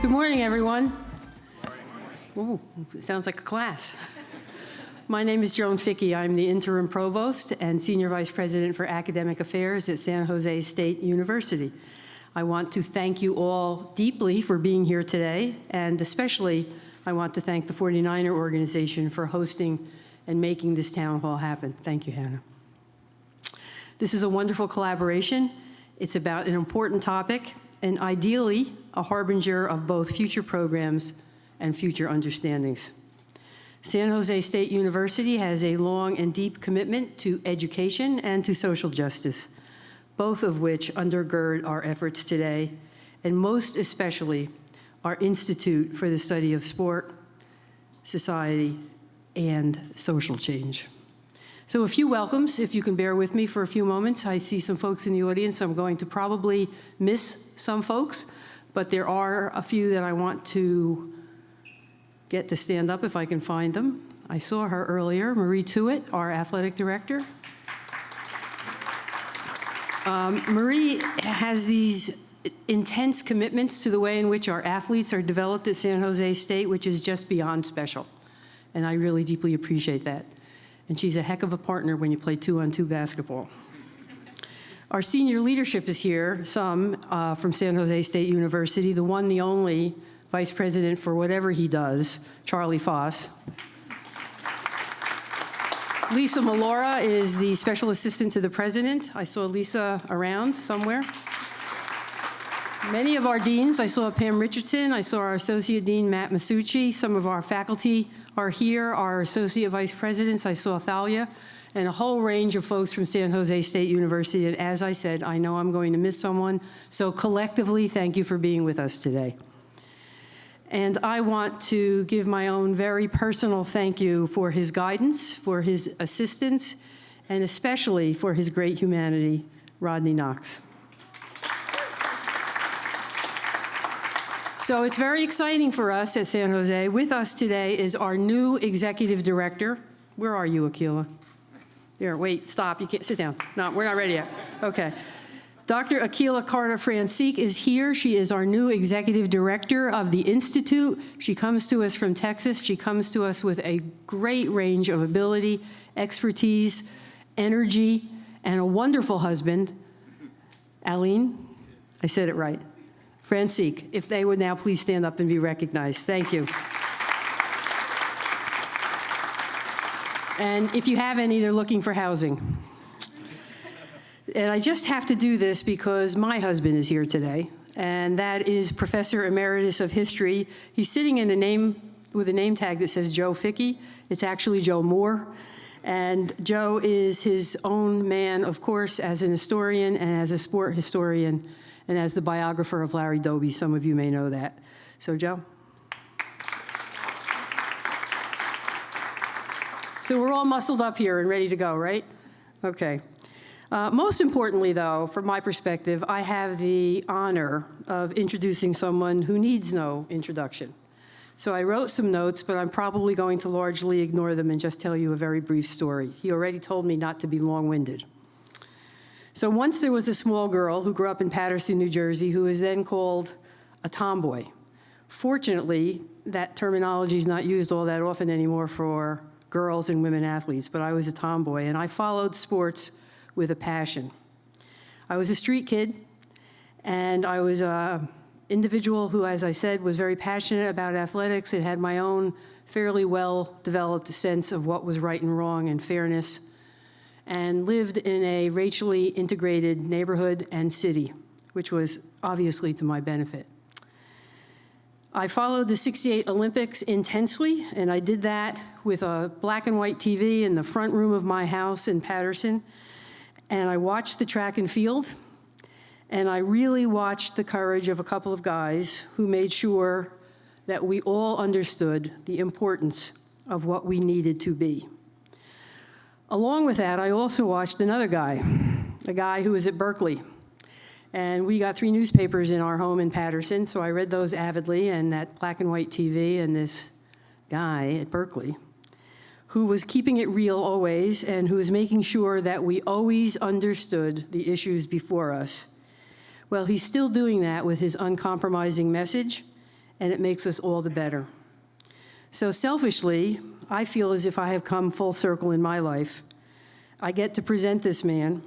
Good morning, everyone. Ooh, it sounds like a class. My name is Joan Ficke. I'm the Interim Provost and Senior Vice President for Academic Affairs at San Jose State University. I want to thank you all deeply for being here today, and especially I want to thank the 49er organization for hosting and making this town hall happen. Thank you, Hannah. This is a wonderful collaboration. It's about an important topic, and ideally, a harbinger of both future programs and future understandings. San Jose State University has a long and deep commitment to education and to social justice, both of which undergird our efforts today, and most especially our Institute for the Study of Sport, Society, and Social Change. So a few welcomes, if you can bear with me for a few moments. I see some folks in the audience. I'm going to probably miss some folks, but there are a few that I want to get to stand up if I can find them. I saw her earlier, Marie Tuitt, our athletic director. Marie has these intense commitments to the way in which our athletes are developed at San Jose State, which is just beyond special. And I really deeply appreciate that. And she's a heck of a partner when you play 2-on-2 basketball. Our senior leadership is here, some from San Jose State University, the one, the only vice president for whatever he does, Charlie Foss. Lisa Malora is the special assistant to the president. I saw Lisa around somewhere. Many of our deans, I saw Pam Richardson, I saw our associate dean, Matt Masucci. Some of our faculty are here, our associate vice presidents, I saw Thalia, and a whole range of folks from San Jose State University. And as I said, I know I'm going to miss someone, so collectively, thank you for being with us today. And I want to give my own very personal thank you for his guidance, for his assistance, and especially for his great humanity, Rodney Knox. So it's very exciting for us at San Jose. With us today is our new executive director. Where are you, Akila? Here, wait, stop, you can't, sit down. No, we're not ready yet. Okay. Dr. Akila Carter-Francique is here. She is our new executive director of the Institute. She comes to us from Texas. She comes to us with a great range of ability, expertise, energy, and a wonderful husband. Aline, I said it right. Francique, if they would now please stand up and be recognized. Thank you. And if you have any, they're looking for housing. And I just have to do this because my husband is here today, and that is Professor Emeritus of History. He's sitting in with a name tag that says Joe Ficke. It's actually Joe Moore. And Joe is his own man, of course, as an historian and as a sport historian and as the biographer of Larry Doby. Some of you may know that. So, Joe. So we're all muscled up here and ready to go, right? Okay. Most importantly, though, from my perspective, I have the honor of introducing someone who needs no introduction. So I wrote some notes, but I'm probably going to largely ignore them and just tell you a very brief story. He already told me not to be long-winded. So once there was a small girl who grew up in Paterson, New Jersey, who was then called a tomboy. Fortunately, that terminology is not used all that often anymore for girls and women athletes, but I was a tomboy, and I followed sports with a passion. I was a street kid, and I was an individual who, as I said, was very passionate about athletics and had my own fairly well-developed sense of what was right and wrong and fairness, and lived in a racially integrated neighborhood and city, which was obviously to my benefit. I followed the '68 Olympics intensely, and I did that with a black and white TV in the front room of my house in Paterson. And I watched the track and field, and I really watched the courage of a couple of guys who made sure that we all understood the importance of what we needed to be. Along with that, I also watched another guy, a guy who was at Berkeley. And we got 3 newspapers in our home in Paterson, so I read those avidly, and that black and white TV and this guy at Berkeley who was keeping it real always and who was making sure that we always understood the issues before us. Well, he's still doing that with his uncompromising message and it makes us all the better. So selfishly, I feel as if I have come full circle in my life. I get to present this man.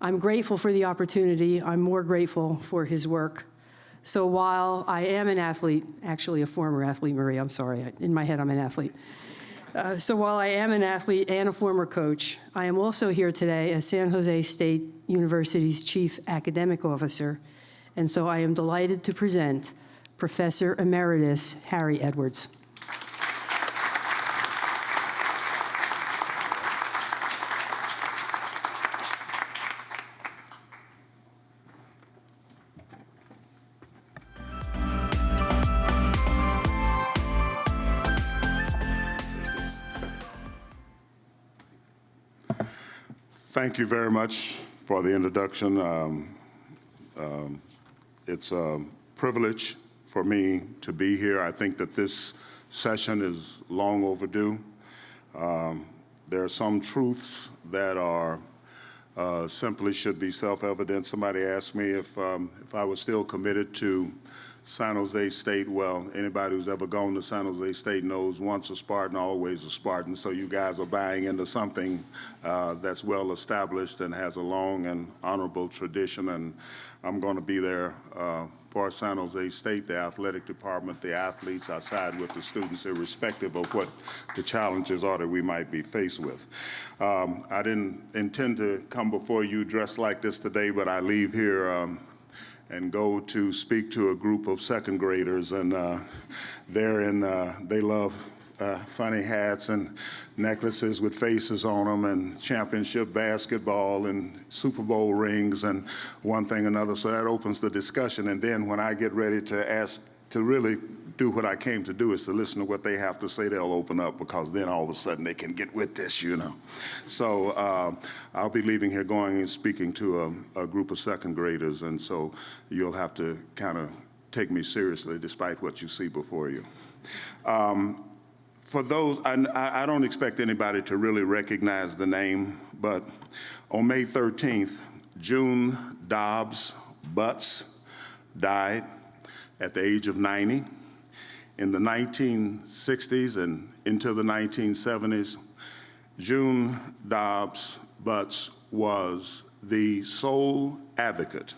I'm grateful for the opportunity. I'm more grateful for his work. So while I am an athlete, actually a former athlete, Marie, I'm sorry, in my head I'm an athlete. So while I am an athlete and a former coach, I am also here today as San Jose State University's Chief Academic Officer, and so I am delighted to present Professor Emeritus Harry Edwards. Thank you very much for the introduction. It's a privilege for me to be here. I think that this session is long overdue. There are some truths that are simply should be self-evident. Somebody asked me if I was still committed to San Jose State. Well, anybody who's ever gone to San Jose State knows once a Spartan, always a Spartan. So you guys are buying into something that's well established and has a long and honorable tradition. And I'm going to be there for San Jose State, the athletic department, the athletes. I side with the students, irrespective of what the challenges are that we might be faced with. I didn't intend to come before you dressed like this today, but I leave here and go to speak to a group of second graders, and they love funny hats and necklaces with faces on them, and championship basketball and Super Bowl rings and one thing another. So that opens the discussion, and then when I get ready to ask to really do what I came to do, is to listen to what they have to say, they'll open up, because then all of a sudden they can get with this, you know. So I'll be leaving here going and speaking to a group of second graders, and so you'll have to kind of take me seriously despite what you see before you. For those, I don't expect anybody to really recognize the name, but on May 13th, June Dobbs Butts died at the age of 90. In the 1960s and into the 1970s, June Dobbs Butts was the sole advocate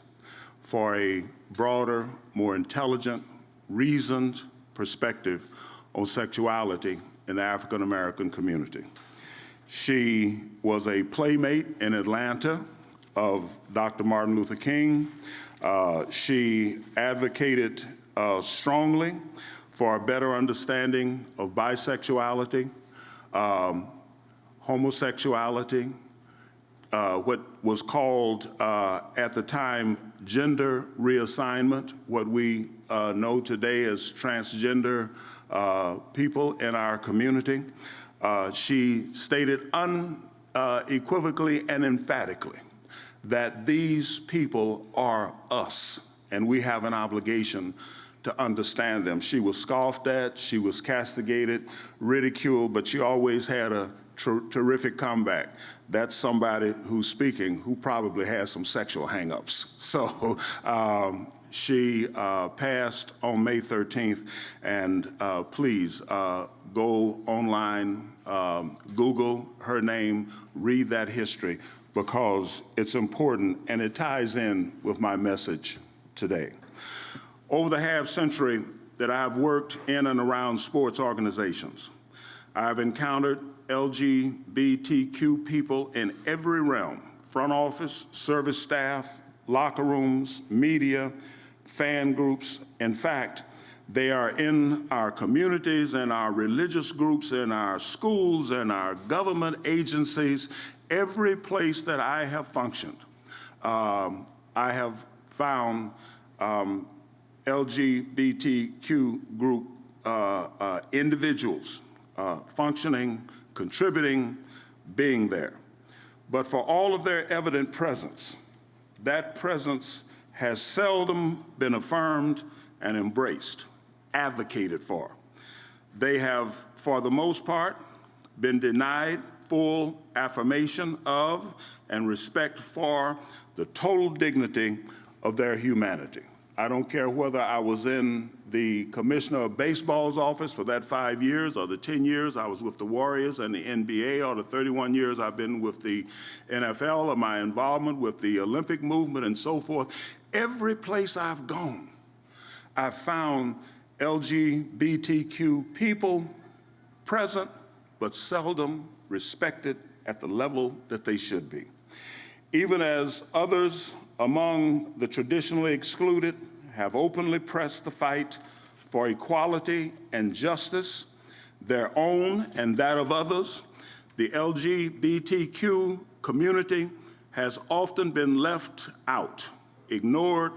for a broader, more intelligent, reasoned perspective on sexuality in the African American community. She was a playmate in Atlanta of Dr. Martin Luther King. She advocated strongly for a better understanding of bisexuality, homosexuality, what was called at the time gender reassignment, what we know today as transgender people in our community. She stated unequivocally and emphatically that these people are us, and we have an obligation to understand them. She was scoffed at, she was castigated, ridiculed, but she always had a terrific comeback. That's somebody who's speaking who probably has some sexual hang-ups. So she passed on May 13th, and please go online, Google her name, read that history, because it's important and it ties in with my message today. Over the half century that I've worked in and around sports organizations, I've encountered LGBTQ people in every realm: front office, service staff, locker rooms, media, fan groups. In fact, they are in our communities, in our religious groups, in our schools, in our government agencies. Every place that I have functioned, I have found LGBTQ group individuals functioning, contributing, being there. But for all of their evident presence, that presence has seldom been affirmed and embraced, advocated for. They have, for the most part, been denied full affirmation of and respect for the total dignity of their humanity. I don't care whether I was in the Commissioner of Baseball's office for that 5 years, or the 10 years I was with the Warriors and the NBA, or the 31 years I've been with the NFL, or my involvement with the Olympic movement and so forth. Every place I've gone, I've found LGBTQ people present, but seldom respected at the level that they should be. Even as others among the traditionally excluded have openly pressed the fight for equality and justice, their own and that of others, the LGBTQ community has often been left out, ignored,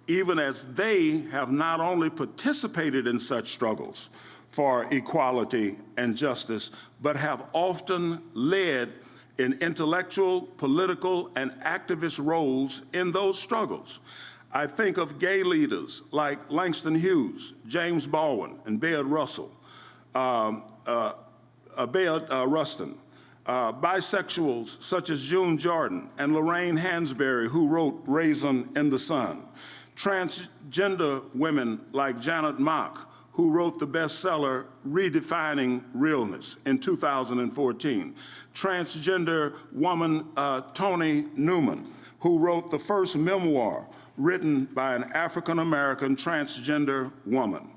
even as they have not only participated in such struggles for equality and justice, but have often led in intellectual, political, and activist roles in those struggles. I think of gay leaders like Langston Hughes, James Baldwin, and Bayard Rustin, bisexuals such as June Jordan and Lorraine Hansberry, who wrote Raisin in the Sun, transgender women like Janet Mock, who wrote the bestseller Redefining Realness in 2014, transgender woman Toni Newman, who wrote the first memoir written by an African-American transgender woman,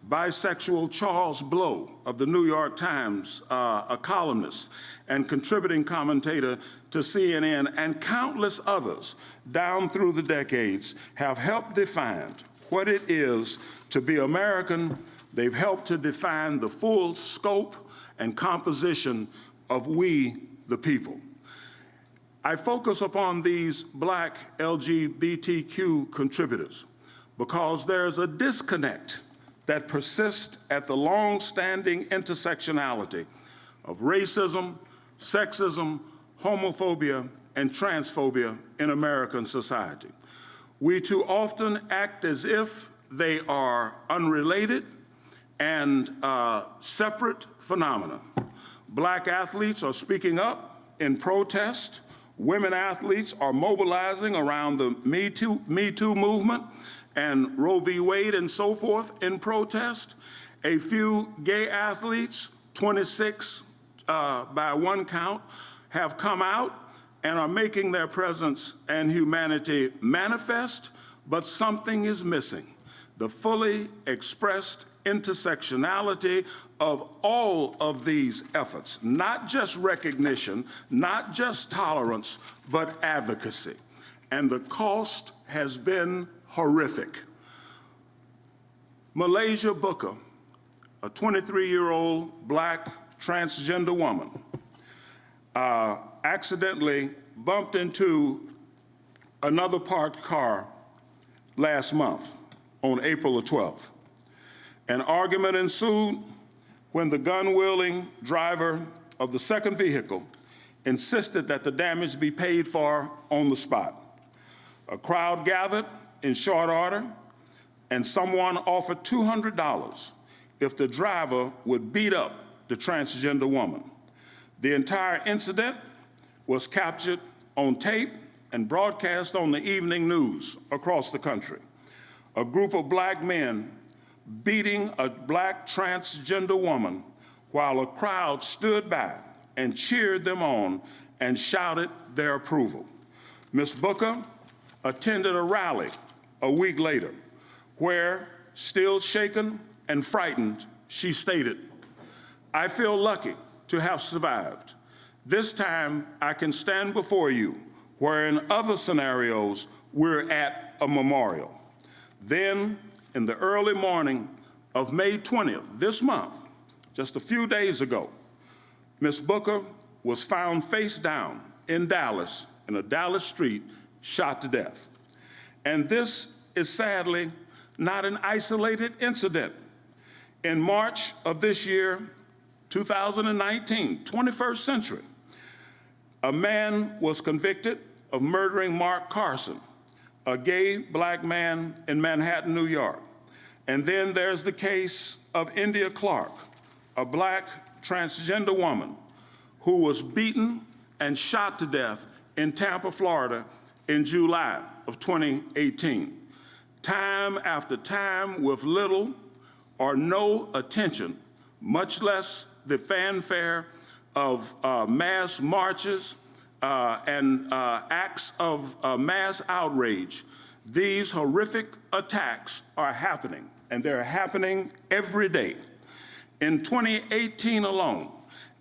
bisexual Charles Blow of the New York Times, a columnist and contributing commentator to CNN, and countless others down through the decades have helped define what it is to be American. They've helped to define the full scope and composition of we, the people. I focus upon these Black LGBTQ contributors because there's a disconnect that persists at the long-standing intersectionality of racism, sexism, homophobia, and transphobia in American society. We too often act as if they are unrelated and separate phenomena. Black athletes are speaking up in protest. Women athletes are mobilizing around the Me Too movement and Roe v. Wade and so forth in protest. A few gay athletes, 26 by one count, have come out and are making their presence and humanity manifest, but something is missing: the fully expressed intersectionality of all of these efforts, not just recognition, not just tolerance, but advocacy. And the cost has been horrific. Malaysia Booker, a 23-year-old Black transgender woman, accidentally bumped into another parked car last month on April the 12th. An argument ensued when the gun-wielding driver of the second vehicle insisted that the damage be paid for on the spot. A crowd gathered in short order, and someone offered $200 if the driver would beat up the transgender woman. The entire incident was captured on tape and broadcast on the evening news across the country. A group of Black men beating a Black transgender woman while a crowd stood by and cheered them on and shouted their approval. Ms. Booker attended a rally a week later where, still shaken and frightened, she stated, "I feel lucky to have survived. This time I can stand before you, where in other scenarios we're at a memorial." Then, in the early morning of May 20th, this month, just a few days ago, Ms. Booker was found face down in Dallas, in a Dallas street, shot to death. And this is sadly not an isolated incident. In March of this year, 2019, 21st century, a man was convicted of murdering Mark Carson, a gay Black man in Manhattan, New York. And then there's the case of India Clark, a Black transgender woman who was beaten and shot to death in Tampa, Florida in July of 2018. time after time with little or no attention, much less the fanfare of mass marches and acts of mass outrage. These horrific attacks are happening, and they're happening every day. In 2018 alone,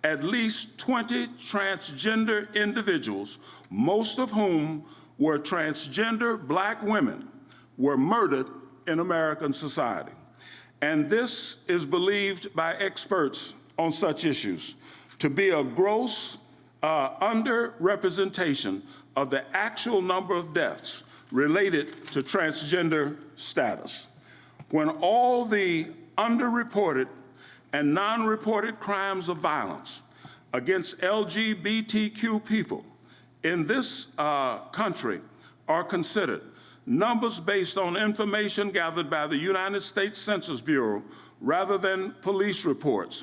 at least 20 transgender individuals, most of whom were transgender Black women, were murdered in American society. And this is believed by experts on such issues to be a gross underrepresentation of the actual number of deaths related to transgender status. When all the underreported and non-reported crimes of violence against LGBTQ people in this country are considered, numbers based on information gathered by the United States Census Bureau rather than police reports,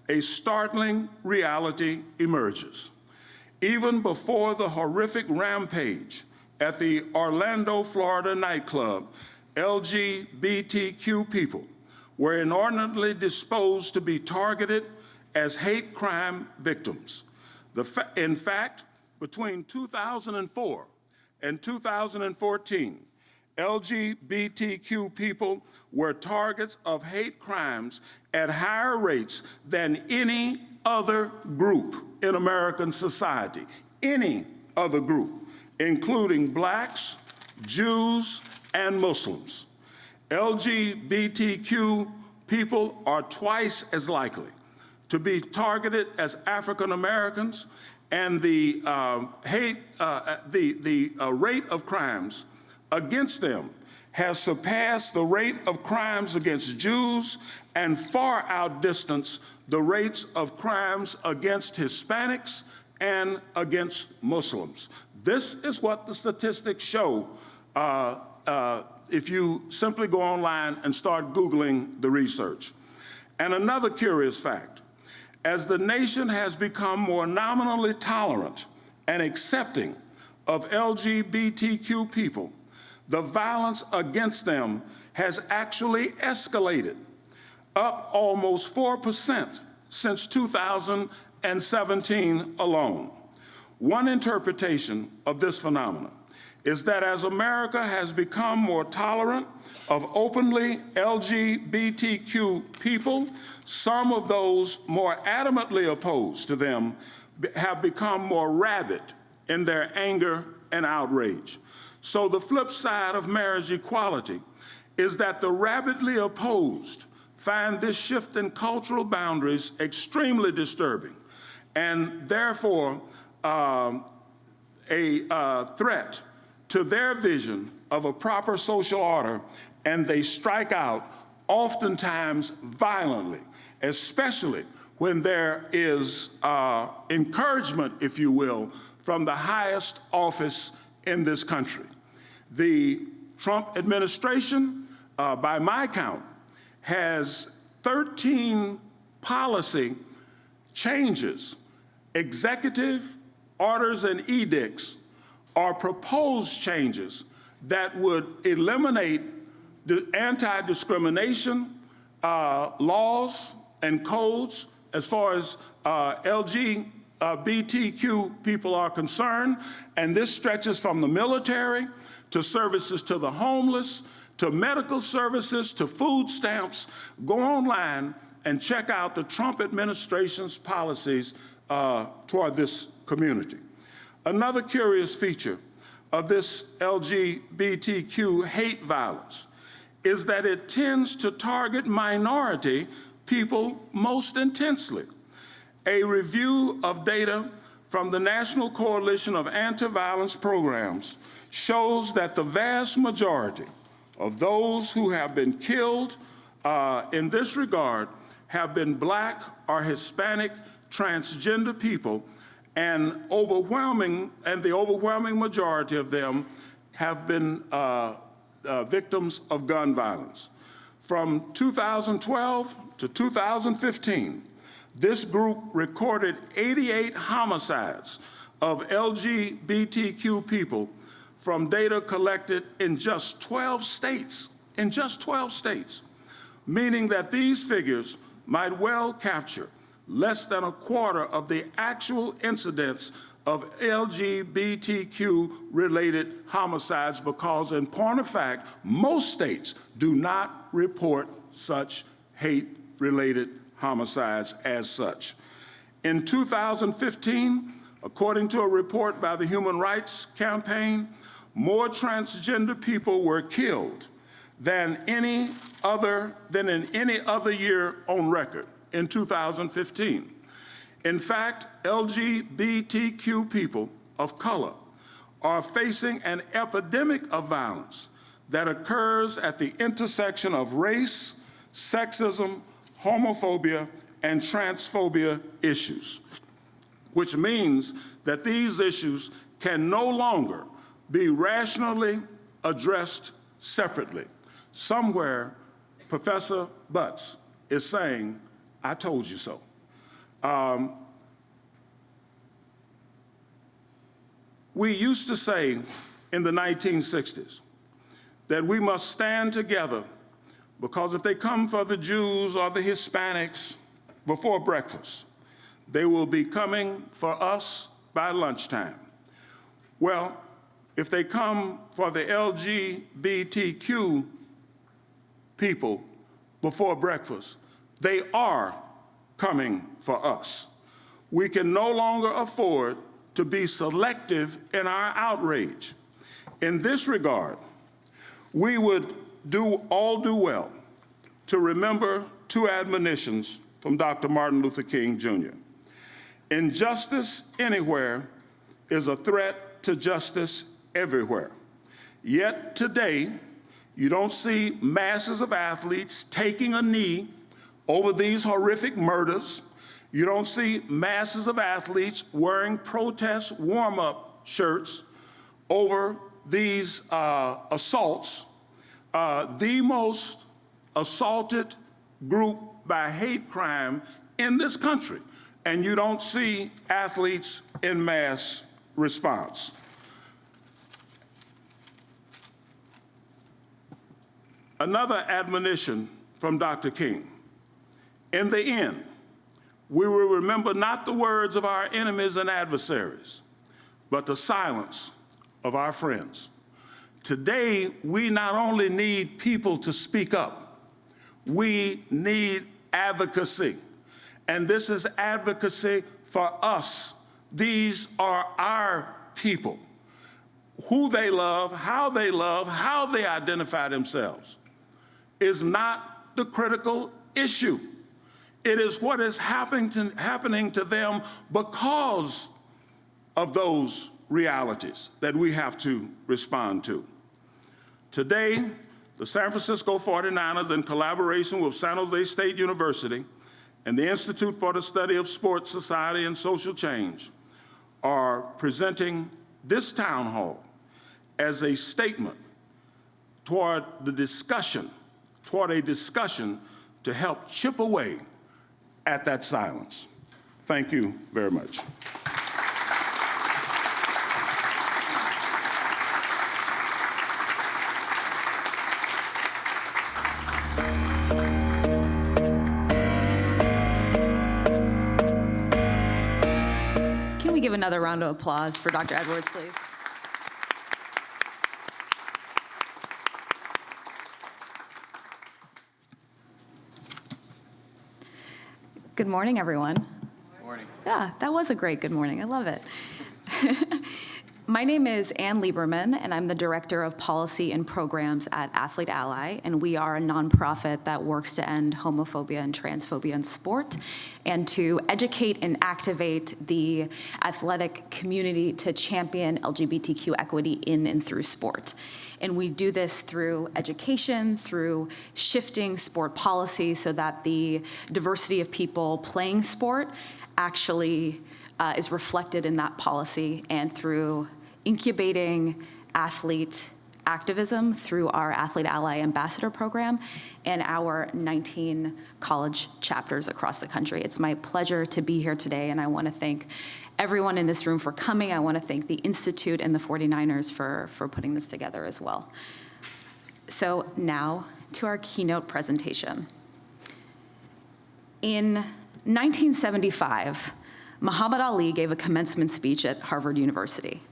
a startling reality emerges. Even before the horrific rampage at the Orlando, Florida nightclub, LGBTQ people were inordinately disposed to be targeted as hate crime victims. In fact, between 2004 and 2014, LGBTQ people were targets of hate crimes at higher rates than any other group in American society, any other group, including Blacks, Jews, and Muslims. LGBTQ people are twice as likely to be targeted as African Americans, and the rate of crimes against them has surpassed the rate of crimes against Jews and far outdistanced the rates of crimes against Hispanics and against Muslims. This is what the statistics show if you simply go online and start Googling the research. And another curious fact, as the nation has become more nominally tolerant and accepting of LGBTQ people, the violence against them has actually escalated, up almost 4% since 2017 alone. One interpretation of this phenomenon is that as America has become more tolerant of openly LGBTQ people, some of those more adamantly opposed to them have become more rabid in their anger and outrage. So the flip side of marriage equality is that the rabidly opposed find this shift in cultural boundaries extremely disturbing, and therefore a threat to their vision of a proper social order, and they strike out oftentimes violently, especially when there is encouragement, if you will, from the highest office in this country. The Trump administration, by my count, has 13 policy changes, executive orders and edicts, or proposed changes that would eliminate the anti-discrimination laws and codes as far as LGBTQ people are concerned. And this stretches from the military to services to the homeless, to medical services, to food stamps. Go online and check out the Trump administration's policies toward this community. Another curious feature of this LGBTQ hate violence is that it tends to target minority people most intensely. A review of data from the National Coalition of Anti-Violence Programs shows that the vast majority of those who have been killed in this regard have been Black or Hispanic transgender people, and the overwhelming majority of them have been victims of gun violence. From 2012 to 2015, this group recorded 88 homicides of LGBTQ people, from data collected in just 12 states, meaning that these figures might well capture less than a quarter of the actual incidents of LGBTQ-related homicides, because in point of fact, most states do not report such hate-related homicides as such. In 2015, according to a report by the Human Rights Campaign, more transgender people were killed than in any other year on record in 2015. In fact, LGBTQ people of color are facing an epidemic of violence that occurs at the intersection of race, sexism, homophobia, and transphobia issues, which means that these issues can no longer be rationally addressed separately. Somewhere, Professor Butts is saying, I told you so. We used to say in the 1960s that we must stand together because if they come for the Jews or the Hispanics before breakfast, they will be coming for us by lunchtime. Well, if they come for the LGBTQ people before breakfast, they are coming for us. We can no longer afford to be selective in our outrage. In this regard, we would all do well to remember two admonitions from Dr. Martin Luther King, Jr. Injustice anywhere is a threat to justice everywhere. Yet today, you don't see masses of athletes taking a knee over these horrific murders. You don't see masses of athletes wearing protest warm-up shirts over these assaults. The most assaulted group by hate crime in this country, and you don't see athletes in mass response. Another admonition from Dr. King. In the end, we will remember not the words of our enemies and adversaries, but the silence of our friends. Today, we not only need people to speak up, we need advocacy. And this is advocacy for us. These are our people. Who they love, how they identify themselves is not the critical issue. It is what is happening to them because of those realities that we have to respond to. Today, the San Francisco 49ers, in collaboration with San Jose State University and the Institute for the Study of Sports, Society, and Social Change, are presenting this town hall as a statement toward a discussion to help chip away at that silence. Thank you very much. Can we give another round of applause for Dr. Edwards, please? Good morning, everyone. Good morning. Yeah, that was a great good morning. I love it. My name is Ann Lieberman, and I'm the Director of Policy and Programs at Athlete Ally, and we are a nonprofit that works to end homophobia and transphobia in sport and to educate and activate the athletic community to champion LGBTQ equity in and through sport. And we do this through education, through shifting sport policy so that the diversity of people playing sport actually is reflected in that policy, and through incubating athlete Activism through our Athlete Ally Ambassador Program and our 19 college chapters across the country. It's my pleasure to be here today, and I want to thank everyone in this room for coming. I want to thank the Institute and the 49ers for putting this together as well. So now to our keynote presentation. In 1975, Muhammad Ali gave a commencement speech at Harvard University.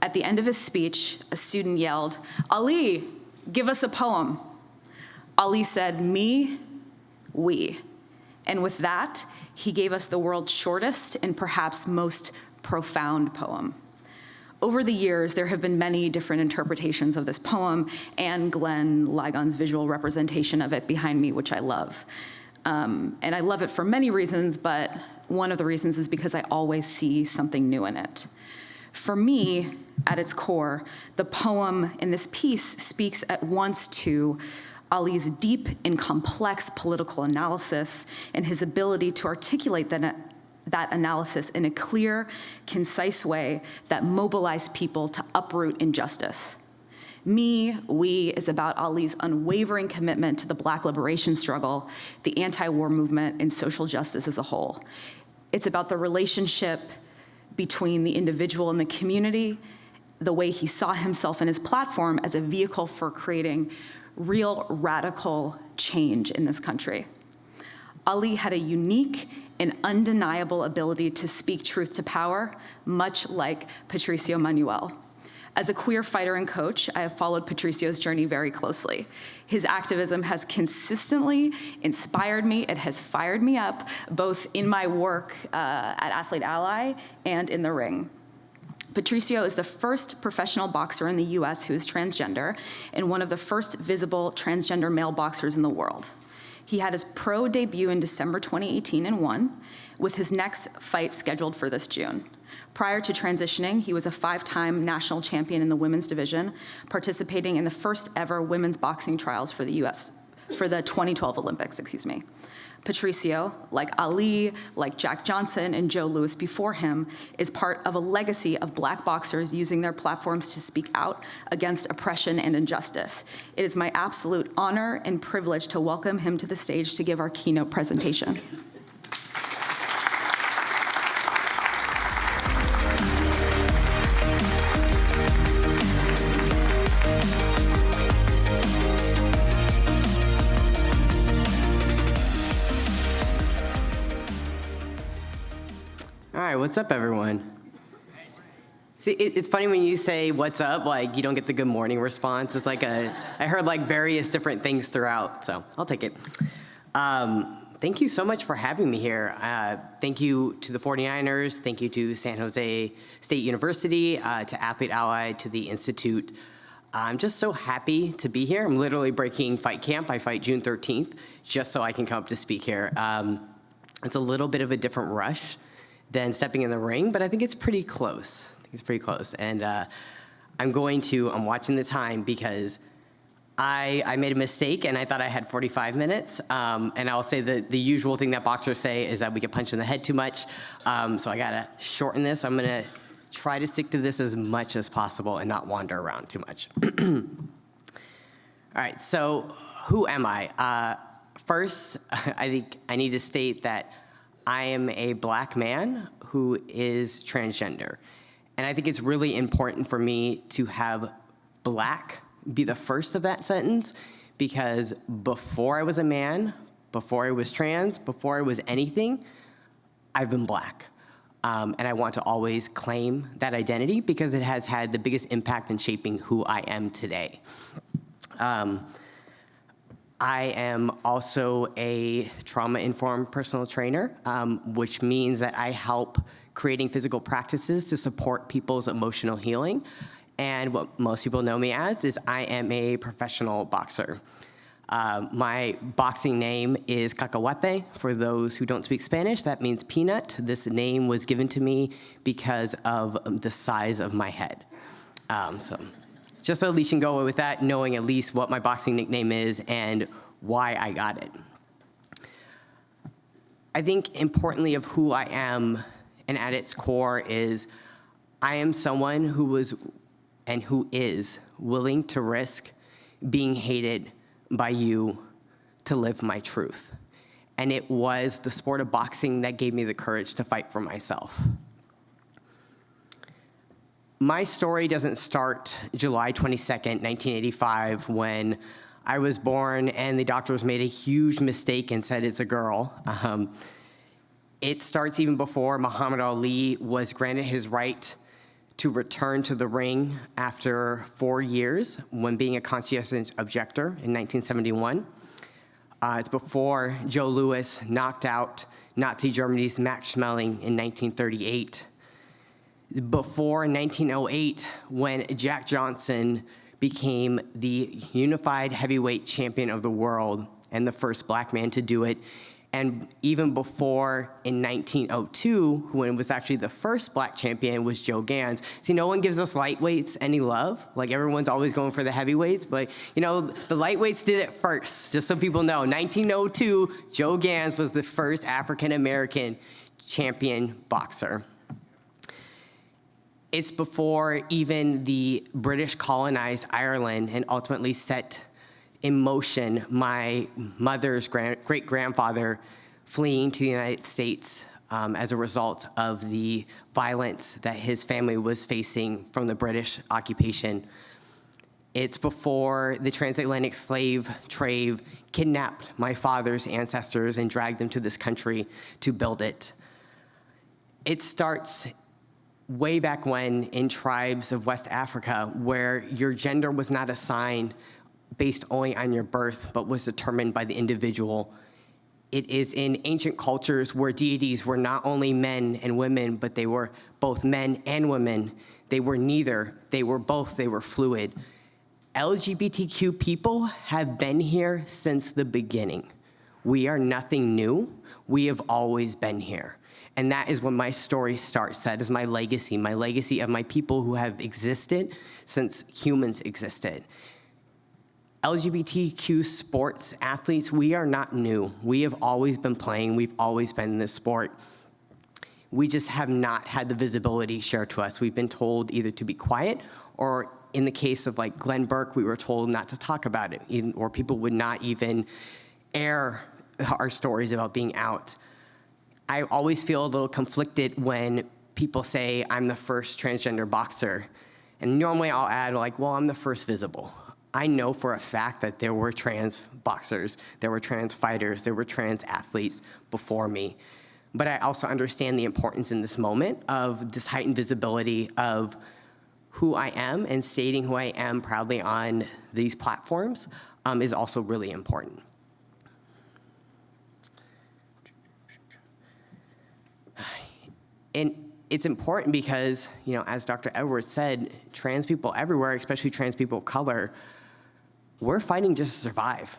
At the end of his speech, a student yelled, "Ali, give us a poem." Ali said, "Me, we." And with that, he gave us the world's shortest and perhaps most profound poem. Over the years, there have been many different interpretations of this poem and Glenn Ligon's visual representation of it behind me, which I love. And I love it for many reasons, but one of the reasons is because I always see something new in it. For me, at its core, the poem in this piece speaks at once to Ali's deep and complex political analysis and his ability to articulate that analysis in a clear, concise way that mobilized people to uproot injustice. Me, we is about Ali's unwavering commitment to the Black liberation struggle, the anti-war movement, and social justice as a whole. It's about the relationship between the individual and the community, the way he saw himself and his platform as a vehicle for creating real radical change in this country. Ali had a unique and undeniable ability to speak truth to power, much like Patricio Manuel. As a queer fighter and coach, I have followed Patricio's journey very closely. His activism has consistently inspired me. It has fired me up, both in my work at Athlete Ally and in the ring. Patricio is the first professional boxer in the US who is transgender and one of the first visible transgender male boxers in the world. He had his pro debut in December 2018 and won, with his next fight scheduled for this June. Prior to transitioning, he was a 5-time national champion in the women's division, participating in the first ever women's boxing trials for the US, for the 2012 Olympics, Patricio, like Ali, like Jack Johnson and Joe Louis before him, is part of a legacy of Black boxers using their platforms to speak out against oppression and injustice. It is my absolute honor and privilege to welcome him to the stage to give our keynote presentation. All right, what's up, everyone? See, it's funny when you say what's up, like you don't get the good morning response. It's like I heard like various different things throughout, so I'll take it. Thank you so much for having me here. Thank you to the 49ers, thank you to San Jose State University, to Athlete Ally, to the Institute. I'm just so happy to be here. I'm literally breaking fight camp. I fight June 13th, just so I can come up to speak here. It's a little bit of a different rush than stepping in the ring, but I think it's pretty close. And I'm watching the time because I made a mistake and I thought I had 45 minutes. And I'll say that the usual thing that boxers say is that we get punched in the head too much. So I gotta shorten this. I'm gonna try to stick to this as much as possible and not wander around too much. All right, so who am I? First, I think I need to state that I am a Black man who is transgender. And I think it's really important for me to have Black be the first of that sentence, because before I was a man, before I was trans, before I was anything, I've been Black. And I want to always claim that identity because it has had the biggest impact in shaping who I am today. I am also a trauma-informed personal trainer, which means that I help creating physical practices to support people's emotional healing. And what most people know me as is I am a professional boxer. My boxing name is Cacahuate. For those who don't speak Spanish, that means peanut. This name was given to me because of the size of my head. So just so at least you can go away with that, knowing at least what my boxing nickname is and why I got it. I think importantly of who I am and at its core is I am someone who was and who is willing to risk being hated by you to live my truth. And it was the sport of boxing that gave me the courage to fight for myself. My story doesn't start July 22nd, 1985, when I was born and the doctors made a huge mistake and said it's a girl. It starts even before Muhammad Ali was granted his right to return to the ring after 4 years when being a conscientious objector in 1971. It's before Joe Louis knocked out Nazi Germany's Max Schmeling in 1938. Before 1908, when Jack Johnson became the unified heavyweight champion of the world and the first black man to do it. And even before, in 1902, when it was actually the first black champion, was Joe Gans. See, no one gives us lightweights any love. Like, everyone's always going for the heavyweights, but, you know, the lightweights did it first, just so people know. 1902, Joe Gans was the first African-American champion boxer. It's before even the British colonized Ireland and ultimately set in motion my mother's great-grandfather fleeing to the United States as a result of the violence that his family was facing from the British occupation. It's before the transatlantic slave trade kidnapped my father's ancestors and dragged them to this country to build it. It starts way back when in tribes of West Africa, where your gender was not assigned based only on your birth, but was determined by the individual. It is in ancient cultures where deities were not only men and women, but they were both men and women. They were neither, they were both, they were fluid. LGBTQ people have been here since the beginning. We are nothing new. We have always been here. And that is when my story starts. That is my legacy of my people who have existed since humans existed. LGBTQ sports athletes, we are not new. We have always been playing. We've always been in this sport. We just have not had the visibility shared to us. We've been told either to be quiet, or in the case of like Glenn Burke, we were told not to talk about it, or people would not even air our stories about being out. I always feel a little conflicted when people say I'm the first transgender boxer. And normally I'll add like, well, I'm the first visible. I know for a fact that there were trans boxers, there were trans fighters, there were trans athletes before me. But I also understand the importance in this moment of this heightened visibility of who I am, and stating who I am proudly on these platforms is also really important. And it's important because, you know, as Dr. Edwards said, trans people everywhere, especially trans people of color, we're fighting just to survive,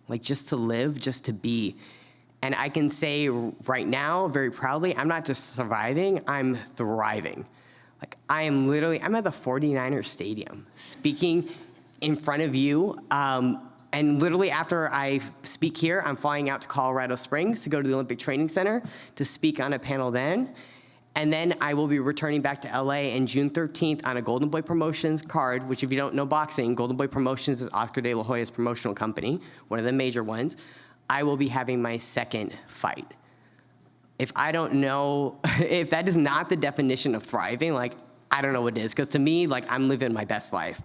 like just to live, just to be. And I can say right now, very proudly, I'm not just surviving, I'm thriving. Like, I'm at the 49ers Stadium speaking in front of you. And literally after I speak here, I'm flying out to Colorado Springs to go to the Olympic Training Center to speak on a panel then. And then I will be returning back to LA on June 13th on a Golden Boy Promotions card, which if you don't know boxing, Golden Boy Promotions is Oscar de la Hoya's promotional company, one of the major ones. I will be having my second fight. If I don't know, if that is not the definition of thriving, like, I don't know what it is. Because to me, like, I'm living my best life.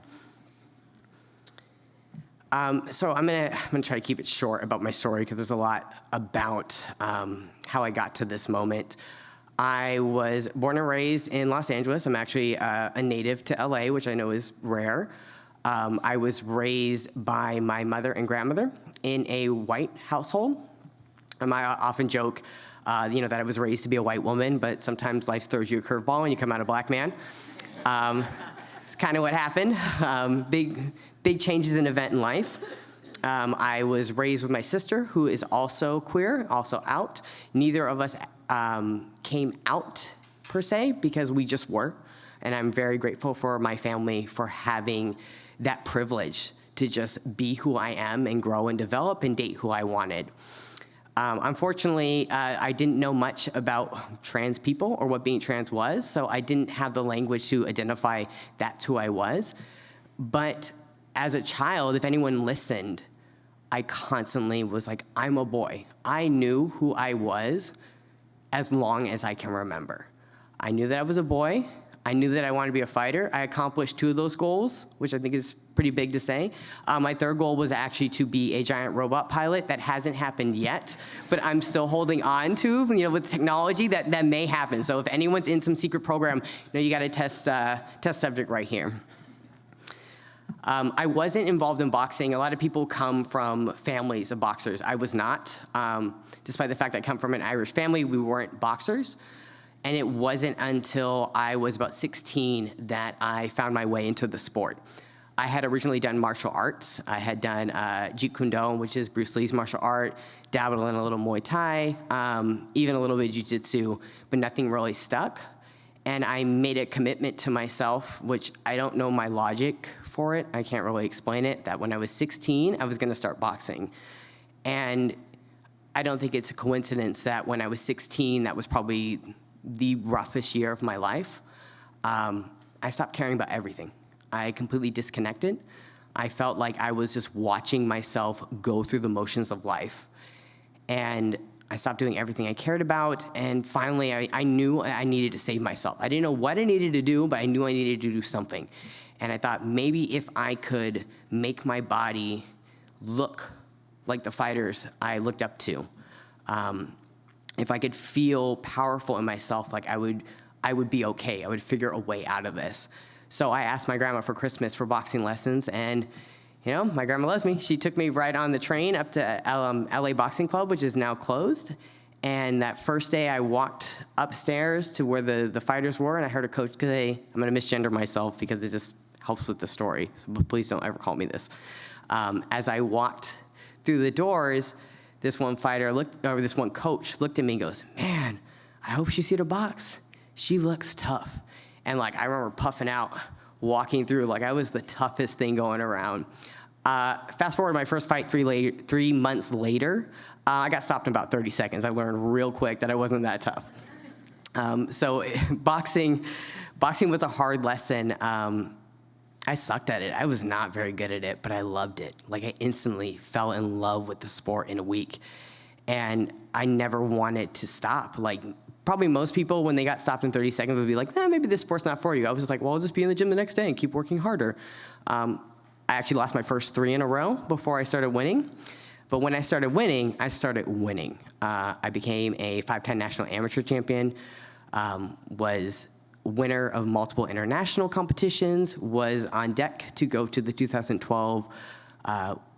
So I'm gonna try to keep it short about my story, because there's a lot about how I got to this moment. I was born and raised in Los Angeles. I'm actually a native to LA, which I know is rare. I was raised by my mother and grandmother in a white household. And I often joke, that I was raised to be a white woman, but sometimes life throws you a curveball when you come out a black man. It's kind of what happened. Big changes in event in life. I was raised with my sister, who is also queer, also out. Neither of us came out, per se, because we just were. And I'm very grateful for my family for having that privilege to just be who I am and grow and develop and date who I wanted. Unfortunately, I didn't know much about trans people or what being trans was, so I didn't have the language to identify that's who I was. But as a child, if anyone listened, I constantly was like, I'm a boy. I knew who I was as long as I can remember. I knew that I was a boy. I knew that I wanted to be a fighter. I accomplished 2 of those goals, which I think is pretty big to say. My 3rd goal was actually to be a giant robot pilot. That hasn't happened yet, but I'm still holding on to, with technology that may happen. So if anyone's in some secret program, you got a test subject right here. I wasn't involved in boxing. A lot of people come from families of boxers. I was not. Despite the fact I come from an Irish family, we weren't boxers. And it wasn't until I was about 16 that I found my way into the sport. I had originally done martial arts. I had done Jeet Kune Do, which is Bruce Lee's martial art, dabbled in a little Muay Thai, even a little bit of Jiu-Jitsu, but nothing really stuck. And I made a commitment to myself, which I don't know my logic for it. I can't really explain it, that when I was 16, I was gonna start boxing. And I don't think it's a coincidence that when I was 16, that was probably the roughest year of my life. I stopped caring about everything. I completely disconnected. I felt like I was just watching myself go through the motions of life. And I stopped doing everything I cared about, and finally I knew I needed to save myself. I didn't know what I needed to do, but I knew I needed to do something. And I thought maybe if I could make my body look like the fighters I looked up to, if I could feel powerful in myself, like I would be okay. I would figure a way out of this. So I asked my grandma for Christmas for boxing lessons, and my grandma loves me. She took me right on the train up to LA Boxing Club, which is now closed. And that first day I walked upstairs to where the fighters were, and I heard a coach say, I'm gonna misgender myself because it just helps with the story, so please don't ever call me this. As I walked through the doors, this one coach looked at me and goes, man, I hope she's here to box. She looks tough. And I remember puffing out, walking through like I was the toughest thing going around. Fast forward to my first fight 3 months later, I got stopped in about 30 seconds. I learned real quick that I wasn't that tough. So boxing was a hard lesson. I sucked at it. I was not very good at it, but I loved it. I instantly fell in love with the sport in a week. And I never wanted to stop. Probably most people, when they got stopped in 30 seconds, would be like, maybe this sport's not for you. I was just like, well, I'll just be in the gym the next day and keep working harder. I actually lost my first 3 in a row before I started winning. But when I started winning, I became a 5-time national amateur champion, was winner of multiple international competitions, was on deck to go to the 2012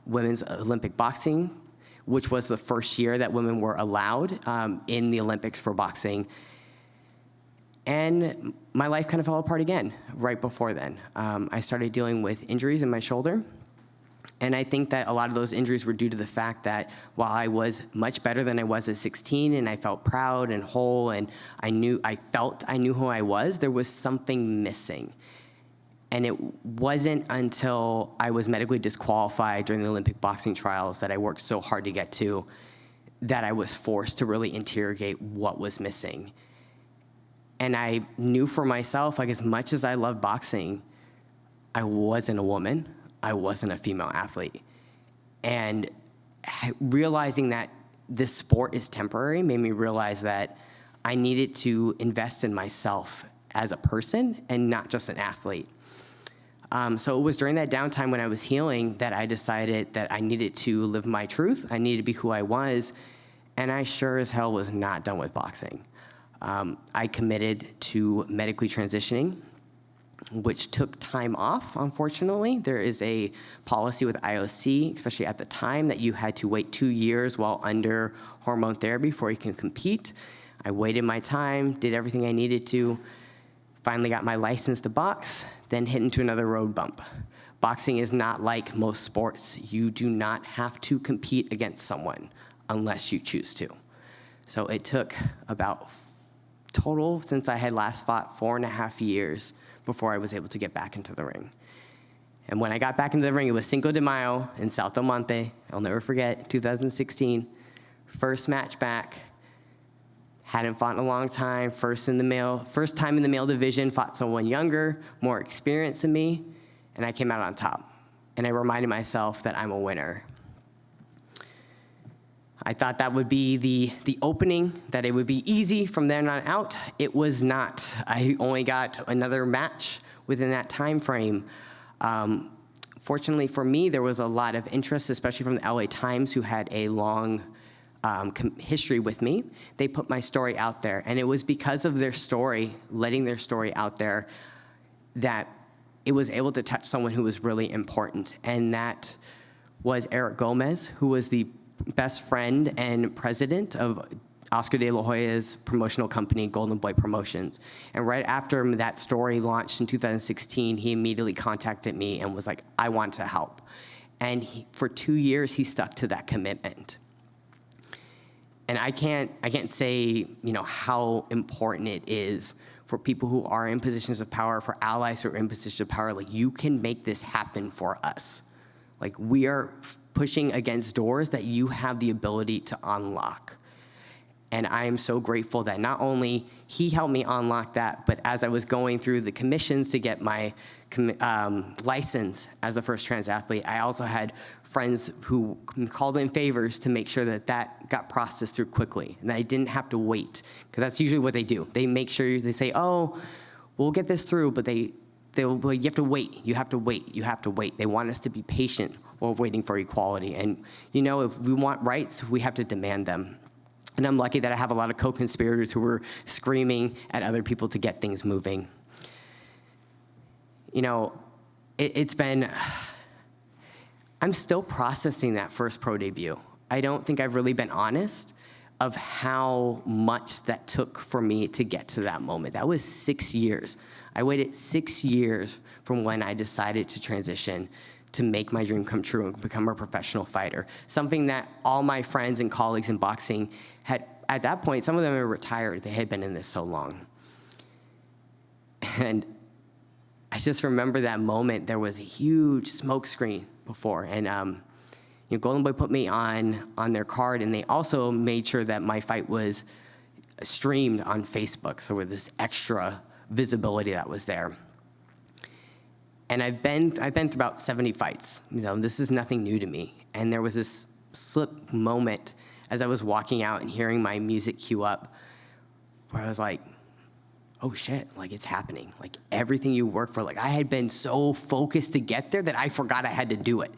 Women's Olympic Boxing, which was the first year that women were allowed in the Olympics for boxing. And my life kind of fell apart again right before then. I started dealing with injuries in my shoulder. And I think that a lot of those injuries were due to the fact that while I was much better than I was at 16 and I felt proud and whole and I knew who I was, there was something missing. And it wasn't until I was medically disqualified during the Olympic boxing trials that I worked so hard to get to that I was forced to really interrogate what was missing. And I knew for myself, as much as I loved boxing, I wasn't a woman. I wasn't a female athlete. And realizing that this sport is temporary made me realize that I needed to invest in myself as a person and not just an athlete. So it was during that downtime when I was healing that I decided that I needed to live my truth. I needed to be who I was. And I sure as hell was not done with boxing. I committed to medically transitioning, which took time off, unfortunately. There is a policy with IOC, especially at the time, that you had to wait 2 years while under hormone therapy before you can compete. I waited my time, did everything I needed to, finally got my license to box, then hit into another road bump. Boxing is not like most sports. You do not have to compete against someone unless you choose to. So it took about total, since I had last fought, 4.5 years before I was able to get back into the ring. And when I got back into the ring, it was Cinco de Mayo in South El Monte. I'll never forget, 2016. First match back. Hadn't fought in a long time. First time in the male division, fought someone younger, more experienced than me, and I came out on top. And I reminded myself that I'm a winner. I thought that would be the opening, that it would be easy from there on out. It was not. I only got another match within that time frame. Fortunately for me, there was a lot of interest, especially from the LA Times, who had a long history with me. They put my story out there, and it was because of their story, letting their story out there, that it was able to touch someone who was really important, and that was Eric Gomez, who was the best friend and president of Oscar de la Hoya's promotional company, Golden Boy Promotions. And right after that story launched in 2016, he immediately contacted me and was like, I want to help. And for 2 years, he stuck to that commitment. And I can't say, how important it is for people who are in positions of power, for allies who are in positions of power. Like, you can make this happen for us. Like, we are pushing against doors that you have the ability to unlock. And I am so grateful that not only he helped me unlock that, but as I was going through the commissions to get my license as the first trans athlete, I also had friends who called in favors to make sure that that got processed through quickly, and that I didn't have to wait, because that's usually what they do. They make sure, they say, oh, we'll get this through, but you have to wait, you have to wait, you have to wait. They want us to be patient while waiting for equality. And if we want rights, we have to demand them. And I'm lucky that I have a lot of co-conspirators who were screaming at other people to get things moving. It's been, I'm still processing that first pro debut. I don't think I've really been honest of how much that took for me to get to that moment. That was 6 years. I waited 6 years from when I decided to transition to make my dream come true and become a professional fighter. Something that all my friends and colleagues in boxing had, at that point, some of them were retired. They had been in this so long. And I just remember that moment. There was a huge smoke screen before, and Golden Boy put me on their card, and they also made sure that my fight was streamed on Facebook, so with this extra visibility that was there. And I've been through about 70 fights. This is nothing new to me. And there was this slip moment as I was walking out and hearing my music cue up, where I was like, oh shit, like, it's happening. Like, everything you work for, like, I had been so focused to get there that I forgot I had to do it.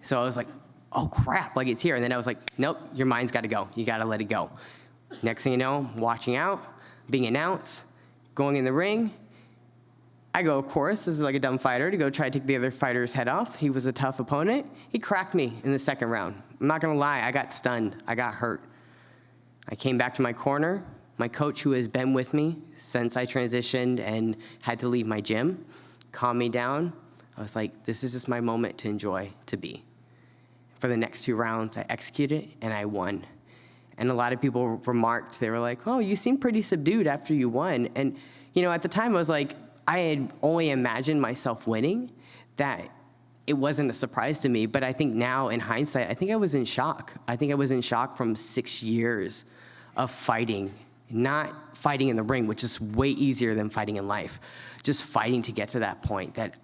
So I was like, oh crap, like, it's here. And then I was like, nope, your mind's gotta go. You gotta let it go. Next thing you know, watching out, being announced, going in the ring. I go, of course, this is like a dumb fighter, to go try to take the other fighter's head off. He was a tough opponent. He cracked me in the second round. I'm not gonna lie, I got stunned. I got hurt. I came back to my corner. My coach, who has been with me since I transitioned and had to leave my gym, calmed me down. I was like, this is just my moment to enjoy, to be. For the next 2 rounds, I executed and I won. And a lot of people remarked, they were like, oh, you seem pretty subdued after you won. And at the time I was like, I had only imagined myself winning, that it wasn't a surprise to me. But I think now, in hindsight, I think I was in shock. I think I was in shock from 6 years of fighting, not fighting in the ring, which is way easier than fighting in life, just fighting to get to that point that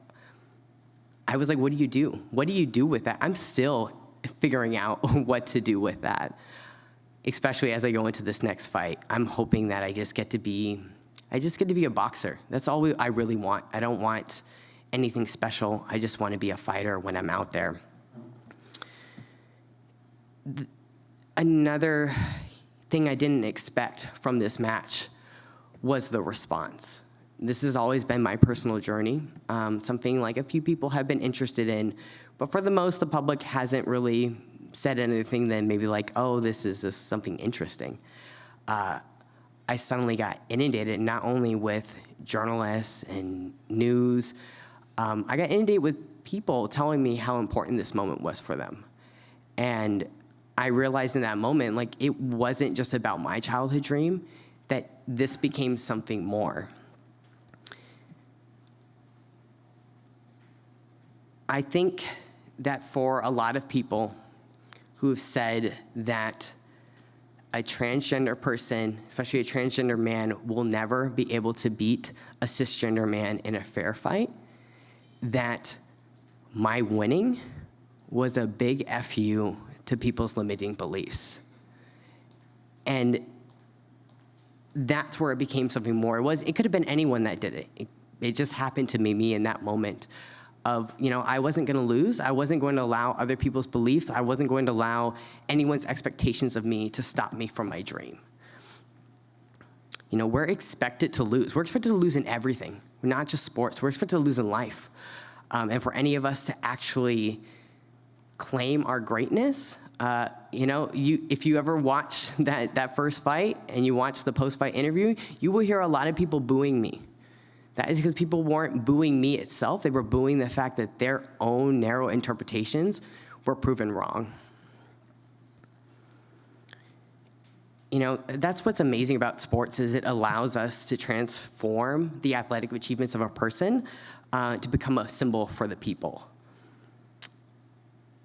I was like, what do you do? What do you do with that? I'm still figuring out what to do with that, especially as I go into this next fight. I'm hoping that I just get to be a boxer. That's all I really want. I don't want anything special. I just want to be a fighter when I'm out there. Another thing I didn't expect from this match was the response. This has always been my personal journey, something like a few people have been interested in, but for the most, the public hasn't really said anything than maybe like, oh, this is just something interesting. I suddenly got inundated not only with journalists and news, I got inundated with people telling me how important this moment was for them. And I realized in that moment, like, it wasn't just about my childhood dream, that this became something more. I think that for a lot of people who have said that a transgender person, especially a transgender man, will never be able to beat a cisgender man in a fair fight, that my winning was a big FU to people's limiting beliefs. And that's where it became something more. It could have been anyone that did it. It just happened to be me in that moment of, I wasn't gonna lose. I wasn't going to allow other people's beliefs. I wasn't going to allow anyone's expectations of me to stop me from my dream. We're expected to lose. We're expected to lose in everything, not just sports. We're expected to lose in life. And for any of us to actually claim our greatness, if you ever watch that first fight and you watch the post-fight interview, you will hear a lot of people booing me. That is because people weren't booing me itself. They were booing the fact that their own narrow interpretations were proven wrong. That's what's amazing about sports, is it allows us to transform the athletic achievements of a person to become a symbol for the people.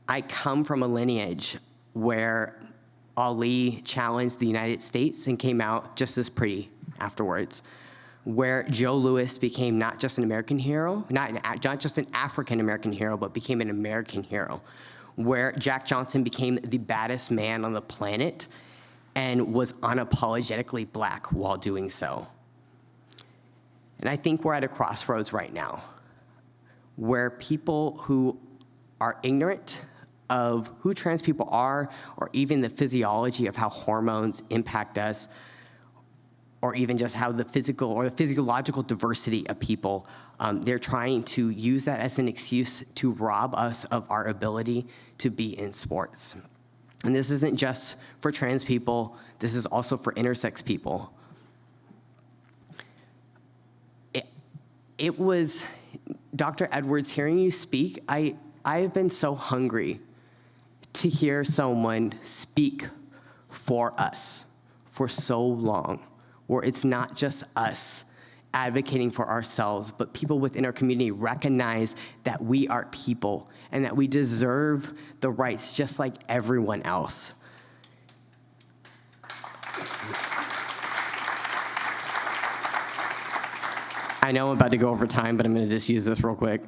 I come from a lineage where Ali challenged the United States and came out just as pretty afterwards, where Joe Louis became not just an American hero, not just an African-American hero, but became an American hero, where Jack Johnson became the baddest man on the planet and was unapologetically black while doing so. And I think we're at a crossroads right now, where people who are ignorant of who trans people are, or even the physiology of how hormones impact us, or even just how the physical or the physiological diversity of people, they're trying to use that as an excuse to rob us of our ability to be in sports. And this isn't just for trans people, this is also for intersex people. It was, Dr. Edwards, hearing you speak, I have been so hungry to hear someone speak for us for so long, where it's not just us advocating for ourselves, but people within our community recognize that we are people and that we deserve the rights just like everyone else. I know I'm about to go over time, but I'm gonna just use this real quick.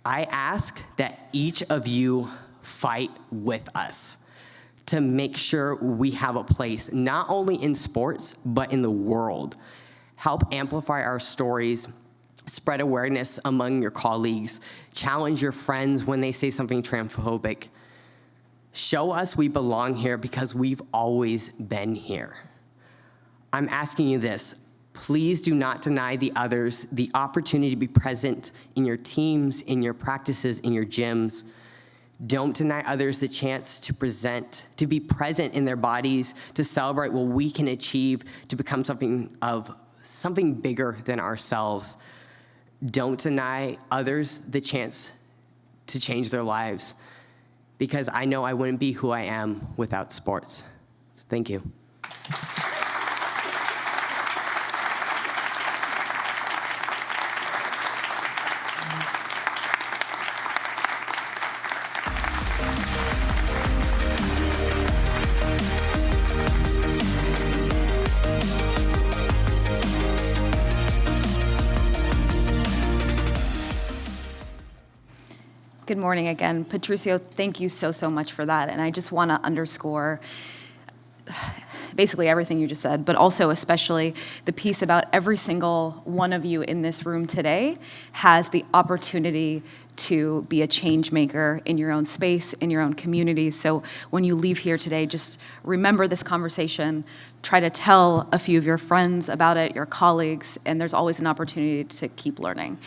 I ask that each of you fight with us to make sure we have a place, not only in sports, but in the world. Help amplify our stories, spread awareness among your colleagues, challenge your friends when they say something transphobic. Show us we belong here because we've always been here. I'm asking you this. Please do not deny the others the opportunity to be present in your teams, in your practices, in your gyms. Don't deny others the chance to be present in their bodies, to celebrate what we can achieve, to become something bigger than ourselves. Don't deny others the chance to change their lives, because I know I wouldn't be who I am without sports. Thank you. Good morning again. Patricio, thank you so much for that. And I just want to underscore basically everything you just said, but also especially the piece about every single one of you in this room today has the opportunity to be a change maker in your own space, in your own community. So when you leave here today, just remember this conversation, try to tell a few of your friends about it, your colleagues, and there's always an opportunity to keep learning.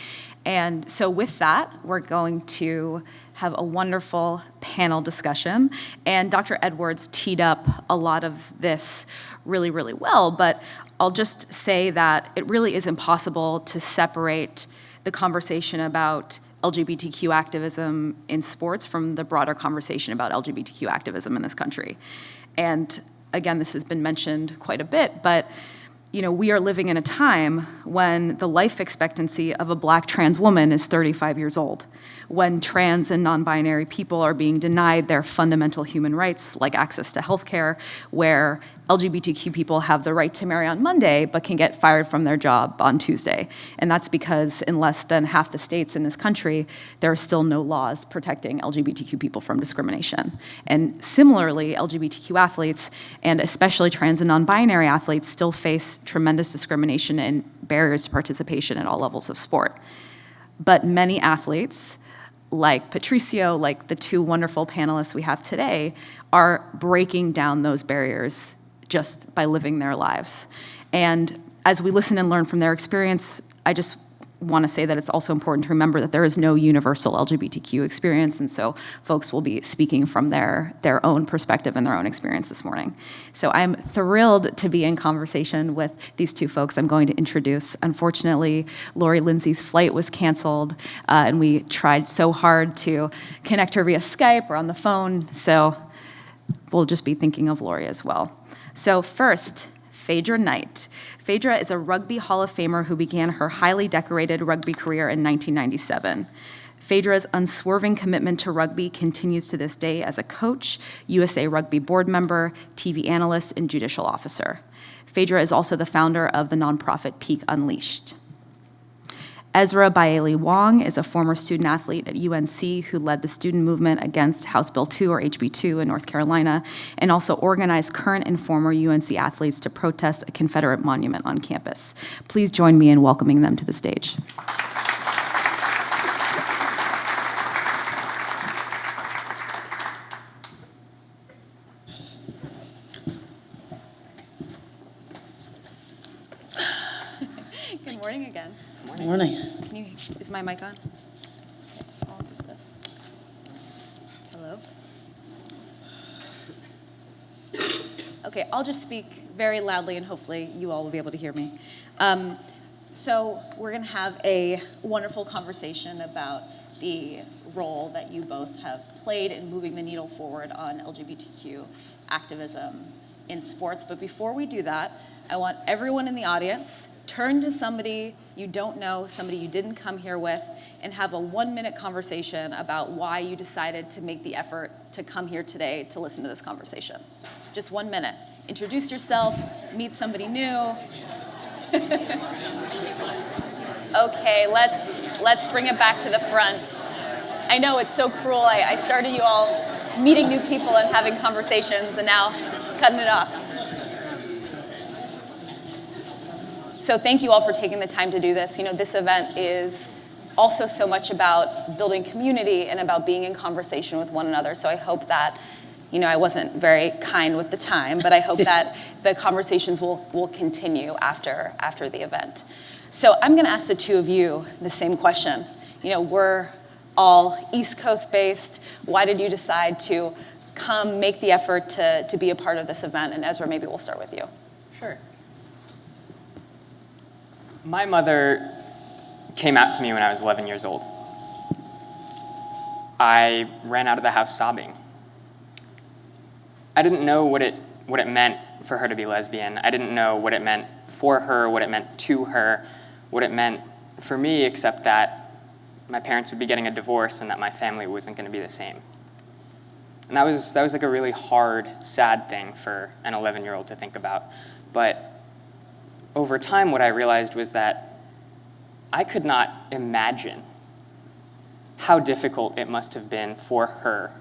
And so with that, we're going to have a wonderful panel discussion. And Dr. Edwards teed up a lot of this really, really well, but I'll just say that it really is impossible to separate the conversation about LGBTQ activism in sports from the broader conversation about LGBTQ activism in this country. And again, this has been mentioned quite a bit, but we are living in a time when the life expectancy of a Black trans woman is 35 years old, when trans and non-binary people are being denied their fundamental human rights, like access to healthcare, where LGBTQ people have the right to marry on Monday, but can get fired from their job on Tuesday. And that's because in less than half the states in this country, there are still no laws protecting LGBTQ people from discrimination. And similarly, LGBTQ athletes, and especially trans and non-binary athletes, still face tremendous discrimination and barriers to participation at all levels of sport. But many athletes, like Patricio, like the two wonderful panelists we have today, are breaking down those barriers just by living their lives. And as we listen and learn from their experience, I just want to say that it's also important to remember that there is no universal LGBTQ experience, and so folks will be speaking from their own perspective and their own experience this morning. So I'm thrilled to be in conversation with these two folks I'm going to introduce. Unfortunately, Lori Lindsay's flight was canceled, and we tried so hard to connect her via Skype or on the phone, so we'll just be thinking of Lori as well. So first, Phaedra Knight. Phaedra is a Rugby Hall of Famer who began her highly decorated rugby career in 1997. Phaedra's unswerving commitment to rugby continues to this day as a coach, USA Rugby board member, TV analyst, and judicial officer. Phaedra is also the founder of the nonprofit Peak Unleashed. Ezra Bailey Wong is a former student athlete at UNC who led the student movement against House Bill 2, or HB 2, in North Carolina, and also organized current and former UNC athletes to protest a Confederate monument on campus. Please join me in welcoming them to the stage. Good morning again. Good morning. Is my mic on? I'll use this. Hello? Okay, I'll just speak very loudly and hopefully you all will be able to hear me. So we're going to have a wonderful conversation about the role that you both have played in moving the needle forward on LGBTQ activism in sports. But before we do that, I want everyone in the audience turn to somebody you don't know, somebody you didn't come here with, and have a 1-minute conversation about why you decided to make the effort to come here today to listen to this conversation. Just 1 minute. Introduce yourself, meet somebody new. Okay, let's bring it back to the front. I know it's so cruel. I started you all meeting new people and having conversations, and now just cutting it off. So thank you all for taking the time to do this. You know, this event is also so much about building community and about being in conversation with one another. So I hope that, you know, I wasn't very kind with the time, but I hope that the conversations will continue after the event. So I'm going to ask the two of you the same question. You know, we're all East Coast based. Why did you decide to come make the effort to be a part of this event? And Ezra, maybe we'll start with you. Sure. My mother came out to me when I was 11 years old. I ran out of the house sobbing. I didn't know what it meant for her to be lesbian. I didn't know what it meant for her, what it meant to her, what it meant for me, except that my parents would be getting a divorce and that my family wasn't going to be the same. And that was like a really hard, sad thing for an 11-year-old to think about. But over time, what I realized was that I could not imagine how difficult it must have been for her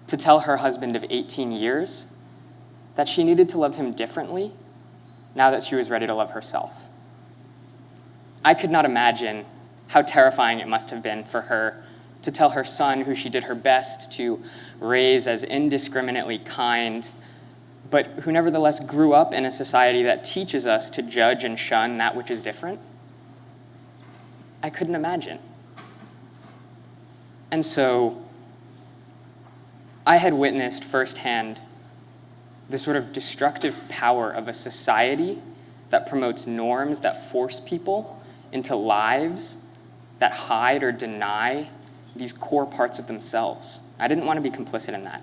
to tell her husband of 18 years that she needed to love him differently now that she was ready to love herself. I could not imagine how terrifying it must have been for her to tell her son, who she did her best to raise as indiscriminately kind, but who nevertheless grew up in a society that teaches us to judge and shun that which is different. I couldn't imagine. And so I had witnessed firsthand the sort of destructive power of a society that promotes norms that force people into lives that hide or deny these core parts of themselves. I didn't want to be complicit in that.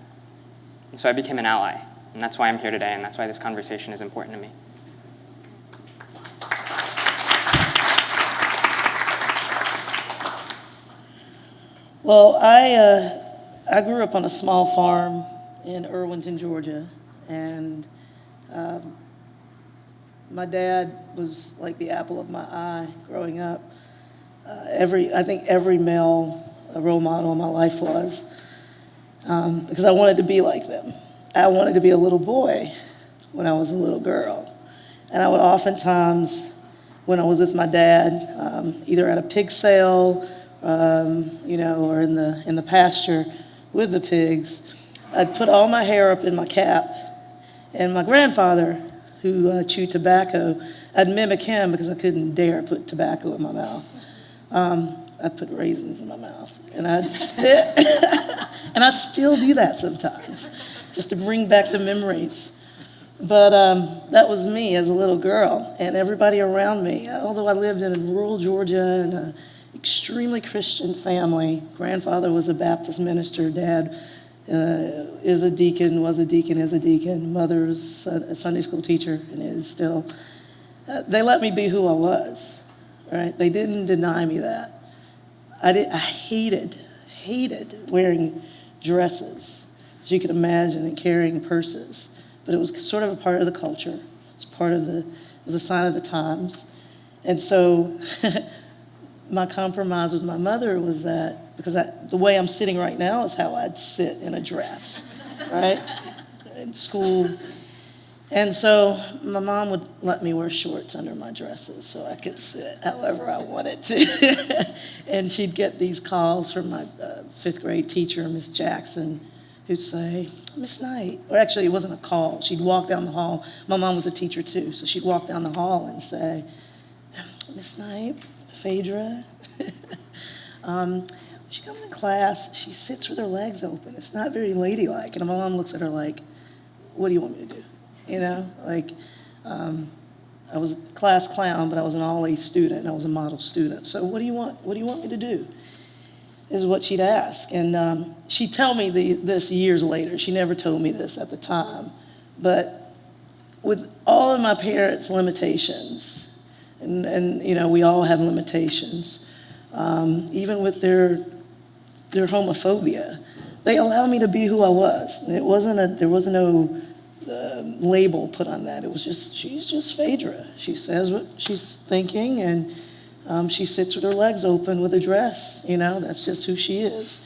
And so I became an ally. And that's why I'm here today, and that's why this conversation is important to me. Well, I grew up on a small farm in Irwinton, Georgia, and my dad was like the apple of my eye growing up. I think every male role model in my life was, because I wanted to be like them. I wanted to be a little boy when I was a little girl. And I would oftentimes, when I was with my dad, either at a pig sale, or in the pasture with the pigs, I'd put all my hair up in my cap. And my grandfather, who chewed tobacco, I'd mimic him because I couldn't dare put tobacco in my mouth. I'd put raisins in my mouth, and I'd spit. And I still do that sometimes, just to bring back the memories. But that was me as a little girl, and everybody around me. Although I lived in rural Georgia in an extremely Christian family, grandfather was a Baptist minister, dad is a deacon, was a deacon, is a deacon, mother was a Sunday school teacher, and is still. They let me be who I was, right? They didn't deny me that. I hated wearing dresses, as you could imagine, and carrying purses. But it was sort of a part of the culture. It was a sign of the times. And so my compromise with my mother was that, because the way I'm sitting right now is how I'd sit in a dress, right? In school. And so my mom would let me wear shorts under my dresses so I could sit however I wanted to. And she'd get these calls from my fifth grade teacher, Miss Jackson, who'd say, Miss Knight, or actually it wasn't a call. She'd walk down the hall. My mom was a teacher too, so she'd walk down the hall and say, Miss Knight, Phaedra, she comes in class, she sits with her legs open. It's not very ladylike. And my mom looks at her like, what do you want me to do? I was a class clown, but I was an all-A student, and I was a model student. So what do you want me to do? Is what she'd ask. And she'd tell me this years later. She never told me this at the time. But with all of my parents' limitations, and we all have limitations, even with their homophobia, they allowed me to be who I was. There wasn't no label put on that. It was just, she's just Phaedra. She says what she's thinking, and she sits with her legs open with a dress. That's just who she is.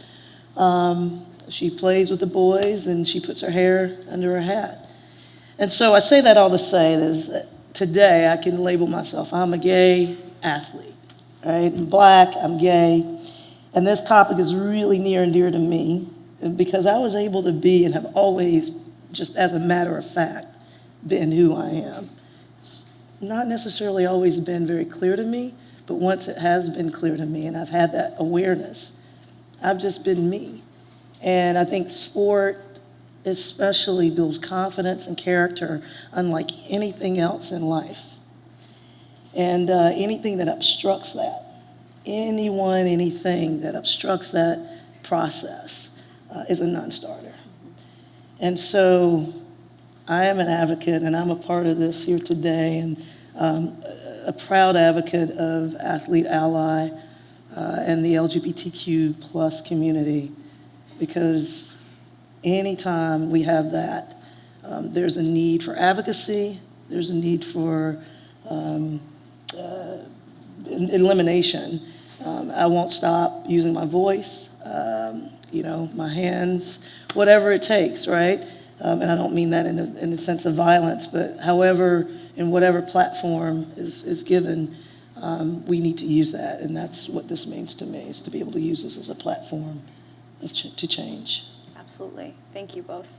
She plays with the boys, and she puts her hair under her hat. And so I say that all to say that today I can label myself, I'm a gay athlete, right? I'm black, I'm gay. And this topic is really near and dear to me because I was able to be and have always, just as a matter of fact, been who I am. It's not necessarily always been very clear to me, but once it has been clear to me and I've had that awareness, I've just been me. And I think sport especially builds confidence and character unlike anything else in life. And anything that obstructs that, anything that obstructs that process is a non-starter. And so I am an advocate, and I'm a part of this here today, and a proud advocate of Athlete Ally and the LGBTQ plus community, because anytime we have that, there's a need for advocacy, there's a need for elimination. I won't stop using my voice, my hands, whatever it takes, right? And I don't mean that in a sense of violence, but however, in whatever platform is given, we need to use that. And that's what this means to me, is to be able to use this as a platform to change. Absolutely. Thank you both.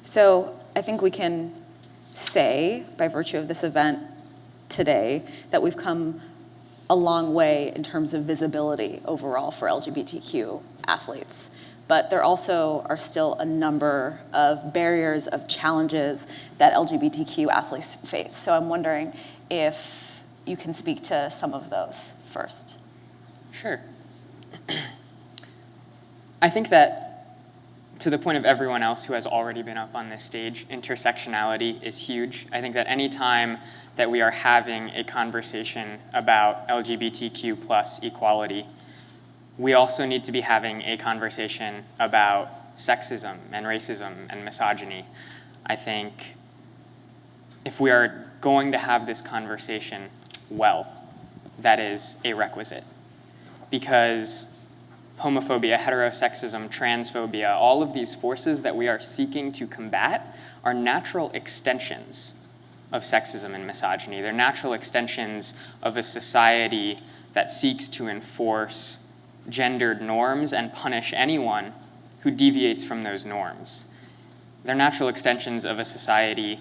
So I think we can say, by virtue of this event today, that we've come a long way in terms of visibility overall for LGBTQ athletes. But there also are still a number of barriers, of challenges that LGBTQ athletes face. So I'm wondering if you can speak to some of those first. Sure. I think that, to the point of everyone else who has already been up on this stage, intersectionality is huge. I think that any time that we are having a conversation about LGBTQ plus equality, we also need to be having a conversation about sexism and racism and misogyny. I think if we are going to have this conversation well, that is a requisite. Because homophobia, heterosexism, transphobia, all of these forces that we are seeking to combat are natural extensions of sexism and misogyny. They're natural extensions of a society that seeks to enforce gendered norms and punish anyone who deviates from those norms. They're natural extensions of a society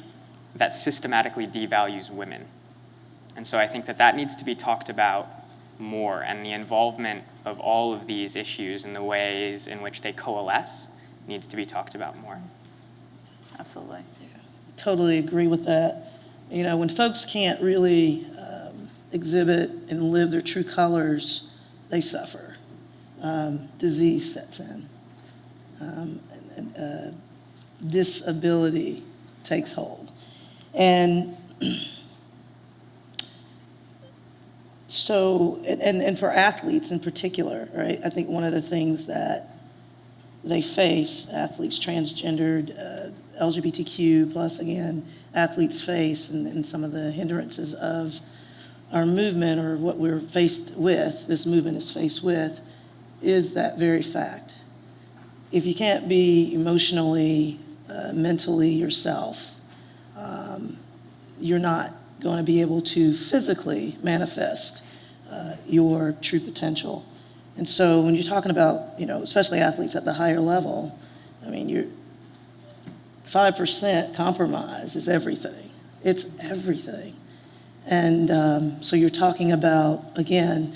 that systematically devalues women. And so I think that that needs to be talked about more, and the involvement of all of these issues and the ways in which they coalesce needs to be talked about more. Absolutely. Totally agree with that. You know, when folks can't really exhibit and live their true colors, they suffer. Disease sets in. Disability takes hold. And so, and for athletes in particular, right, I think one of the things that they face, athletes, transgendered, LGBTQ plus, again, athletes face, and some of the hindrances of our movement, or what we're faced with, this movement is faced with, is that very fact. If you can't be emotionally, mentally yourself, you're not going to be able to physically manifest your true potential. And so when you're talking about, you know, especially athletes at the higher level, I mean, you're 5% compromise is everything. It's everything. And so you're talking about, again,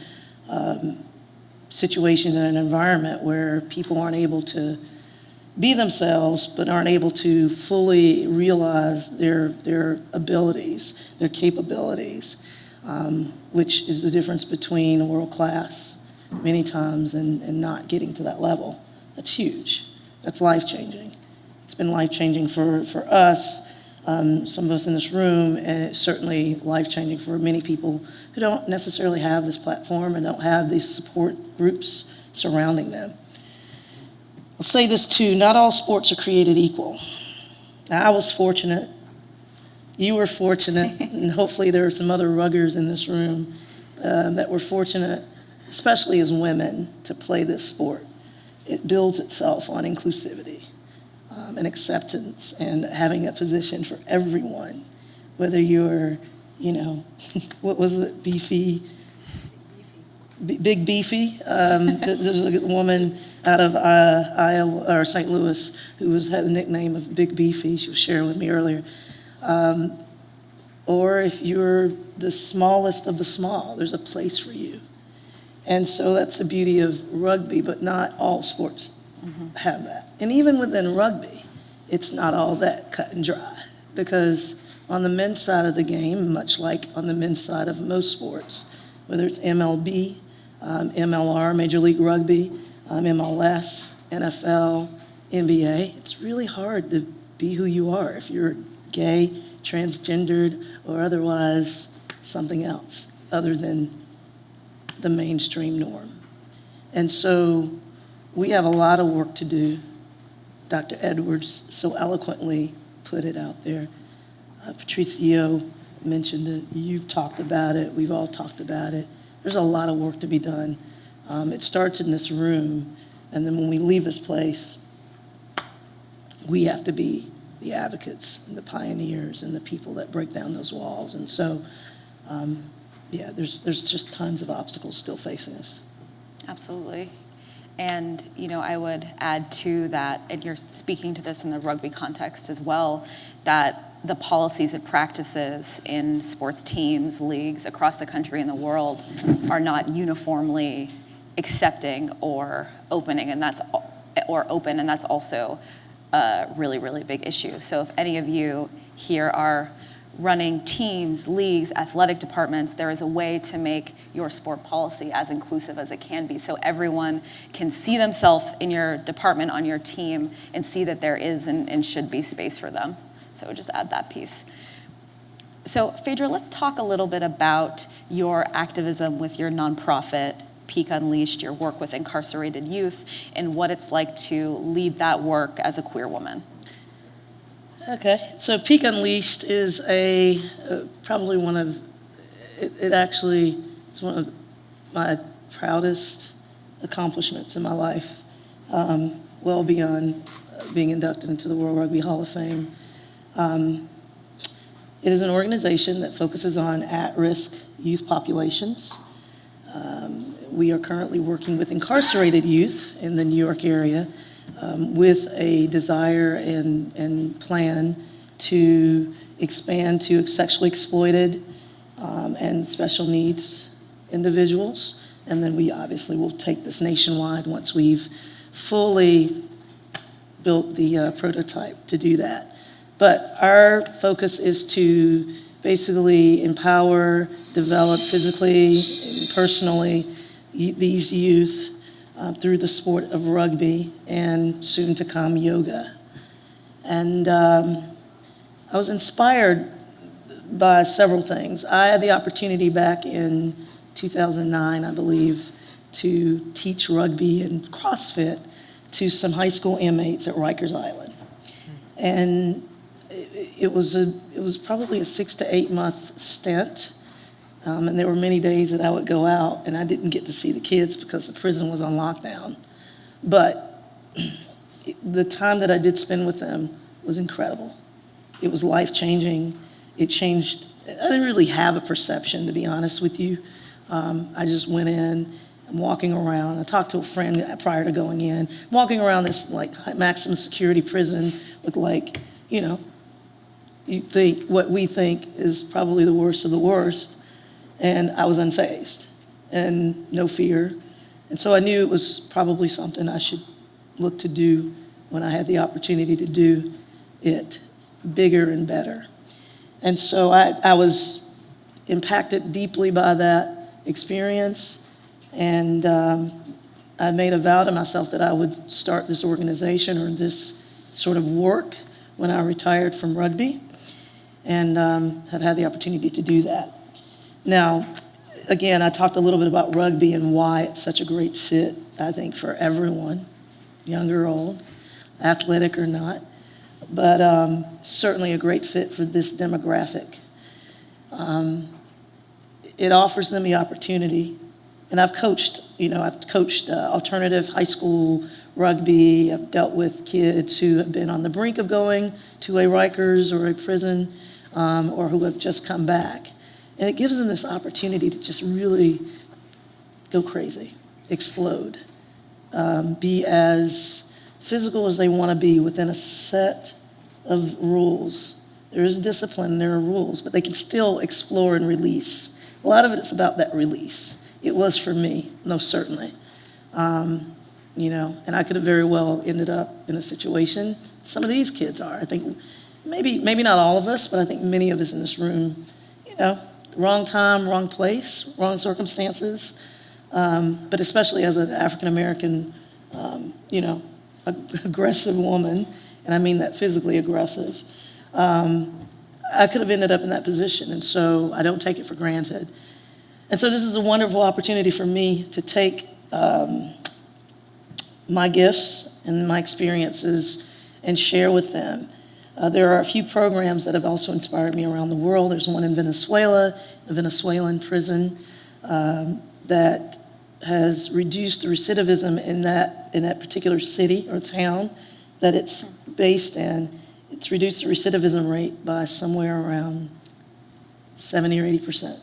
situations in an environment where people aren't able to be themselves, but aren't able to fully realize their abilities, their capabilities, which is the difference between world class many times and not getting to that level. That's huge. That's life-changing. It's been life-changing for us, some of us in this room, and it's certainly life-changing for many people who don't necessarily have this platform and don't have these support groups surrounding them. I'll say this too, not all sports are created equal. Now, I was fortunate, you were fortunate, and hopefully there are some other ruggers in this room that were fortunate, especially as women, to play this sport. It builds itself on inclusivity and acceptance and having a position for everyone, whether you're, you know, what was it, beefy? Big Beefy. There's a woman out of Iowa or St. Louis who had the nickname of Big Beefy. She was sharing with me earlier. Or if you're the smallest of the small, there's a place for you. And so that's the beauty of rugby, but not all sports have that. And even within rugby, it's not all that cut and dry, because on the men's side of the game, much like on the men's side of most sports, whether it's MLB, MLR, Major League Rugby, MLS, NFL, NBA, it's really hard to be who you are if you're gay, transgendered, or otherwise something else other than the mainstream norm. And so we have a lot of work to do. Dr. Edwards so eloquently put it out there. Patricio mentioned it. You've talked about it. We've all talked about it. There's a lot of work to be done. It starts in this room, and then when we leave this place, we have to be the advocates and the pioneers and the people that break down those walls. And so, yeah, there's just tons of obstacles still facing us. Absolutely. And, you know, I would add to that, and you're speaking to this in the rugby context as well, that the policies and practices in sports teams, leagues across the country and the world are not uniformly accepting or opening, and that's also a really, really big issue. So if any of you here are running teams, leagues, athletic departments, there is a way to make your sport policy as inclusive as it can be, so everyone can see themselves in your department, on your team, and see that there is and should be space for them. So just add that piece. So Phaedra, let's talk a little bit about your activism with your nonprofit, Peak Unleashed, your work with incarcerated youth, and what it's like to lead that work as a queer woman. Okay, so Peak Unleashed is probably one of, it actually is one of my proudest accomplishments in my life, well beyond being inducted into the World Rugby Hall of Fame. It is an organization that focuses on at-risk youth populations. We are currently working with incarcerated youth in the New York area with a desire and plan to expand to sexually exploited and special needs individuals. And then we obviously will take this nationwide once we've fully built the prototype to do that. But our focus is to basically empower, develop physically and personally these youth through the sport of rugby and soon to come yoga. And I was inspired by several things. I had the opportunity back in 2009, I believe, to teach rugby and CrossFit to some high school inmates at Rikers Island. And it was probably a 6 to 8 month stint. And there were many days that I would go out and I didn't get to see the kids because the prison was on lockdown. But the time that I did spend with them was incredible. It was life-changing. It changed. I didn't really have a perception, to be honest with you. I just went in, I'm walking around. I talked to a friend prior to going in. I'm walking around this like maximum security prison with like, you know, you think what we think is probably the worst of the worst. And I was unfazed and no fear. And so I knew it was probably something I should look to do when I had the opportunity to do it bigger and better. And so I was impacted deeply by that experience. And I made a vow to myself that I would start this organization or this sort of work when I retired from rugby, and have had the opportunity to do that. Now, again, I talked a little bit about rugby and why it's such a great fit, I think, for everyone, young or old, athletic or not, but certainly a great fit for this demographic. It offers them the opportunity, and I've coached alternative high school rugby. I've dealt with kids who have been on the brink of going to a Rikers or a prison, or who have just come back. And it gives them this opportunity to just really go crazy, explode, be as physical as they want to be within a set of rules. There is discipline, there are rules, but they can still explore and release. A lot of it is about that release. It was for me, most certainly. And I could have very well ended up in a situation. Some of these kids are. I think maybe not all of us, but I think many of us in this room, wrong time, wrong place, wrong circumstances, but especially as an African-American, aggressive woman, and I mean that physically aggressive, I could have ended up in that position, and so I don't take it for granted. And so this is a wonderful opportunity for me to take my gifts and my experiences and share with them. There are a few programs that have also inspired me around the world. There's one in Venezuela, the Venezuelan prison, that has reduced the recidivism in that particular city or town that it's based in. It's reduced the recidivism rate by somewhere around 70 or 80%.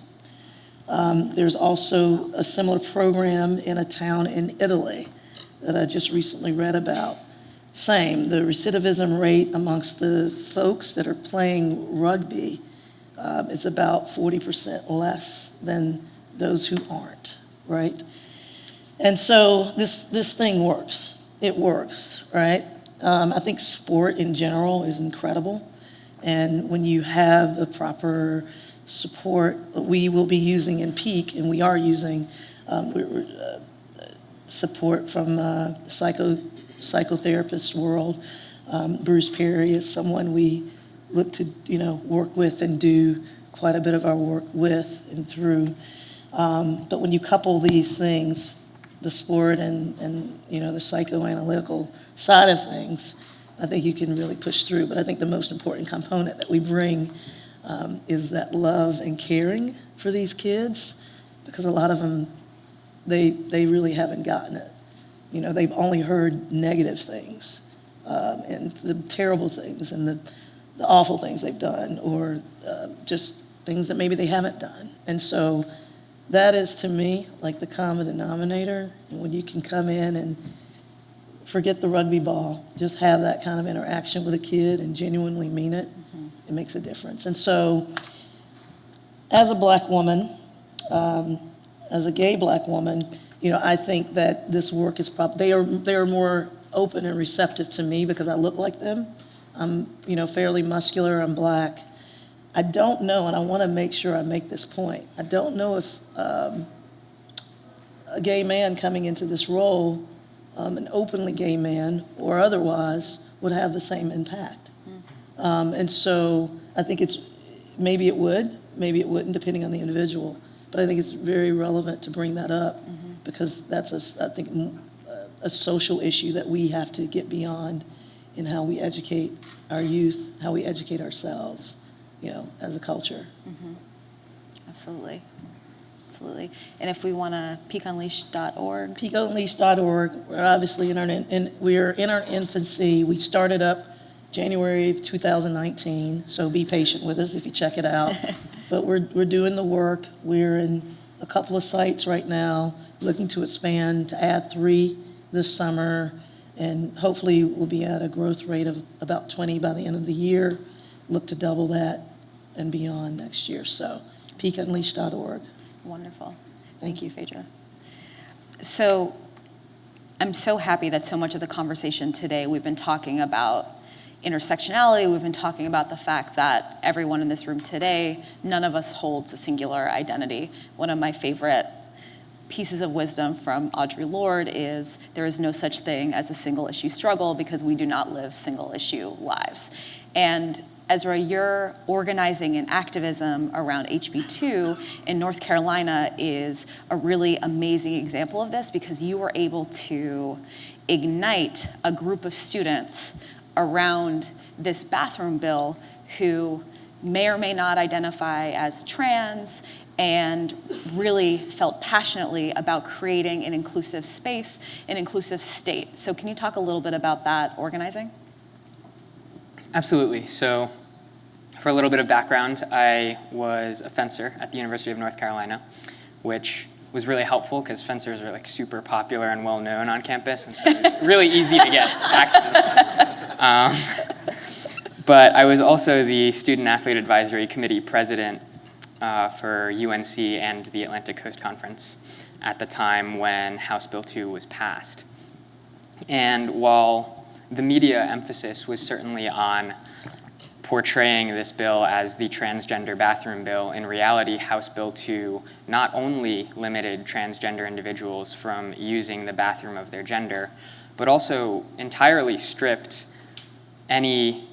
There's also a similar program in a town in Italy that I just recently read about. Same, the recidivism rate amongst the folks that are playing rugby is about 40% less than those who aren't, right? And so this thing works. It works, right? I think sport in general is incredible. And when you have the proper support, we will be using in Peak, and we are using support from psychotherapist world. Bruce Perry is someone we look to, work with and do quite a bit of our work with and through. But when you couple these things, the sport and the psychoanalytical side of things, I think you can really push through. But I think the most important component that we bring is that love and caring for these kids, because a lot of them, they really haven't gotten it. They've only heard negative things, and the terrible things and the awful things they've done, or just things that maybe they haven't done. And so that is, to me, like the common denominator. And when you can come in and forget the rugby ball, just have that kind of interaction with a kid and genuinely mean it, it makes a difference. And so as a black woman, as a gay black woman, I think that this work is they are more open and receptive to me because I look like them. I'm, fairly muscular, I'm black. I don't know, and I want to make sure I make this point, I don't know if a gay man coming into this role, an openly gay man or otherwise, would have the same impact. And so I think maybe it would, maybe it wouldn't, depending on the individual. But I think it's very relevant to bring that up because that's, I think, a social issue that we have to get beyond in how we educate our youth, how we educate ourselves, as a culture. Absolutely. Absolutely. And if we want to, peakunleashed.org. Peakunleashed.org. We're obviously we're in our infancy. We started up January of 2019, so be patient with us if you check it out. But we're doing the work. We're in a couple of sites right now, looking to expand to add 3 this summer, and hopefully we'll be at a growth rate of about 20 by the end of the year. Look to double that and beyond next year. So peakunleashed.org. Wonderful. Thank you, Phaedra. So I'm so happy that so much of the conversation today, we've been talking about intersectionality, we've been talking about the fact that everyone in this room today, none of us holds a singular identity. One of my favorite pieces of wisdom from Audre Lorde is there is no such thing as a single issue struggle because we do not live single issue lives. And Ezra, your organizing and activism around HB2 in North Carolina is a really amazing example of this because you were able to ignite a group of students around this bathroom bill who may or may not identify as trans and really felt passionately about creating an inclusive space, an inclusive state. So can you talk a little bit about that organizing? Absolutely. So for a little bit of background, I was a fencer at the University of North Carolina, which was really helpful because fencers are like super popular and well known on campus, and so it's really easy to get active. But I was also the Student Athlete Advisory Committee president for UNC and the Atlantic Coast Conference at the time when House Bill 2 was passed. And while the media emphasis was certainly on portraying this bill as the transgender bathroom bill, in reality, House Bill 2 not only limited transgender individuals from using the bathroom of their gender, but also entirely stripped any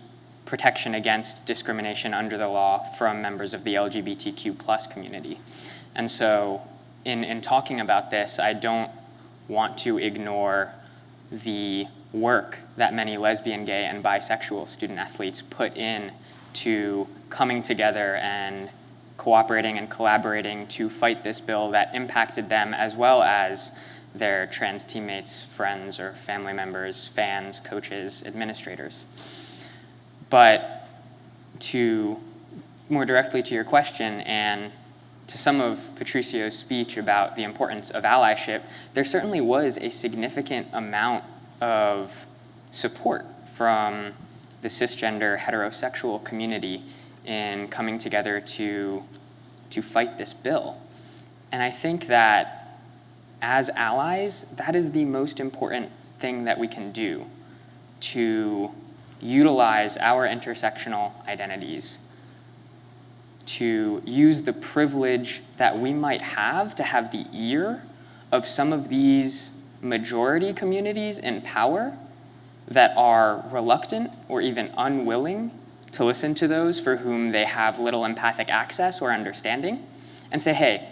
protection against discrimination under the law from members of the LGBTQ+ community. And so in talking about this, I don't want to ignore the work that many lesbian, gay, and bisexual student athletes put in to coming together and cooperating and collaborating to fight this bill that impacted them as well as their trans teammates, friends, or family members, fans, coaches, administrators. But to more directly to your question and to some of Patricio's speech about the importance of allyship, there certainly was a significant amount of support from the cisgender heterosexual community in coming together to fight this bill. And I think that as allies, that is the most important thing that we can do, to utilize our intersectional identities, to use the privilege that we might have to have the ear of some of these majority communities in power that are reluctant or even unwilling to listen to those for whom they have little empathic access or understanding, and say, hey,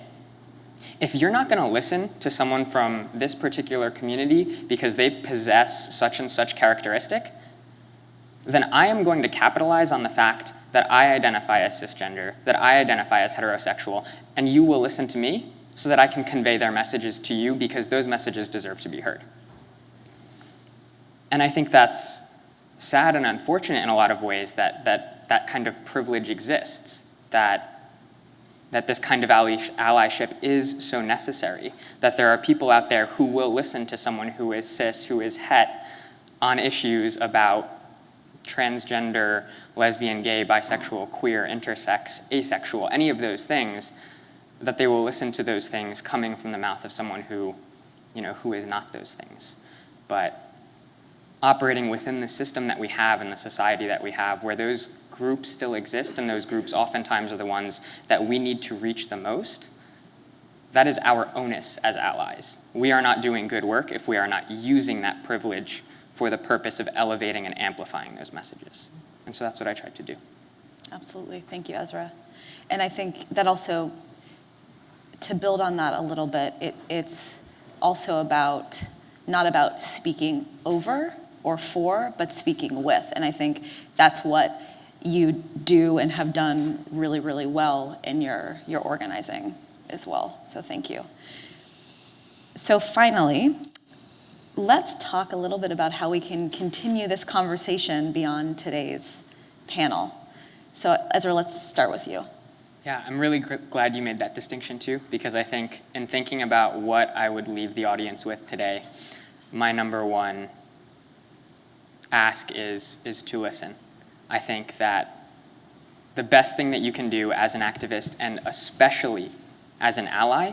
If you're not going to listen to someone from this particular community because they possess such and such characteristic, then I am going to capitalize on the fact that I identify as cisgender, that I identify as heterosexual, and you will listen to me so that I can convey their messages to you because those messages deserve to be heard. And I think that's sad and unfortunate in a lot of ways that kind of privilege exists, that this kind of allyship is so necessary, that there are people out there who will listen to someone who is cis, who is het, on issues about transgender, lesbian, gay, bisexual, queer, intersex, asexual, any of those things, that they will listen to those things coming from the mouth of someone who, who is not those things. But operating within the system that we have and the society that we have, where those groups still exist, and those groups oftentimes are the ones that we need to reach the most, that is our onus as allies. We are not doing good work if we are not using that privilege for the purpose of elevating and amplifying those messages. And so that's what I tried to do. Absolutely. Thank you, Ezra. And I think that also, to build on that a little bit, it's also about, not about speaking over or for, but speaking with. And I think that's what you do and have done really, really well in your organizing as well. So thank you. So finally, let's talk a little bit about how we can continue this conversation beyond today's panel. So Ezra, let's start with you. Yeah, I'm really glad you made that distinction too, because I think in thinking about what I would leave the audience with today, my number one ask is to listen. I think that the best thing that you can do as an activist, and especially as an ally,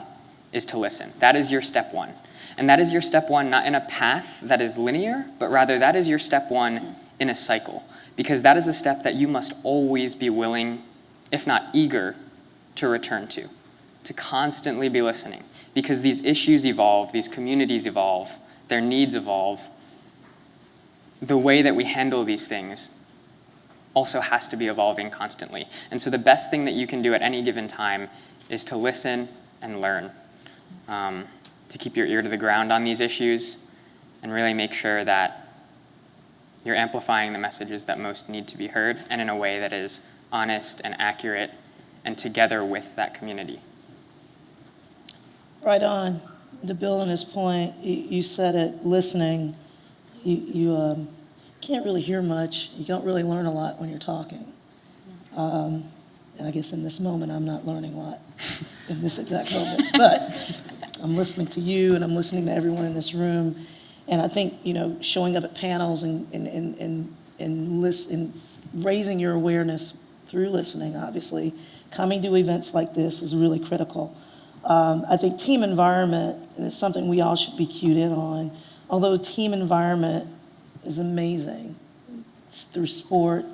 is to listen. That is your step one. And that is your step one not in a path that is linear, but rather that is your step one in a cycle. Because that is a step that you must always be willing, if not eager, to return to constantly be listening. Because these issues evolve, these communities evolve, their needs evolve. The way that we handle these things also has to be evolving constantly. And so the best thing that you can do at any given time is to listen and learn, to keep your ear to the ground on these issues and really make sure that you're amplifying the messages that most need to be heard, and in a way that is honest and accurate and together with that community. Right on. To build on his point, you said it, listening. You can't really hear much. You don't really learn a lot when you're talking. And I guess in this moment, I'm not learning a lot in this exact moment. But I'm listening to you, and I'm listening to everyone in this room. And I think, showing up at panels and raising your awareness through listening, obviously, coming to events like this is really critical. I think team environment, and it's something we all should be cued in on, although team environment is amazing through sport,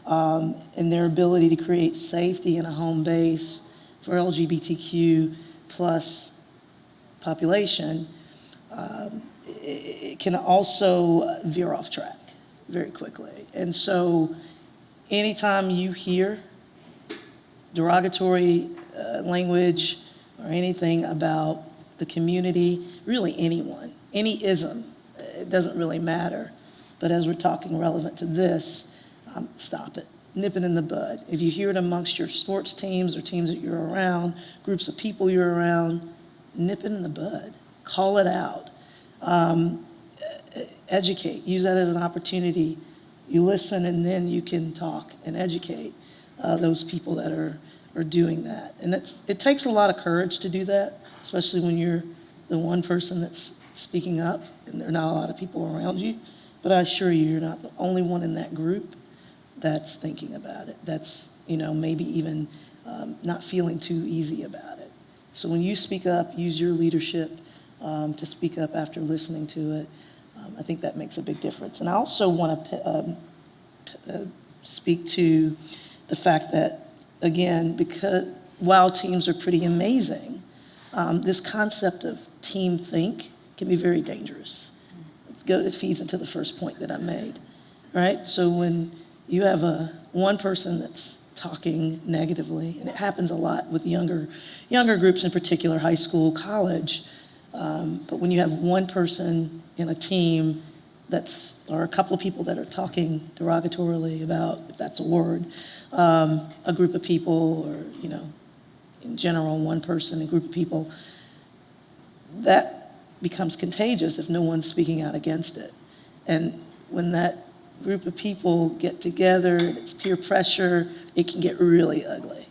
and their ability to create safety in a home base for LGBTQ plus population, it can also veer off track very quickly. And so anytime you hear derogatory language or anything about the community, really anyone, any ism, it doesn't really matter. But as we're talking relevant to this, stop it, nip it in the bud. If you hear it amongst your sports teams or teams that you're around, groups of people you're around, nip it in the bud, call it out. Educate, use that as an opportunity. You listen, and then you can talk and educate those people that are doing that. And it takes a lot of courage to do that, especially when you're the one person that's speaking up and there are not a lot of people around you. But I assure you, you're not the only one in that group that's thinking about it, that's maybe even not feeling too easy about it. So when you speak up, use your leadership to speak up after listening to it. I think that makes a big difference. And I also want to speak to the fact that, again, because while teams are pretty amazing, this concept of team think can be very dangerous. It feeds into the first point that I made, right? So when you have one person that's talking negatively, and it happens a lot with younger groups, in particular, high school, college. But when you have one person in a team or a couple of people that are talking derogatorily about, if that's a word, a group of people, or, in general, one person, a group of people, that becomes contagious if no one's speaking out against it. And when that group of people get together, it's peer pressure, it can get really ugly.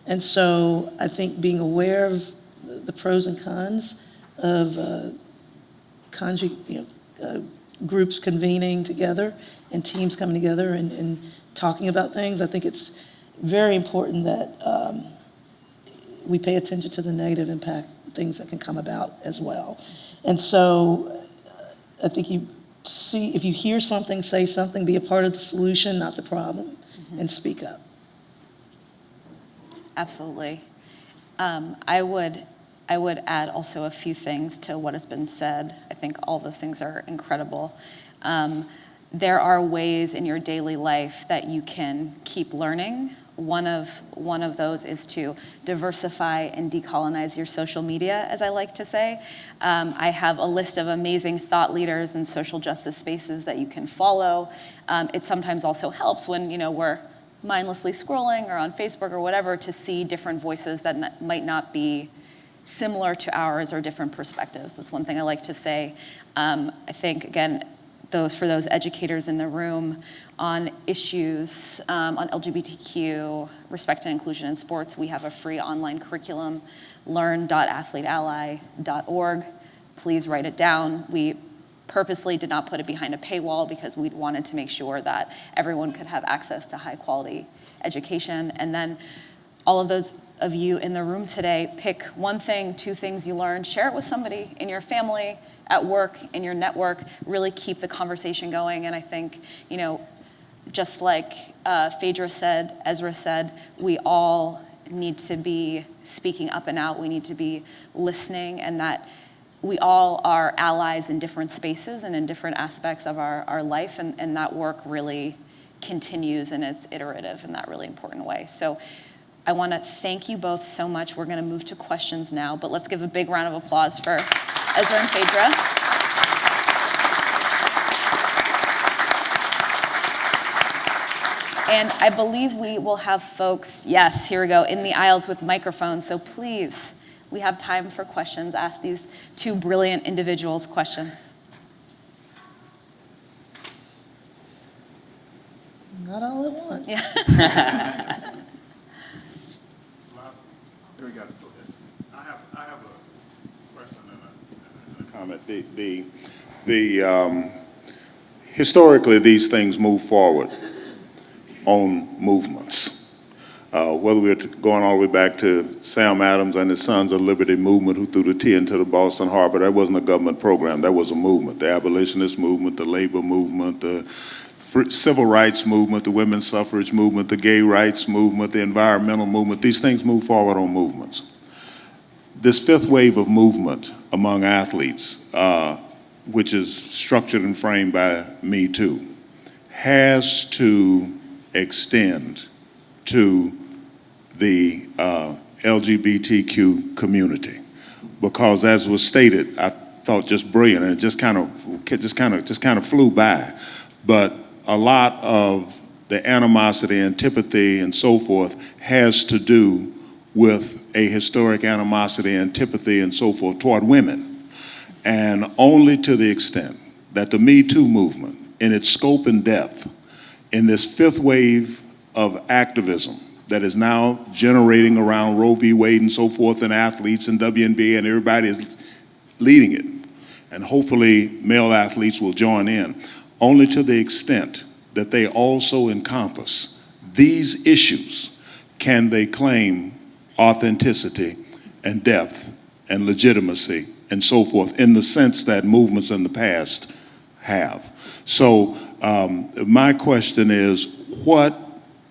And so I think being aware of the pros and cons of groups convening together and teams coming together and talking about things, I think it's very important that we pay attention to the negative impact, things that can come about as well. And so I think if you hear something, say something, be a part of the solution, not the problem, and speak up. Absolutely. I would add also a few things to what has been said. I think all those things are incredible. There are ways in your daily life that you can keep learning. One of those is to diversify and decolonize your social media, as I like to say. I have a list of amazing thought leaders in social justice spaces that you can follow. It sometimes also helps when we're mindlessly scrolling or on Facebook or whatever to see different voices that might not be similar to ours or different perspectives. That's one thing I like to say. I think, again, for those educators in the room on issues on LGBTQ, respect and inclusion in sports, we have a free online curriculum, learn.athleteally.org. Please write it down. We purposely did not put it behind a paywall because we wanted to make sure that everyone could have access to high quality education. And then all of those of you in the room today, pick one thing, two things you learned, share it with somebody in your family, at work, in your network, really keep the conversation going. And I think, just like Phaedra said, Ezra said, we all need to be speaking up and out. We need to be listening, and that we all are allies in different spaces and in different aspects of our life, and that work really continues, and it's iterative in that really important way. So I want to thank you both so much. We're going to move to questions now, but let's give a big round of applause for Ezra and Phaedra. And I believe we will have folks, yes, here we go, in the aisles with microphones. So please, we have time for questions. Ask these two brilliant individuals questions. Not all at once. Yeah. Here we go. I have a question and a comment. Historically, these things move forward on movements. Whether we're going all the way back to Sam Adams and his Sons of Liberty movement, who threw the tea into the Boston Harbor, that wasn't a government program, that was a movement. The abolitionist movement, the labor movement, the civil rights movement, the women's suffrage movement, the gay rights movement, the environmental movement, these things move forward on movements. This fifth wave of movement among athletes, which is structured and framed by Me Too, has to extend to the LGBTQ community, because as was stated, I thought just brilliant, and it just kind of flew by, but a lot of the animosity, antipathy, and so forth has to do with a historic animosity, antipathy, and so forth toward women, and only to the extent that the Me Too movement, in its scope and depth, in this fifth wave of activism that is now generating around Roe v. Wade and so forth, and athletes and WNBA, and everybody is leading it, and hopefully male athletes will join in, only to the extent that they also encompass these issues can they claim authenticity and depth and legitimacy and so forth, in the sense that movements in the past have. So my question is, what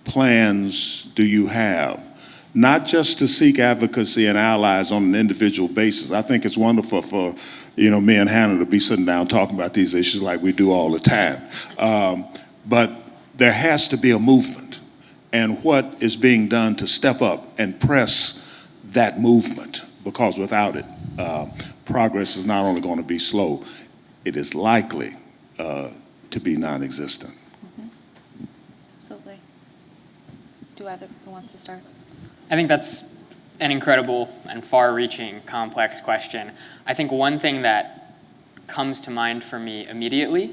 plans do you have, not just to seek advocacy and allies on an individual basis? I think it's wonderful for me and Hannah to be sitting down talking about these issues like we do all the time. But there has to be a movement. and what is being done to step up and press that movement, because without it, progress is not only going to be slow, it is likely to be non-existent. Absolutely. Do either who wants to start? I think that's an incredible and far-reaching, complex question. I think one thing that comes to mind for me immediately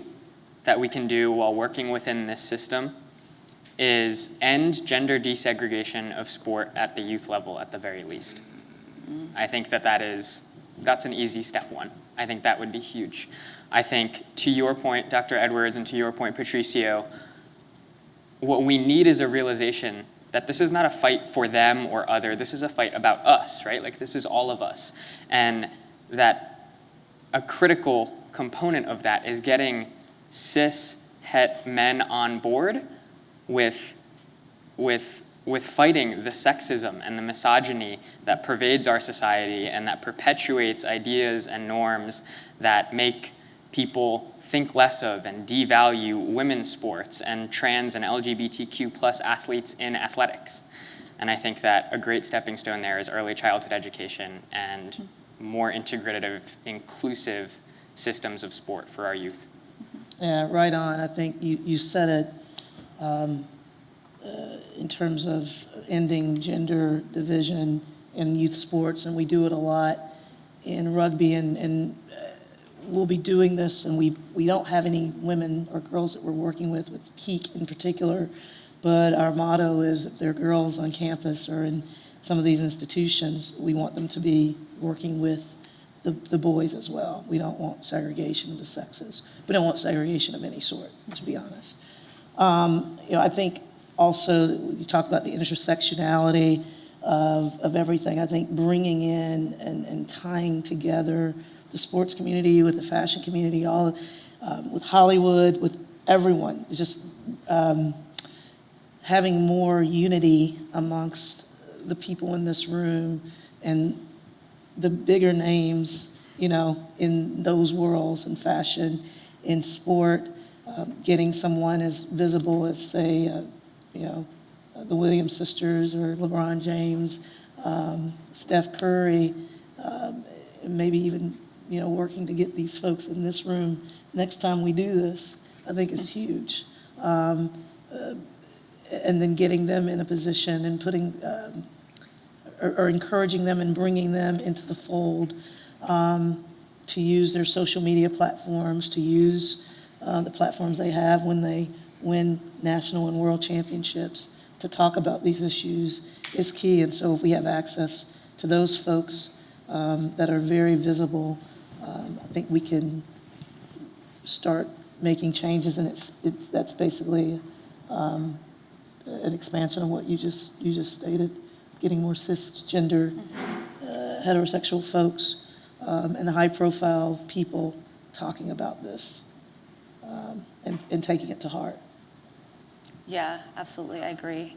that we can do while working within this system is end gender desegregation of sport at the youth level at the very least. I think that's an easy step one. I think that would be huge. I think, to your point, Dr. Edwards, and to your point, Patricio, what we need is a realization that this is not a fight for them or other. This is a fight about us, right? Like, this is all of us. And that a critical component of that is getting cis het men on board with fighting the sexism and the misogyny that pervades our society and that perpetuates ideas and norms that make people think less of and devalue women's sports and trans and LGBTQ plus athletes in athletics. And I think that a great stepping stone there is early childhood education and more integrative, inclusive systems of sport for our youth. Yeah, right on. I think you said it in terms of ending gender division in youth sports, and we do it a lot in rugby, and we'll be doing this, and we don't have any women or girls that we're working with Peak in particular, but our motto is if there are girls on campus or in some of these institutions, we want them to be working with the boys as well. We don't want segregation of the sexes. We don't want segregation of any sort, to be honest. I think also you talk about the intersectionality of everything. I think bringing in and tying together the sports community with the fashion community, all with Hollywood, with everyone, just having more unity amongst the people in this room and the bigger names, in those worlds, in fashion, in sport, getting someone as visible as, say, the Williams sisters or LeBron James, Steph Curry, maybe even, working to get these folks in this room next time we do this, I think is huge. And then getting them in a position and putting, or encouraging them and bringing them into the fold to use their social media platforms, to use the platforms they have when they win national and world championships, to talk about these issues is key. And so if we have access to those folks that are very visible, I think we can start making changes, and that's basically an expansion of what you just stated, getting more cisgender, heterosexual folks, and high-profile people talking about this and taking it to heart. Yeah, absolutely, I agree.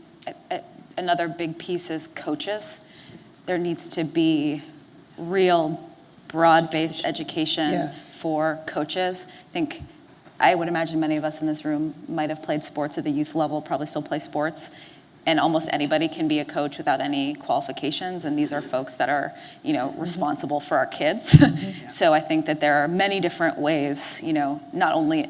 Another big piece is coaches. There needs to be real broad-based education for coaches. I would imagine many of us in this room might have played sports at the youth level, probably still play sports, and almost anybody can be a coach without any qualifications, and these are folks that are, responsible for our kids. So I think that there are many different ways, not only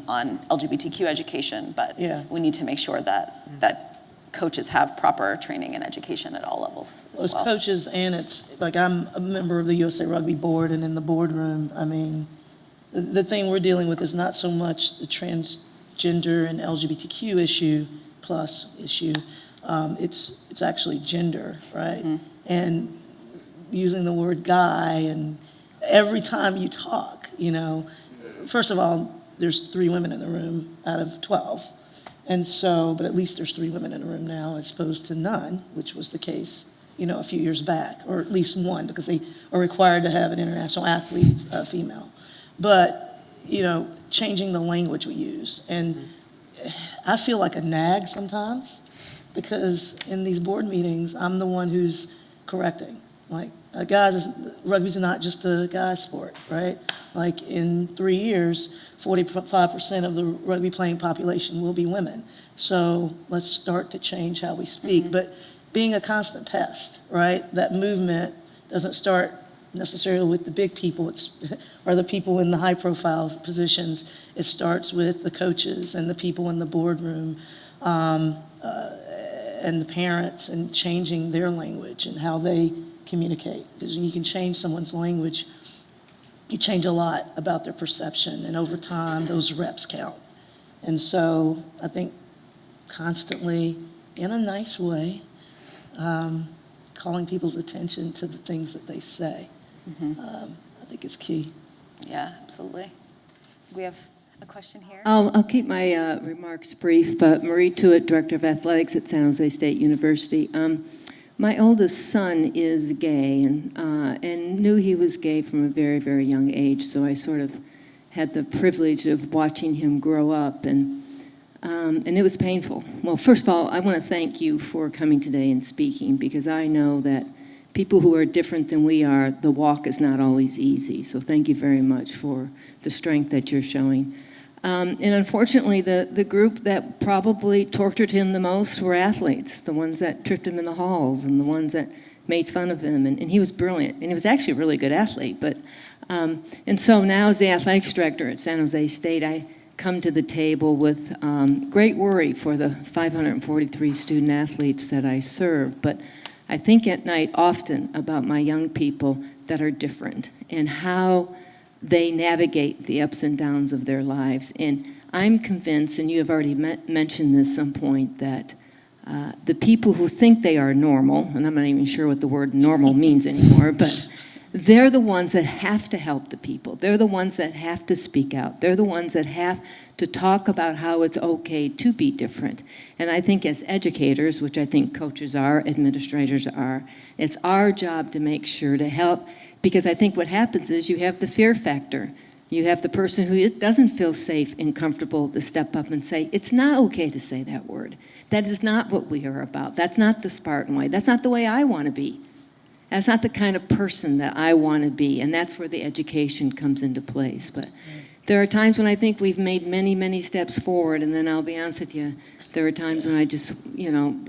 on LGBTQ education, but we need to make sure that coaches have proper training and education at all levels as well. Coaches, and it's like I'm a member of the USA Rugby board, and in the boardroom, I mean, the thing we're dealing with is not so much the transgender and LGBTQ issue, it's actually gender, right? And using the word guy, and every time you talk, first of all, there's 3 women in the room out of 12. And so, but at least there's 3 women in the room now as opposed to none, which was the case, a few years back, or at least 1, because they are required to have an international athlete, female. But, changing the language we use. And I feel like a nag sometimes, because in these board meetings, I'm the one who's correcting. Like, rugby's not just a guy's sport, right? Like, in 3 years, 45% of the rugby playing population will be women. So let's start to change how we speak. But being a constant pest, right? That movement doesn't start necessarily with the big people, or the people in the high-profile positions. It starts with the coaches and the people in the boardroom, and the parents, and changing their language and how they communicate. Because when you can change someone's language, you change a lot about their perception, and over time, those reps count. And so I think constantly, in a nice way, calling people's attention to the things that they say, I think is key. Yeah, absolutely. We have a question here. I'll keep my remarks brief, but Marie Tuitt, Director of Athletics at San Jose State University. My oldest son is gay, and knew he was gay from a very, very young age, so I sort of had the privilege of watching him grow up, and it was painful. Well, first of all, I want to thank you for coming today and speaking, because I know that people who are different than we are, the walk is not always easy, so thank you very much for the strength that you're showing. And unfortunately, the group that probably tortured him the most were athletes, the ones that tripped him in the halls and the ones that made fun of him. And he was brilliant, and he was actually a really good athlete. But and so now, as the athletics director at San Jose State, I come to the table with great worry for the 543 student athletes that I serve. But I think at night often about my young people that are different and how they navigate the ups and downs of their lives. And I'm convinced, and you have already mentioned this some point, that the people who think they are normal, and I'm not even sure what the word normal means anymore, but they're the ones that have to help the people. They're the ones that have to speak out. They're the ones that have to talk about how it's okay to be different. And I think as educators, which I think coaches are, administrators are, it's our job to make sure to help. Because I think what happens is you have the fear factor. You have the person who doesn't feel safe and comfortable to step up and say, it's not okay to say that word. That is not what we are about. That's not the Spartan way. That's not the way I want to be. That's not the kind of person that I want to be. And that's where the education comes into place. But there are times when I think we've made many, many steps forward. And then I'll be honest with you, there are times when I just,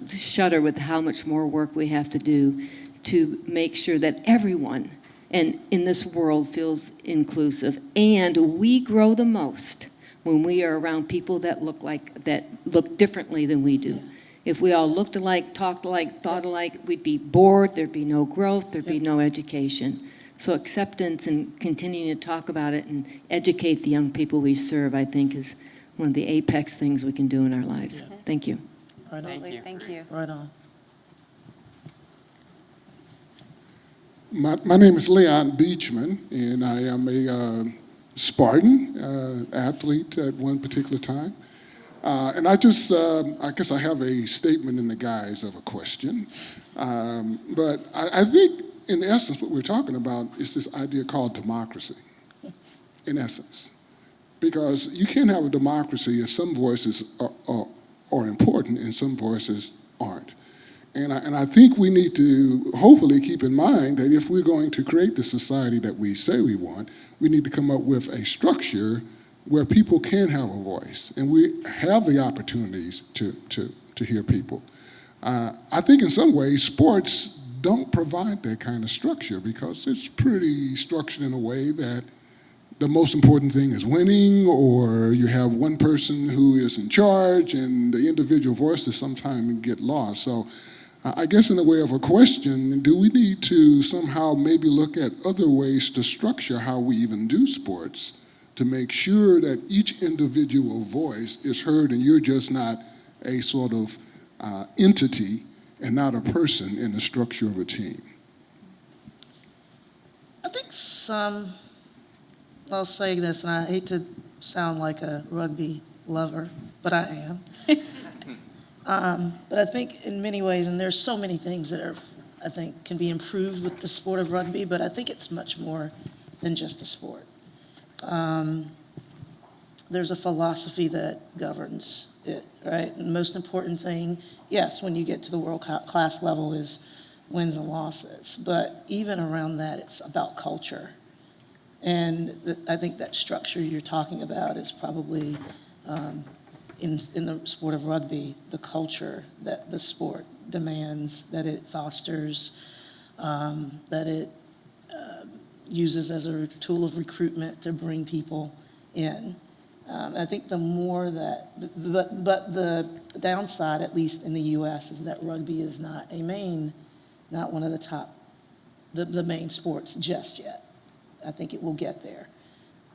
shudder with how much more work we have to do to make sure that everyone and in this world feels inclusive. And we grow the most when we are around people that look differently than we do. If we all looked alike, talked alike, thought alike, we'd be bored, there'd be no growth, there'd be no education. So acceptance and continuing to talk about it and educate the young people we serve, I think, is one of the apex things we can do in our lives. Yeah. Thank you. Absolutely. Thank you. Right on. My name is Leon Beachman, and I am a Spartan athlete at one particular time. And I guess I have a statement in the guise of a question. But I think, in essence, what we're talking about is this idea called democracy, in essence. Because you can't have a democracy if some voices are important and some voices aren't. And I think we need to hopefully keep in mind that if we're going to create the society that we say we want, we need to come up with a structure where people can have a voice and we have the opportunities to hear people. I think in some ways sports don't provide that kind of structure because it's pretty structured in a way that the most important thing is winning, or you have one person who is in charge and the individual voices sometimes get lost. So I guess in a way of a question, do we need to somehow maybe look at other ways to structure how we even do sports to make sure that each individual voice is heard and you're just not a sort of entity and not a person in the structure of a team? I think I'll say this, and I hate to sound like a rugby lover, but I am. But I think in many ways, and there's so many things that I think can be improved with the sport of rugby, but I think it's much more than just a sport. There's a philosophy that governs it, right? And the most important thing, yes, when you get to the world class level is wins and losses. But even around that, it's about culture. And I think that structure you're talking about is probably, in the sport of rugby, the culture that the sport demands, that it fosters, that it uses as a tool of recruitment to bring people in. I think the more that, but the downside, at least in the U.S., is that rugby is not one of the top, the main sports just yet. I think it will get there.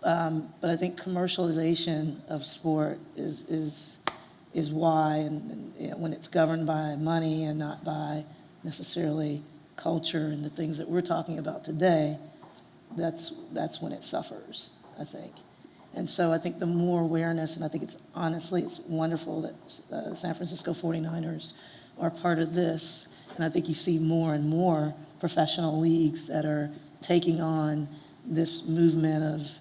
But I think commercialization of sport is why, and you know, when it's governed by money and not by necessarily culture and the things that we're talking about today, that's when it suffers, I think. And so I think the more awareness, and I think it's wonderful that San Francisco 49ers are part of this. And I think you see more and more professional leagues that are taking on this movement of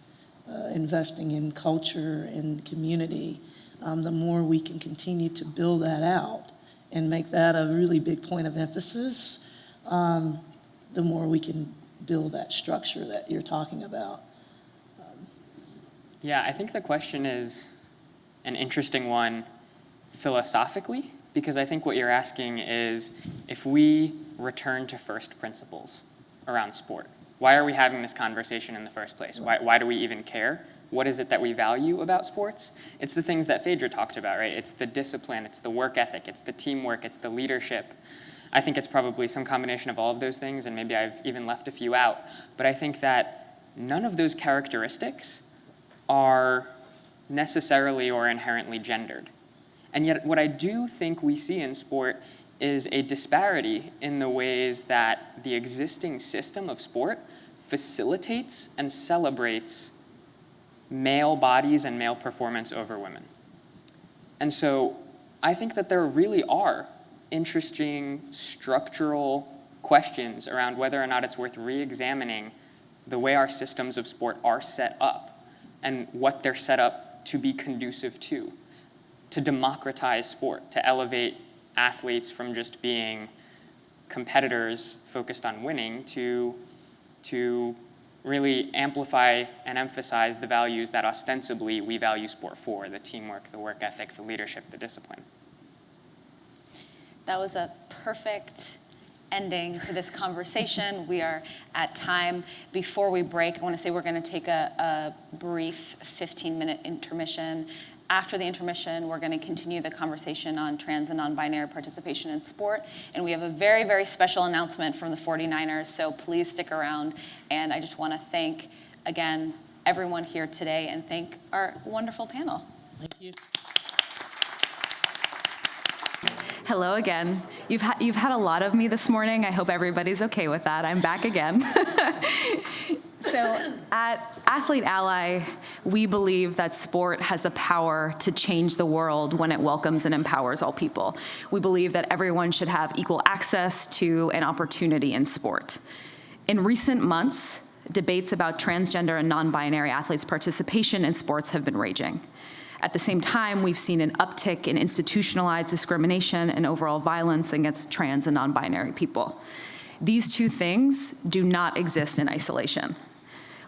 investing in culture and community. The more we can continue to build that out and make that a really big point of emphasis, the more we can build that structure that you're talking about. Yeah, I think the question is an interesting one philosophically, because I think what you're asking is, if we return to first principles around sport, why are we having this conversation in the first place? Why do we even care? What is it that we value about sports? It's the things that Phaedra talked about, right? It's the discipline, it's the work ethic, it's the teamwork, it's the leadership. I think it's probably some combination of all of those things, and maybe I've even left a few out. But I think that none of those characteristics are necessarily or inherently gendered. And yet what I do think we see in sport is a disparity in the ways that the existing system of sport facilitates and celebrates male bodies and male performance over women. And so I think that there really are interesting structural questions around whether or not it's worth re-examining the way our systems of sport are set up and what they're set up to be conducive to democratize sport, to elevate athletes from just being competitors focused on winning to really amplify and emphasize the values that ostensibly we value sport for: the teamwork, the work ethic, the leadership, the discipline. That was a perfect ending to this conversation. We are at time. Before we break, I want to say we're going to take a brief 15-minute intermission. After the intermission, we're going to continue the conversation on trans and non-binary participation in sport. And we have a very, very special announcement from the 49ers, so please stick around. And I just want to thank, again, everyone here today, and thank our wonderful panel. Thank you. Hello again. You've had a lot of me this morning. I hope everybody's okay with that. I'm back again. So at Athlete Ally, we believe that sport has the power to change the world when it welcomes and empowers all people. We believe that everyone should have equal access to an opportunity in sport. In recent months, debates about transgender and non-binary athletes' participation in sports have been raging. At the same time, we've seen an uptick in institutionalized discrimination and overall violence against trans and non-binary people. These two things do not exist in isolation.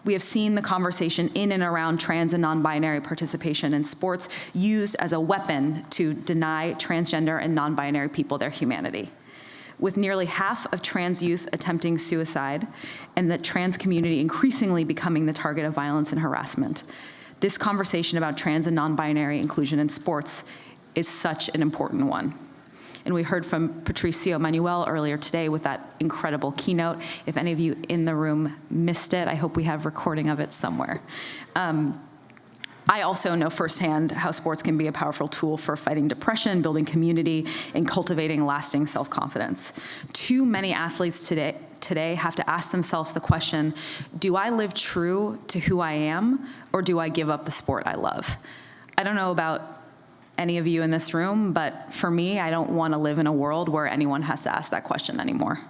We have seen the conversation in and around trans and non-binary participation in sports used as a weapon to deny transgender and non-binary people their humanity. With nearly half of trans youth attempting suicide and the trans community increasingly becoming the target of violence and harassment, this conversation about trans and non-binary inclusion in sports is such an important one. And we heard from Patricio Manuel earlier today with that incredible keynote. If any of you in the room missed it, I hope we have recording of it somewhere. I also know firsthand how sports can be a powerful tool for fighting depression, building community, and cultivating lasting self-confidence. Too many athletes today have to ask themselves the question, do I live true to who I am, or do I give up the sport I love? I don't know about any of you in this room, but for me, I don't want to live in a world where anyone has to ask that question anymore.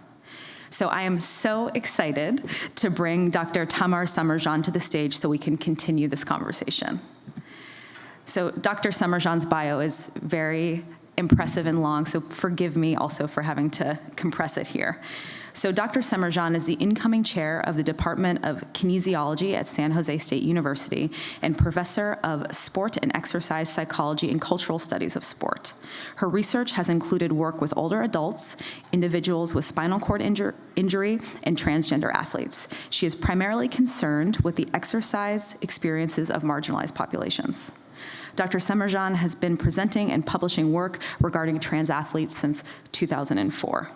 So I am so excited to bring Dr. Tamar Samarjan to the stage so we can continue this conversation. So Dr. Samarjan's bio is very impressive and long, so forgive me also for having to compress it here. So Dr. Semerjian is the incoming chair of the Department of Kinesiology at San Jose State University and professor of sport and exercise psychology and cultural studies of sport. Her research has included work with older adults, individuals with spinal cord injury, and transgender athletes. She is primarily concerned with the exercise experiences of marginalized populations. Dr. Semerjian has been presenting and publishing work regarding trans athletes since 2004.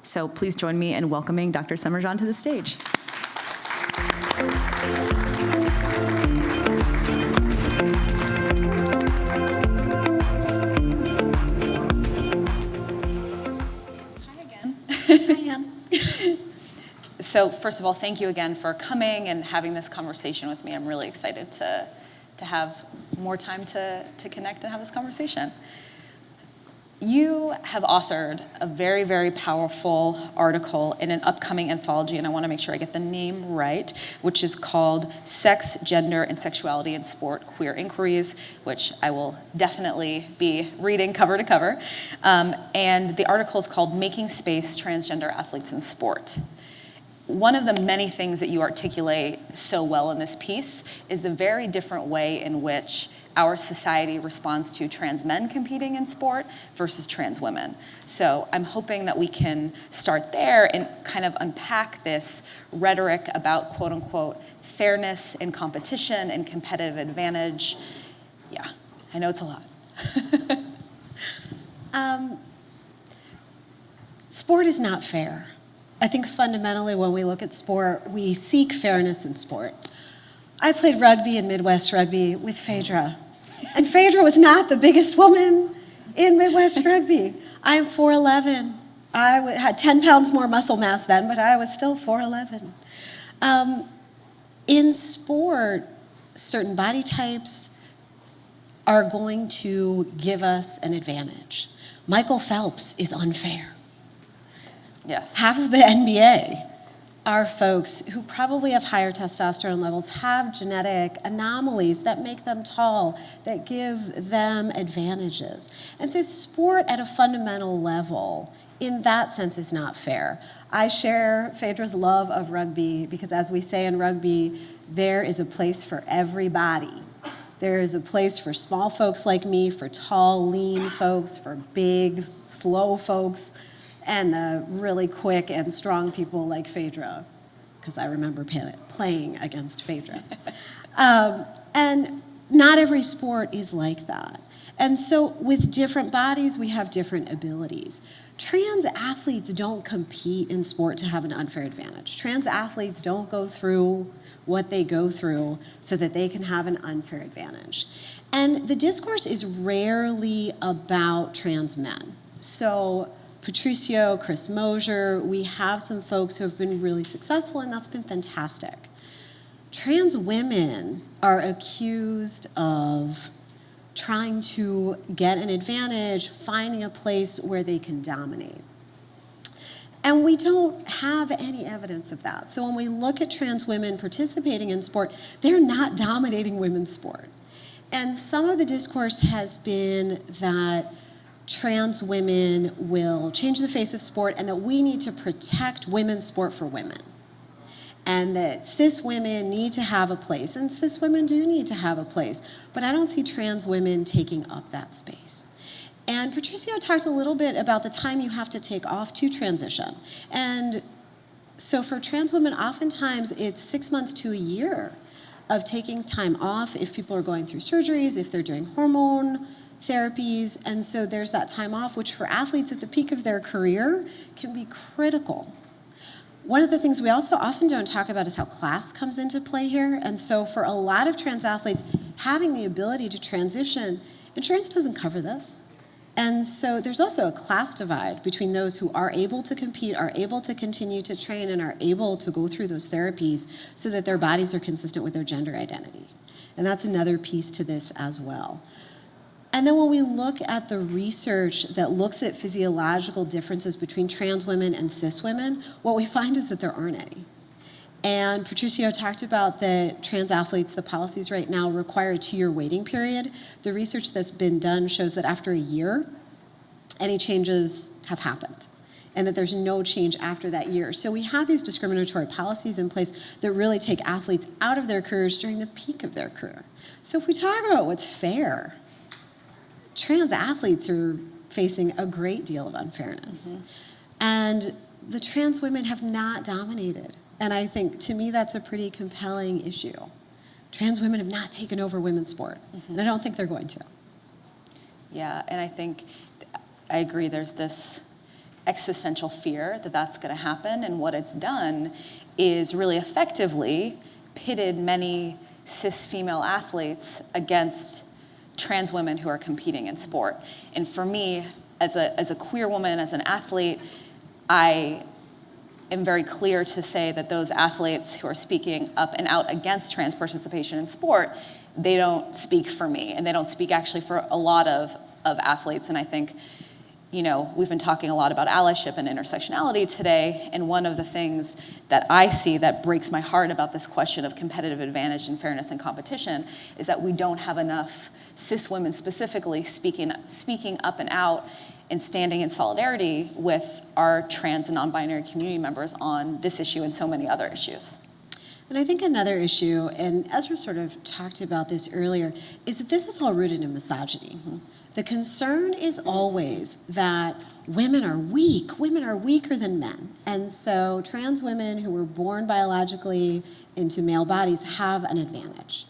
So please join me in welcoming Dr. Semerjian to the stage. So first of all, thank you again for coming and having this conversation with me. I'm really excited to have more time to connect and have this conversation. You have authored a very, very powerful article in an upcoming anthology, and I want to make sure I get the name right, which is called Sex, Gender, and Sexuality in Sport, Queer Inquiries, which I will definitely be reading cover to cover. And the article is called Making Space, Transgender Athletes in Sport. One of the many things that you articulate so well in this piece is the very different way in which our society responds to trans men competing in sport versus trans women. So I'm hoping that we can start there and kind of unpack this rhetoric about quote unquote fairness in competition and competitive advantage. Yeah, I know it's a lot. Sport is not fair. I think fundamentally when we look at sport, we seek fairness in sport. I played rugby in Midwest Rugby with Phaedra. And Phaedra was not the biggest woman in Midwest Rugby. I am 4'11". I had 10 pounds more muscle mass then, but I was still 4'11". In sport, certain body types are going to give us an advantage. Michael Phelps is unfair. Yes. Half of the NBA are folks who probably have higher testosterone levels, have genetic anomalies that make them tall, that give them advantages. And so sport at a fundamental level, in that sense, is not fair. I share Phaedra's love of rugby because, as we say in rugby, there is a place for everybody. There is a place for small folks like me, for tall, lean folks, for big, slow folks, and the really quick and strong people like Phaedra, because I remember playing against Phaedra. And not every sport is like that. And so with different bodies, we have different abilities. Trans athletes don't compete in sport to have an unfair advantage. Trans athletes don't go through what they go through so that they can have an unfair advantage. And the discourse is rarely about trans men. So Patricio, Chris Mosier, we have some folks who have been really successful, and that's been fantastic. Trans women are accused of trying to get an advantage, finding a place where they can dominate. And we don't have any evidence of that. So when we look at trans women participating in sport, they're not dominating women's sport. And some of the discourse has been that trans women will change the face of sport and that we need to protect women's sport for women. And that cis women need to have a place, and cis women do need to have a place, but I don't see trans women taking up that space. And Patricio talked a little bit about the time you have to take off to transition. And so for trans women, oftentimes it's 6 months to a year of taking time off if people are going through surgeries, if they're doing hormone therapies, and so there's that time off, which for athletes at the peak of their career can be critical. One of the things we also often don't talk about is how class comes into play here, and so for a lot of trans athletes, having the ability to transition, insurance doesn't cover this. And so there's also a class divide between those who are able to compete, are able to continue to train, and are able to go through those therapies so that their bodies are consistent with their gender identity. And that's another piece to this as well. And then when we look at the research that looks at physiological differences between trans women and cis women, what we find is that there aren't any. And Patricio talked about the trans athletes, the policies right now require a 2-year waiting period. The research that's been done shows that after a year, any changes have happened, and that there's no change after that year. So we have these discriminatory policies in place that really take athletes out of their careers during the peak of their career. So if we talk about what's fair, trans athletes are facing a great deal of unfairness. And the trans women have not dominated. And I think, to me, that's a pretty compelling issue. Trans women have not taken over women's sport, and I don't think they're going to. Yeah, and I think, I agree, there's this existential fear that that's going to happen, and what it's done is really effectively pitted many cis female athletes against trans women who are competing in sport. And for me, as a queer woman, as an athlete, I am very clear to say that those athletes who are speaking up and out against trans participation in sport, they don't speak for me, and they don't speak actually for a lot of athletes. And I think, we've been talking a lot about allyship and intersectionality today, and one of the things that I see that breaks my heart about this question of competitive advantage and fairness in competition is that we don't have enough cis women specifically speaking up and out and standing in solidarity with our trans and non-binary community members on this issue and so many other issues. And I think another issue, and Ezra sort of talked about this earlier, is that this is all rooted in misogyny. The concern is always that women are weak. Women are weaker than men. And so trans women who were born biologically into male bodies have an advantage.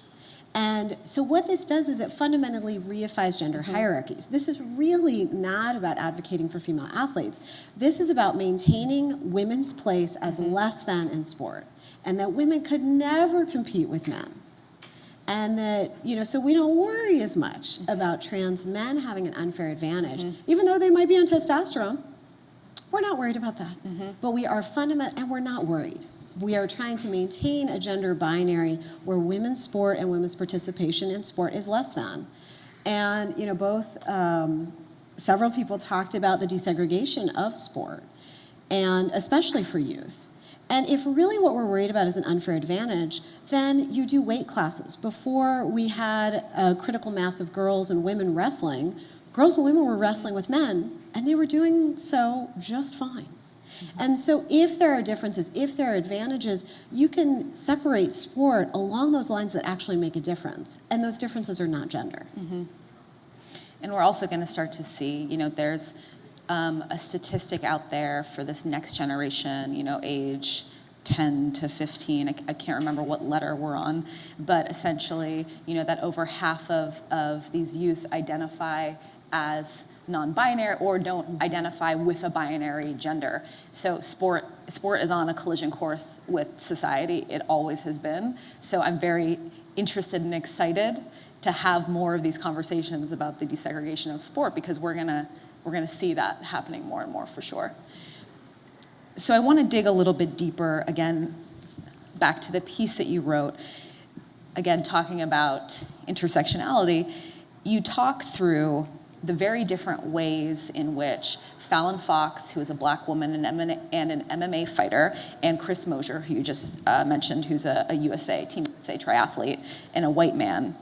And so what this does is it fundamentally reifies gender hierarchies. This is really not about advocating for female athletes. This is about maintaining women's place as less than in sport, and that women could never compete with men. And that, so we don't worry as much about trans men having an unfair advantage, even though they might be on testosterone. We're not worried about that. But we are and we're not worried. We are trying to maintain a gender binary where women's sport and women's participation in sport is less than. And, several people talked about the desegregation of sport, and especially for youth. And if really what we're worried about is an unfair advantage, then you do weight classes. Before we had a critical mass of girls and women wrestling, girls and women were wrestling with men, and they were doing so just fine. And so if there are differences, if there are advantages, you can separate sport along those lines that actually make a difference. And those differences are not gender. And we're also going to start to see, there's a statistic out there for this next generation, age 10 to 15, I can't remember what letter we're on, but essentially, that over half of these youth identify as non-binary or don't identify with a binary gender. So sport is on a collision course with society. It always has been. So I'm very interested and excited to have more of these conversations about the desegregation of sport, because we're gonna see that happening more and more for sure. So I want to dig a little bit deeper, again, back to the piece that you wrote, again, talking about intersectionality. You talk through the very different ways in which Fallon Fox, who is a black woman and an MMA fighter, and Chris Mosier, who you just mentioned, who's a Team USA triathlete, and a white man,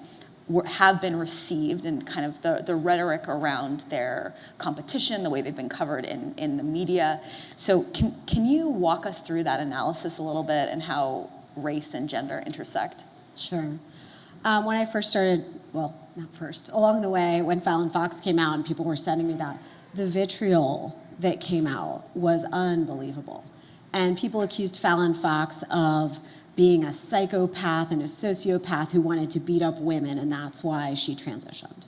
have been received, and kind of the rhetoric around their competition, the way they've been covered in the media. So can you walk us through that analysis a little bit and how race and gender intersect? Sure. When I first started, along the way, when Fallon Fox came out and people were sending me that, the vitriol that came out was unbelievable. And people accused Fallon Fox of being a psychopath and a sociopath who wanted to beat up women, and that's why she transitioned.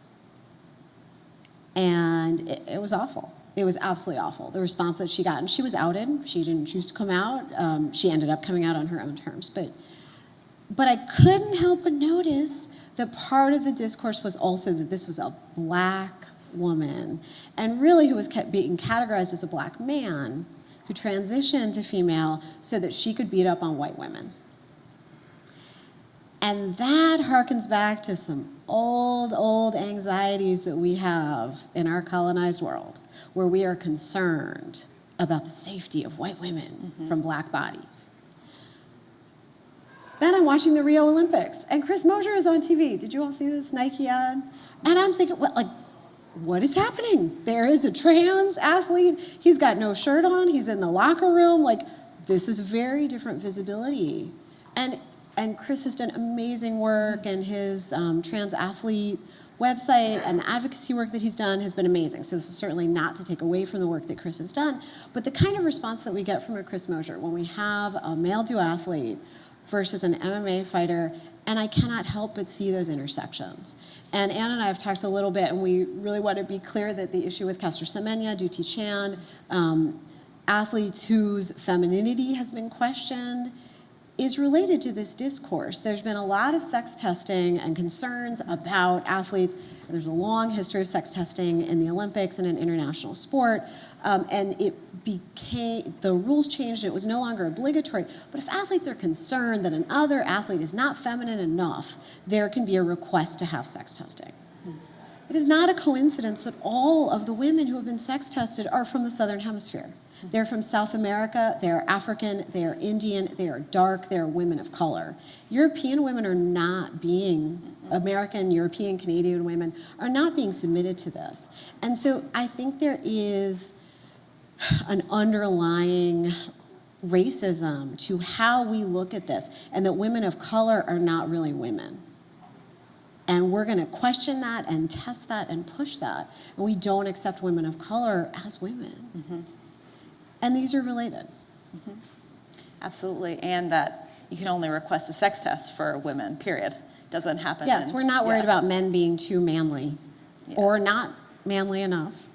And it was awful. It was absolutely awful, the response that she got. And she was outed. She didn't choose to come out. She ended up coming out on her own terms. But I couldn't help but notice that part of the discourse was also that this was a black woman, and really who was being categorized as a black man, who transitioned to female so that she could beat up on white women. And that harkens back to some old anxieties that we have in our colonized world, where we are concerned about the safety of white women from black bodies. Then I'm watching the Rio Olympics, and Chris Mosier is on TV. Did you all see this Nike ad? And I'm thinking, what is happening? There is a trans athlete. He's got no shirt on. He's in the locker room. Like, this is very different visibility. And Chris has done amazing work, and his trans athlete website and the advocacy work that he's done has been amazing. So this is certainly not to take away from the work that Chris has done, but the kind of response that we get from a Chris Mosier when we have a male duathlete versus an MMA fighter, and I cannot help but see those intersections. And Ann and I have talked a little bit, and we really want to be clear that the issue with Caster Semenya, Duty Chan, athletes whose femininity has been questioned, is related to this discourse. There's been a lot of sex testing and concerns about athletes. There's a long history of sex testing in the Olympics and in international sport, and the rules changed, and it was no longer obligatory. But if athletes are concerned that another athlete is not feminine enough, there can be a request to have sex testing. It is not a coincidence that all of the women who have been sex tested are from the Southern Hemisphere. They're from South America, they're African, they are Indian, they are dark, they are women of color. European women are not being, American, European, Canadian women are not being submitted to this. And so I think there is an underlying racism to how we look at this, and that women of color are not really women. And we're going to question that and test that and push that. And we don't accept women of color as women. Mm-hmm. And these are related. Mm-hmm. Absolutely. And that you can only request a sex test for women, period. Doesn't happen. Yes, we're not worried about men being too manly or not manly enough.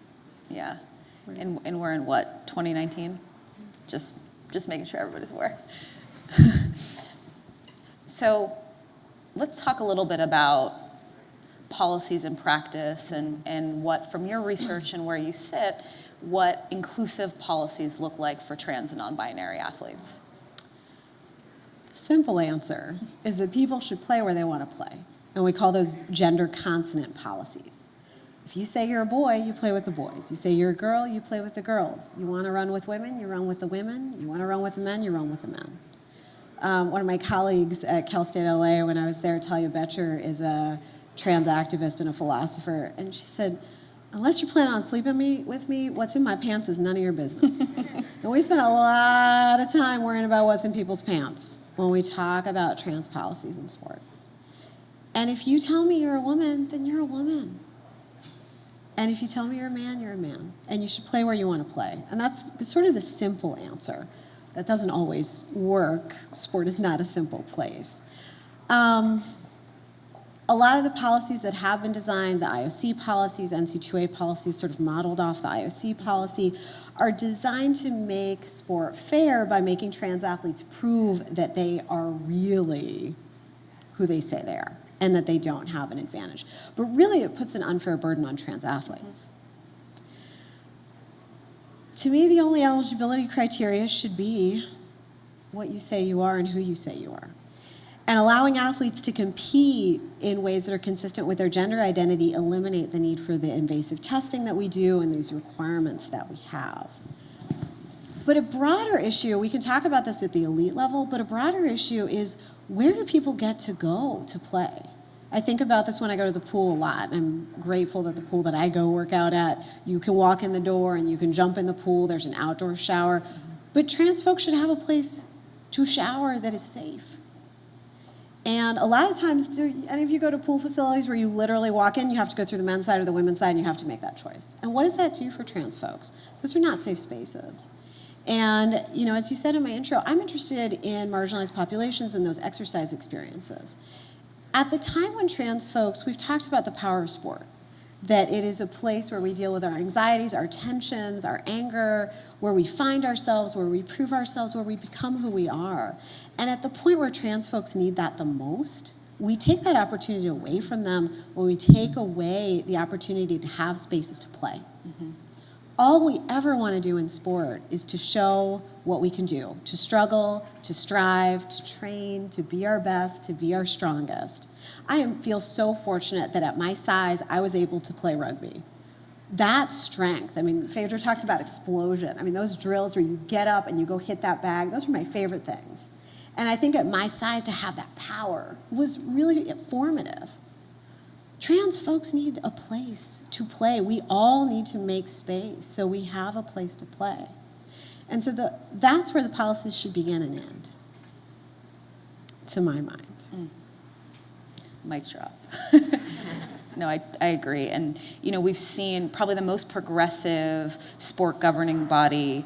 Yeah. And we're in what, 2019? Just making sure everybody's aware. So let's talk a little bit about policies and practice and what, from your research and where you sit, what inclusive policies look like for trans and non-binary athletes. The simple answer is that people should play where they want to play. And we call those gender consonant policies. If you say you're a boy, you play with the boys. You say you're a girl, you play with the girls. You want to run with women, you run with the women. You want to run with the men, you run with the men. One of my colleagues at Cal State LA, when I was there, Talia Betcher, is a trans activist and a philosopher, and she said, unless you're planning on sleeping with me, what's in my pants is none of your business. And we spend a lot of time worrying about what's in people's pants when we talk about trans policies in sport. And if you tell me you're a woman, then you're a woman. And if you tell me you're a man, you're a man. And you should play where you want to play. And that's sort of the simple answer. That doesn't always work. Sport is not a simple place. A lot of the policies that have been designed, the IOC policies, NC2A policies, sort of modeled off the IOC policy, are designed to make sport fair by making trans athletes prove that they are really who they say they are and that they don't have an advantage. But really, it puts an unfair burden on trans athletes. To me, the only eligibility criteria should be what you say you are and who you say you are. And allowing athletes to compete in ways that are consistent with their gender identity eliminate the need for the invasive testing that we do and these requirements that we have. But a broader issue, we can talk about this at the elite level, but a broader issue is, where do people get to go to play? I think about this when I go to the pool a lot. I'm grateful that the pool that I go work out at, you can walk in the door and you can jump in the pool, there's an outdoor shower. But trans folks should have a place to shower that is safe. And a lot of times, do any of you go to pool facilities where you literally walk in, you have to go through the men's side or the women's side, and you have to make that choice? And what does that do for trans folks? Those are not safe spaces. And, as you said in my intro, I'm interested in marginalized populations and those exercise experiences. At the time when trans folks, we've talked about the power of sport, that it is a place where we deal with our anxieties, our tensions, our anger, where we find ourselves, where we prove ourselves, where we become who we are. And at the point where trans folks need that the most, we take that opportunity away from them when we take away the opportunity to have spaces to play. Mm-hmm. All we ever want to do in sport is to show what we can do, to struggle, to strive, to train, to be our best, to be our strongest. I feel so fortunate that at my size, I was able to play rugby. That strength, Phaedra talked about explosion. Those drills where you get up and you go hit that bag, those are my favorite things. And I think at my size, to have that power was really formative. trans folks need a place to play. We all need to make space so we have a place to play. And so that's where the policies should begin and end, to my mind. Mic drop. No, I agree. And, we've seen probably the most progressive sport governing body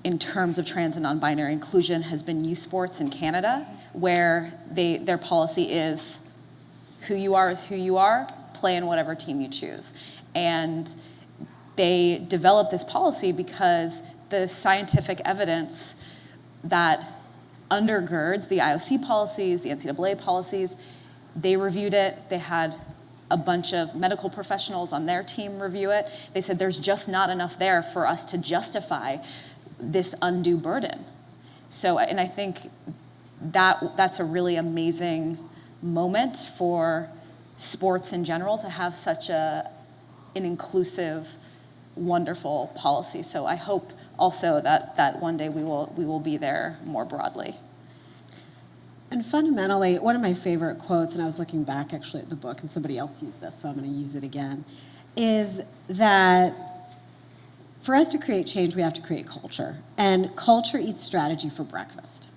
in terms of trans and non-binary inclusion has been youth sports in Canada, where their policy is who you are is who you are, play in whatever team you choose. And they developed this policy because the scientific evidence that undergirds the IOC policies, the NCAA policies, they reviewed it. They had a bunch of medical professionals on their team review it. They said there's just not enough there for us to justify this undue burden. So, and I think that's a really amazing moment for sports in general to have such an inclusive, wonderful policy. So I hope also that one day we will be there more broadly. And fundamentally, one of my favorite quotes, and I was looking back actually at the book, and somebody else used this, so I'm going to use it again, is that for us to create change, we have to create culture. And culture eats strategy for breakfast.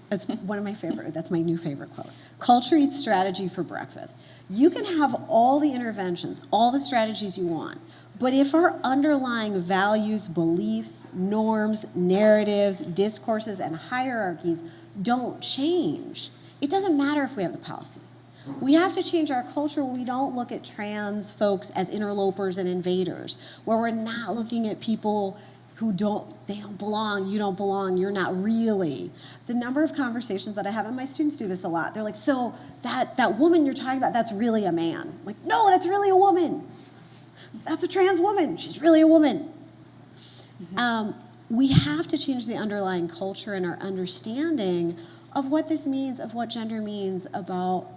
That's one of my favorite, that's my new favorite quote. Culture eats strategy for breakfast. You can have all the interventions, all the strategies you want, but if our underlying values, beliefs, norms, narratives, discourses, and hierarchies don't change, it doesn't matter if we have the policy. We have to change our culture where we don't look at trans folks as interlopers and invaders, where we're not looking at people who they don't belong, you don't belong, you're not really. The number of conversations that I have, and my students do this a lot, they're like, so that woman you're talking about, that's really a man. I'm like, no, that's really a woman. That's a trans woman, she's really a woman. We have to change the underlying culture and our understanding of what this means, of what gender means, about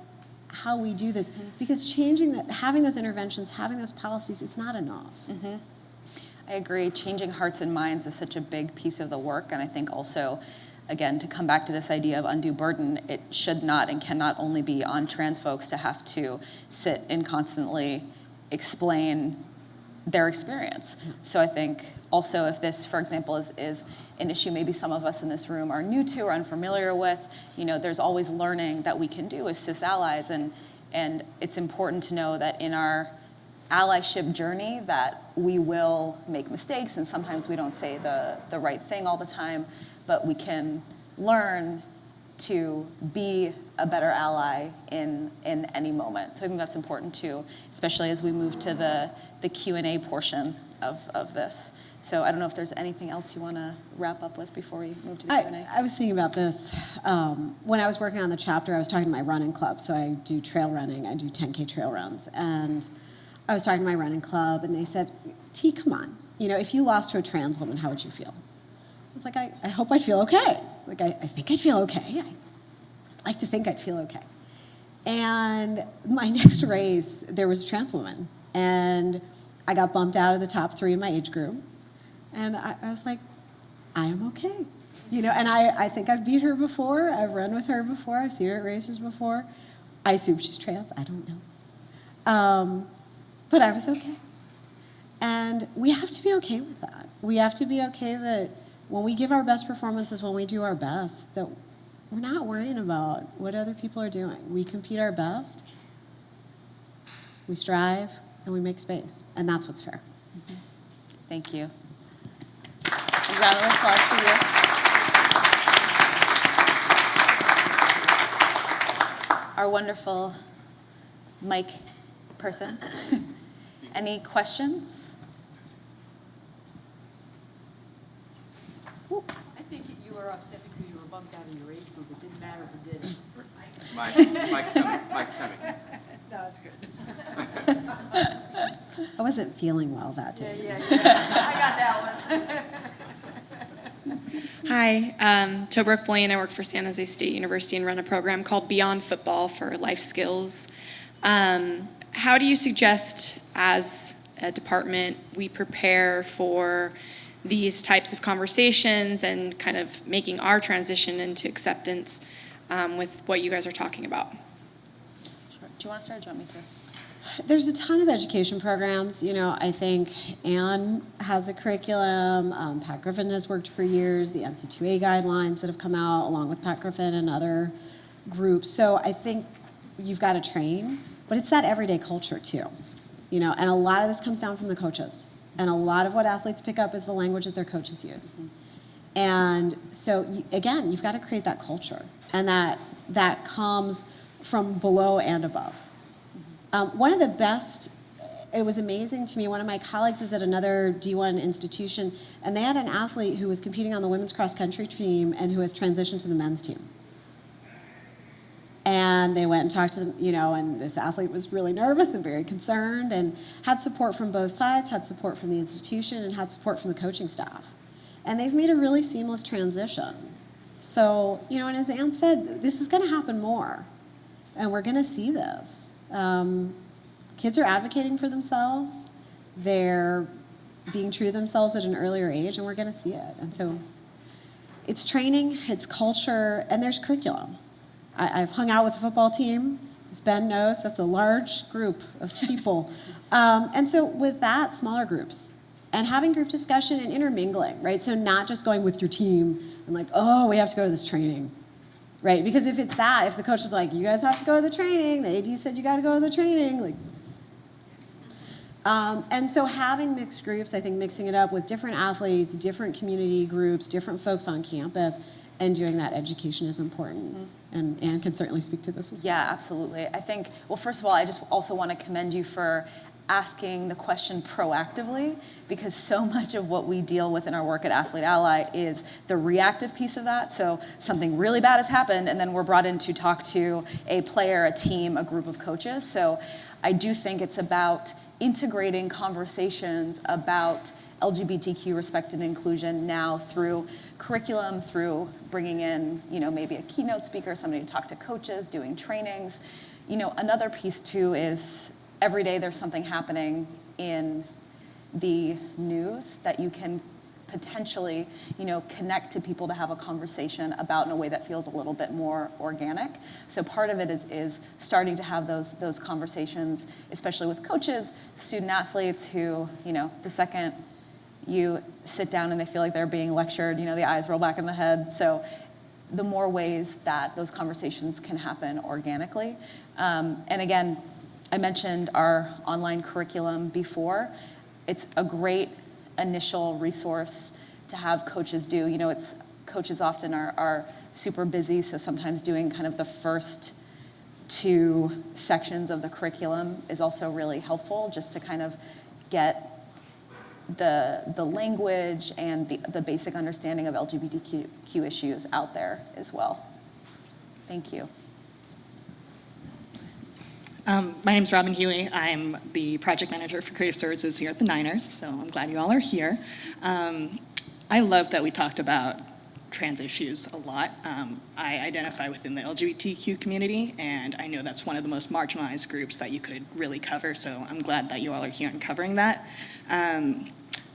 how we do this. Because having those interventions, having those policies, it's not enough. I agree. Changing hearts and minds is such a big piece of the work. And I think also, again, to come back to this idea of undue burden, it should not and cannot only be on trans folks to have to sit and constantly explain their experience. So I think also if this, for example, is an issue maybe some of us in this room are new to or unfamiliar with, there's always learning that we can do as cis allies. And it's important to know that in our allyship journey that we will make mistakes, and sometimes we don't say the right thing all the time, but we can learn to be a better ally in any moment. So I think that's important too, especially as we move to the Q&A portion of this. So I don't know if there's anything else you want to wrap up with before we move to the Q&A. I was thinking about this. When I was working on the chapter, I was talking to my running club. So I do trail running. I do 10K trail runs. And I was talking to my running club, and they said, T, come on. If you lost to a trans woman, how would you feel? I was like, I hope I'd feel okay. Like, I think I'd feel okay. I'd like to think I'd feel okay. And my next race, there was a trans woman. And I got bumped out of the top 3 in my age group. And I was like, I am okay. And I think I've beat her before. I've run with her before. I've seen her at races before. I assume she's trans. I don't know. But I was okay. And we have to be okay with that. We have to be okay that when we give our best performances, when we do our best, that we're not worrying about what other people are doing. We compete our best, we strive, and we make space. And that's what's fair. Thank you. A round of applause for you. Our wonderful mic person. Any questions? I think you were upset because you were bumped out of your age group. It didn't matter if you did. Mike's coming. Mike's coming. No, it's good. I wasn't feeling well that day. Yeah. I got that one. Hi, Tobruk Blaine. I work for San Jose State University and run a program called Beyond Football for Life Skills. How do you suggest, as a department, we prepare for these types of conversations and kind of making our transition into acceptance with what you guys are talking about? you want to start or do you want me to? There's a ton of education programs. You know, I think Anne has a curriculum. Pat Griffin has worked for years. The NC2A guidelines that have come out along with Pat Griffin and other groups. So I think you've got to train, but it's that everyday culture too. You know, and a lot of this comes down from the coaches. And a lot of what athletes pick up is the language that their coaches use. And so, again, you've got to create that culture. And that comes from below and above. One of the best, it was amazing to me, one of my colleagues is at another D1 institution, and they had an athlete who was competing on the women's cross country team and who has transitioned to the men's team. And they went and talked to them, you know, and this athlete was really nervous and very concerned and had support from both sides, had support from the institution, and had support from the coaching staff. And they've made a really seamless transition. So, you know, and as Anne said, this is going to happen more. And we're going to see this. Kids are advocating for themselves. They're being true to themselves at an earlier age, and we're going to see it. And so it's training, it's culture, and there's curriculum. I've hung out with the football team. As Ben knows, that's a large group of people. And so with that, smaller groups. And having group discussion and intermingling, right? So not just going with your team and like, oh, we have to go to this training, right? Because if it's that, if the coach was like, you guys have to go to the training, the AD said you got to go to the training, like. And so having mixed groups, I think mixing it up with different athletes, different community groups, different folks on campus, and doing that education is important. Mm-hmm. And Anne can certainly speak to this as well. Yeah, absolutely. I think, well, first of all, I just also want to commend you for asking the question proactively, because so much of what we deal with in our work at Athlete Ally is the reactive piece of that. So something really bad has happened, and then we're brought in to talk to a player, a team, a group of coaches. So I do think it's about integrating conversations about LGBTQ respect and inclusion now through curriculum, through bringing in, you know, maybe a keynote speaker, somebody to talk to coaches, doing trainings. You know, another piece too is every day there's something happening in the news that you can potentially, you know, connect to people to have a conversation about in a way that feels a little bit more organic. So part of it is starting to have those conversations, especially with coaches, student athletes who, you know, the second you sit down and they feel like they're being lectured, you know, the eyes roll back in the head. So the more ways that those conversations can happen organically. And again, I mentioned our online curriculum before. It's a great initial resource to have coaches do. You know, coaches often are super busy, so sometimes doing kind of the first 2 sections of the curriculum is also really helpful, just to kind of get the language and the basic understanding of LGBTQ issues out there as well. Thank you. My name's Robin Huey. I'm the project manager for creative services here at the Niners, so I'm glad you all are here. I love that we talked about trans issues a lot. I identify within the LGBTQ community, and I know that's one of the most marginalized groups that you could really cover, so I'm glad that you all are here and covering that.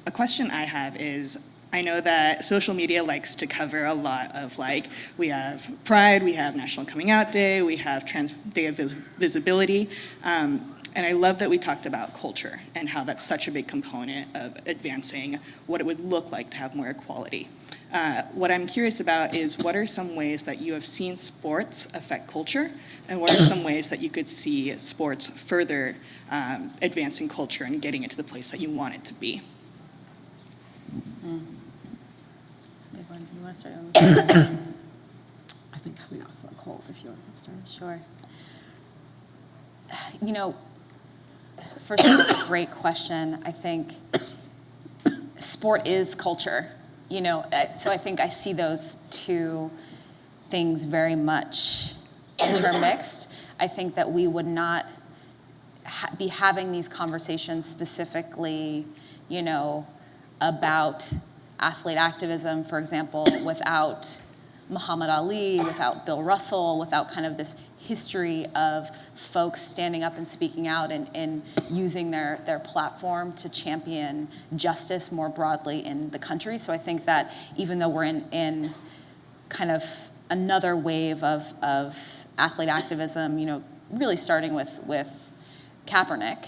A question I have is, I know that social media likes to cover a lot of, like, we have Pride, we have National Coming Out Day, we have Trans Day of Visibility, and I love that we talked about culture and how that's such a big component of advancing what it would look like to have more equality. What I'm curious about is, what are some ways that you have seen sports affect culture, and what are some ways that you could see sports further advancing culture and getting it to the place that you want it to be? You want to start? I've been coming off a cold, if you want to start. Sure. You know, first, a great question. I think sport is culture. You know, so I think I see those 2 things very much intermixed. I think that we would not be having these conversations specifically, you know, about athlete activism, for example, without Muhammad Ali, without Bill Russell, without kind of this history of folks standing up and speaking out and using their platform to champion justice more broadly in the country. So I think that even though we're in kind of another wave of athlete activism, you know, really starting with Kaepernick.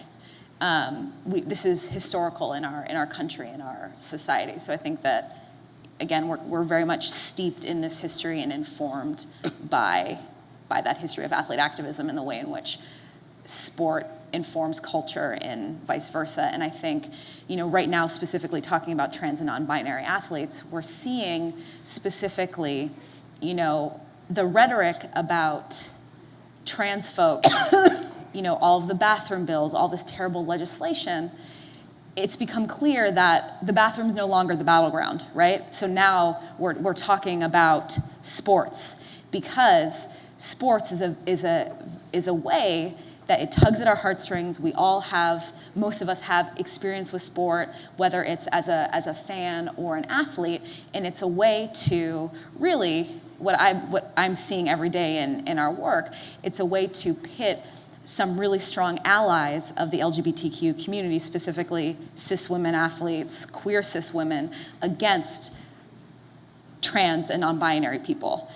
This is historical in our country, in our society. So I think that, again, we're very much steeped in this history and informed by that history of athlete activism and the way in which sport informs culture and vice versa. And I think, right now, specifically talking about trans and non-binary athletes, we're seeing specifically, the rhetoric about trans folks, all of the bathroom bills, all this terrible legislation. It's become clear that the bathroom is no longer the battleground, right? So now we're talking about sports, because sports is a way that it tugs at our heartstrings. We all have, most of us have experience with sport, whether it's as a fan or an athlete, and it's a way to really, what I'm seeing every day in our work, it's a way to pit some really strong allies of the LGBTQ community, specifically cis women athletes, queer cis women, against trans and non-binary people.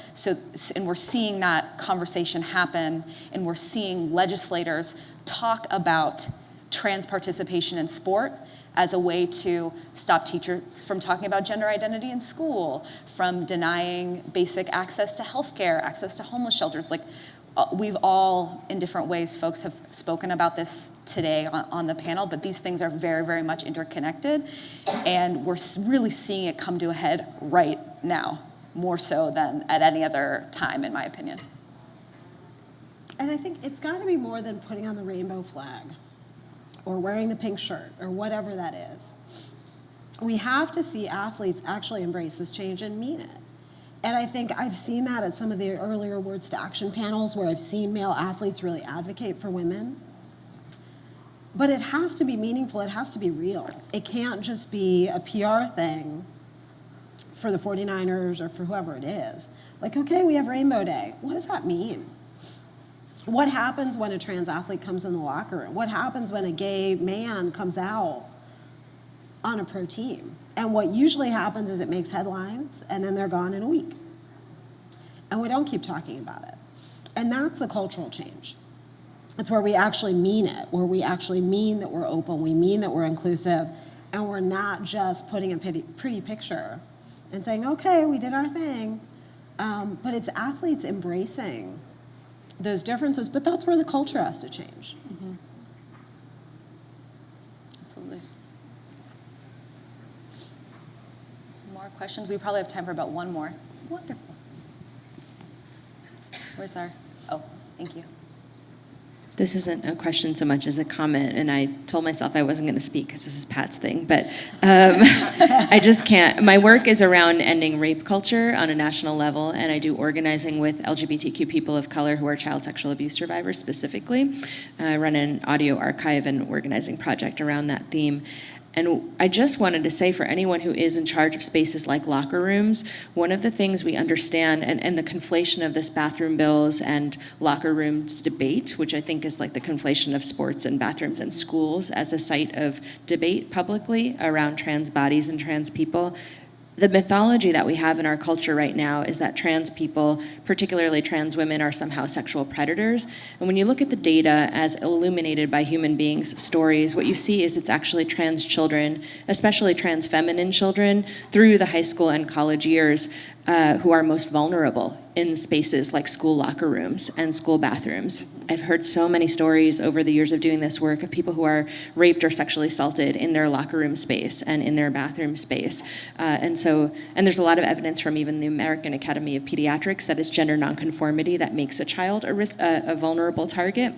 And we're seeing that conversation happen, and we're seeing legislators talk about trans participation in sport as a way to stop teachers from talking about gender identity in school, from denying basic access to healthcare, access to homeless shelters. Like, we've all, in different ways, folks have spoken about this today on the panel, but these things are very, very much interconnected, and we're really seeing it come to a head right now, more so than at any other time, in my opinion. And I think it's got to be more than putting on the rainbow flag or wearing the pink shirt or whatever that is. We have to see athletes actually embrace this change and mean it. And I think I've seen that at some of the earlier Words to Action panels where I've seen male athletes really advocate for women. But it has to be meaningful, it has to be real. It can't just be a PR thing for the 49ers or for whoever it is. Like, okay, we have Rainbow Day. What does that mean? What happens when a trans athlete comes in the locker room? What happens when a gay man comes out on a pro team? And what usually happens is it makes headlines, and then they're gone in a week. And we don't keep talking about it. And that's the cultural change. It's where we actually mean it, where we actually mean that we're open, we mean that we're inclusive, and we're not just putting a pretty picture and saying, okay, we did our thing. But it's athletes embracing those differences, but that's where the culture has to change. Mm-hmm. Absolutely. More questions? We probably have time for about one more. Wonderful. Where's our, oh, thank you. This isn't a question so much as a comment, and I told myself I wasn't going to speak because this is Pat's thing, but I just can't. My work is around ending rape culture on a national level, and I do organizing with LGBTQ people of color who are child sexual abuse survivors specifically. I run an audio archive and organizing project around that theme. And I just wanted to say, for anyone who is in charge of spaces like locker rooms, one of the things we understand, and the conflation of this bathroom bills and locker rooms debate, which I think is like the conflation of sports and bathrooms and schools as a site of debate publicly around trans bodies and trans people. The mythology that we have in our culture right now is that trans people, particularly trans women, are somehow sexual predators. And when you look at the data as illuminated by human beings' stories, what you see is it's actually trans children, especially trans feminine children, through the high school and college years, who are most vulnerable in spaces like school locker rooms and school bathrooms. I've heard so many stories over the years of doing this work of people who are raped or sexually assaulted in their locker room space and in their bathroom space. And there's a lot of evidence from even the American Academy of Pediatrics that it's gender nonconformity that makes a child a vulnerable target.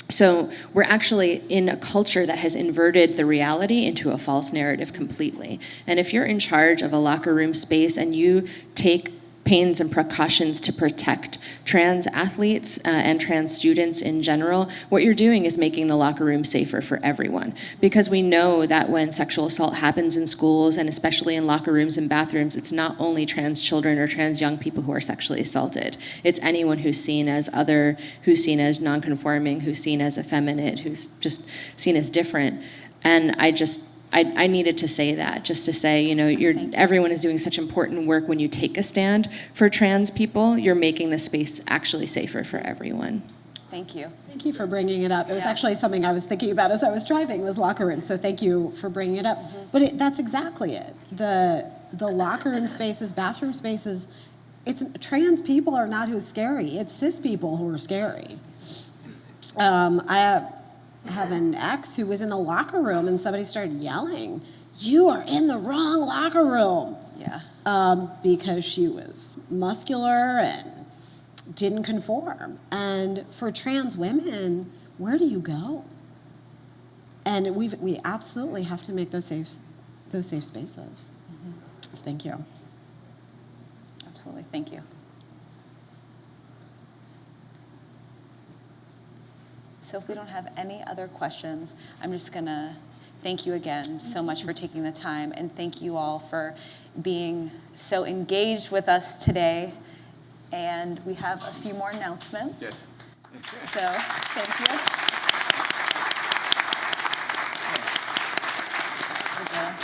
So we're actually in a culture that has inverted the reality into a false narrative completely. And if you're in charge of a locker room space and you take pains and precautions to protect trans athletes and trans students in general, what you're doing is making the locker room safer for everyone. Because we know that when sexual assault happens in schools, and especially in locker rooms and bathrooms, it's not only trans children or trans young people who are sexually assaulted. It's anyone who's seen as other, who's seen as nonconforming, who's seen as effeminate, who's just seen as different. And I needed to say that, just to say, everyone is doing such important work. When you take a stand for trans people, you're making the space actually safer for everyone. Thank you. Thank you for bringing it up. It was actually something I was thinking about as I was driving, was locker room. So thank you for bringing it up. But that's exactly it. The locker room spaces, bathroom spaces, trans people are not who's scary. It's cis people who are scary. I have an ex who was in the locker room and somebody started yelling, "You are in the wrong locker room." Yeah. Because she was muscular and didn't conform. And for trans women, where do you go? And we absolutely have to make those safe spaces. Mm-hmm. So thank you. Absolutely. Thank you. So if we don't have any other questions, I'm just going to thank you again so much for taking the time, and thank you all for being so engaged with us today. And we have a few more announcements. Yes. So thank you. There we go.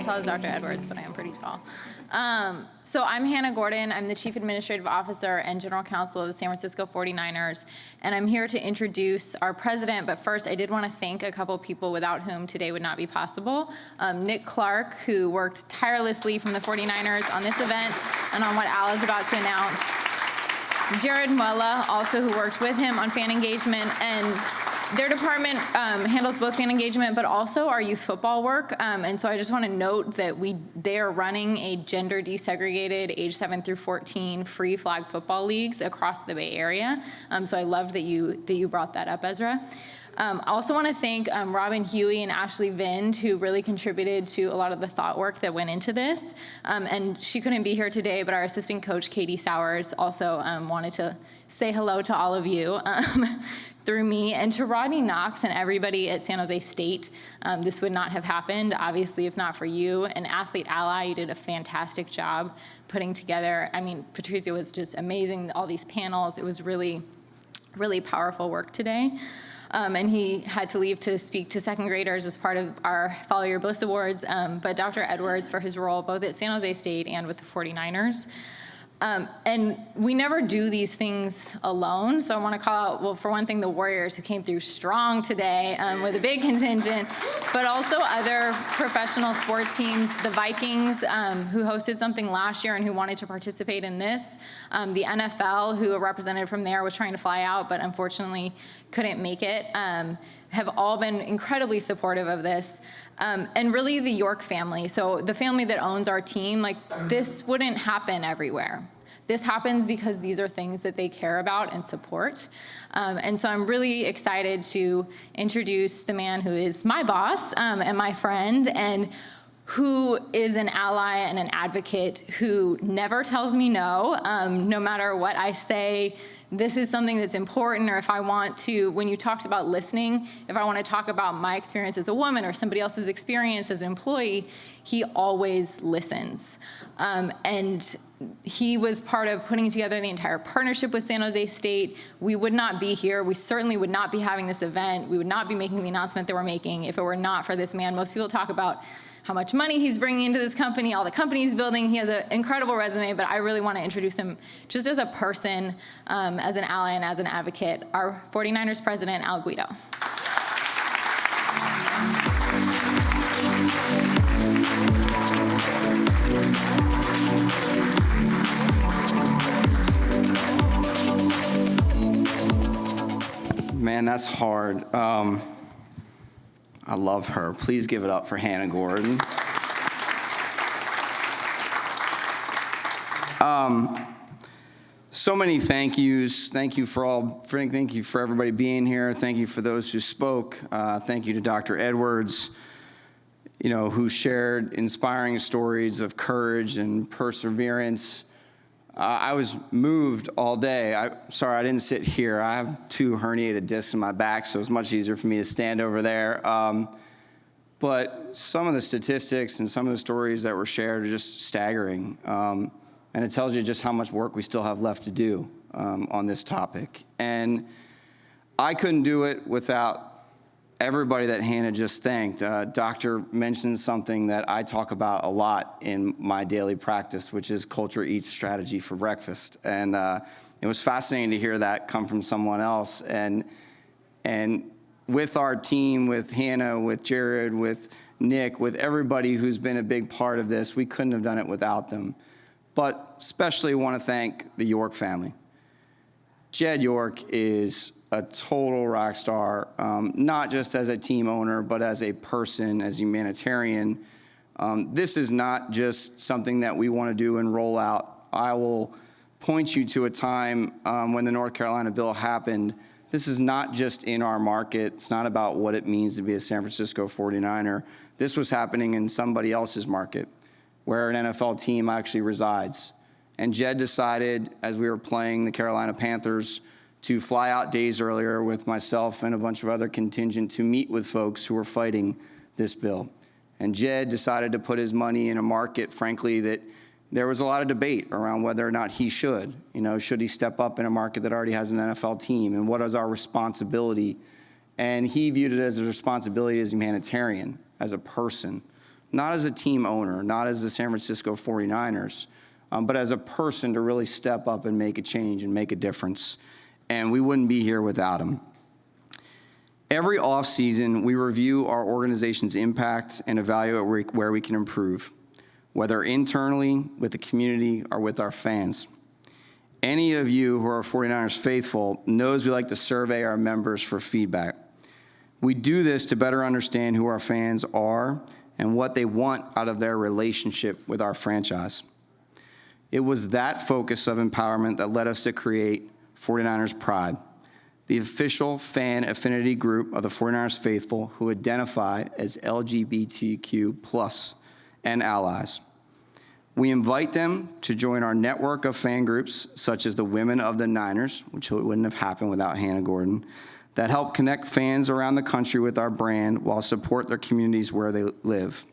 As Dr. Edwards, but I am pretty tall. So I'm Hannah Gordon. I'm the Chief Administrative Officer and General Counsel of the San Francisco 49ers, and I'm here to introduce our president, but first I did want to thank a couple people without whom today would not be possible. Nick Clark, who worked tirelessly from the 49ers on this event and on what Al is about to announce. Jared Muella, also who worked with him on fan engagement, and their department handles both fan engagement, but also our youth football work. And so I just want to note that they are running a gender desegregated age 7 through 14 free flag football leagues across the Bay Area. So I love that you brought that up, Ezra. I also want to thank Robin Huey and Ashley Vind, who really contributed to a lot of the thought work that went into this. And she couldn't be here today, but our assistant coach, Katie Sowers, also wanted to say hello to all of you. Through me, and to Rodney Knox and everybody at San Jose State. This would not have happened, obviously, if not for you. An athlete ally, you did a fantastic job putting together. I mean, Patricia was just amazing, all these panels. It was really, really powerful work today. And he had to leave to speak to second graders as part of our Follow Your Bliss Awards, but Dr. Edwards for his role both at San Jose State and with the 49ers. And we never do these things alone, so I want to call out, well, for one thing, the Warriors, who came through strong today with a big contingent, but also other professional sports teams, the Vikings, who hosted something last year and who wanted to participate in this, the NFL, who a representative from there was trying to fly out, but unfortunately couldn't make it, have all been incredibly supportive of this. And really the York family, so the family that owns our team, like this wouldn't happen everywhere. This happens because these are things that they care about and support. And so I'm really excited to introduce the man who is my boss and my friend, and who is an ally and an advocate who never tells me no, no matter what I say. This is something that's important, or if I want to, when you talked about listening, if I want to talk about my experience as a woman or somebody else's experience as an employee, he always listens. And he was part of putting together the entire partnership with San Jose State. We would not be here. We certainly would not be having this event. We would not be making the announcement that we're making if it were not for this man. Most people talk about how much money he's bringing into this company, all the company he's building. He has an incredible resume, but I really want to introduce him just as a person, as an ally and as an advocate, our 49ers president, Al Guido. Man, that's hard. I love her. Please give it up for Hannah Gordon. So many thank yous. Thank you for everybody being here. Thank you for those who spoke. Thank you to Dr. Edwards, who shared inspiring stories of courage and perseverance. I was moved all day. Sorry, I didn't sit here. I have 2 herniated discs in my back, so it's much easier for me to stand over there. But some of the statistics and some of the stories that were shared are just staggering. And it tells you just how much work we still have left to do. on this topic. And I couldn't do it without everybody that Hannah just thanked. Doctor mentioned something that I talk about a lot in my daily practice, which is culture eats strategy for breakfast. And it was fascinating to hear that come from someone else. And with our team, with Hannah, with Jared, with Nick, with everybody who's been a big part of this, we couldn't have done it without them. But especially want to thank the York family. Jed York is a total rock star, not just as a team owner, but as a person, as a humanitarian. This is not just something that we want to do and roll out. I will point you to a time when the North Carolina bill happened. This is not just in our market. It's not about what it means to be a San Francisco 49er. This was happening in somebody else's market, where an NFL team actually resides. And Jed decided, as we were playing the Carolina Panthers, to fly out days earlier with myself and a bunch of other contingent to meet with folks who were fighting this bill. And Jed decided to put his money in a market, frankly, that there was a lot of debate around whether or not he should. Should he step up in a market that already has an NFL team? And what is our responsibility? And he viewed it as a responsibility as a humanitarian, as a person, not as a team owner, not as the San Francisco 49ers, but as a person to really step up and make a change and make a difference. And we wouldn't be here without him. Every off-season, we review our organization's impact and evaluate where we can improve, whether internally, with the community, or with our fans. Any of you who are 49ers faithful knows we like to survey our members for feedback. We do this to better understand who our fans are and what they want out of their relationship with our franchise. It was that focus of empowerment that led us to create 49ers Pride, the official fan affinity group of the 49ers faithful who identify as LGBTQ+ and allies. We invite them to join our network of fan groups, such as the Women of the Niners, which wouldn't have happened without Hannah Gordon, that help connect fans around the country with our brand while support their communities where they live.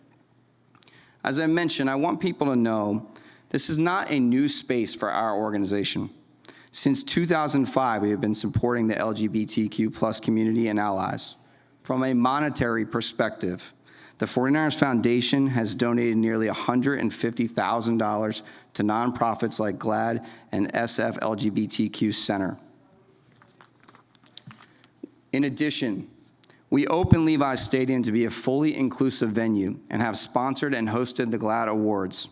As I mentioned, I want people to know this is not a new space for our organization. Since 2005, we have been supporting the LGBTQ+ community and allies. From a monetary perspective, the 49ers Foundation has donated nearly $150,000 to nonprofits like GLAAD and SF LGBTQ Center. In addition, we opened Levi Stadium to be a fully inclusive venue and have sponsored and hosted the GLAAD Awards.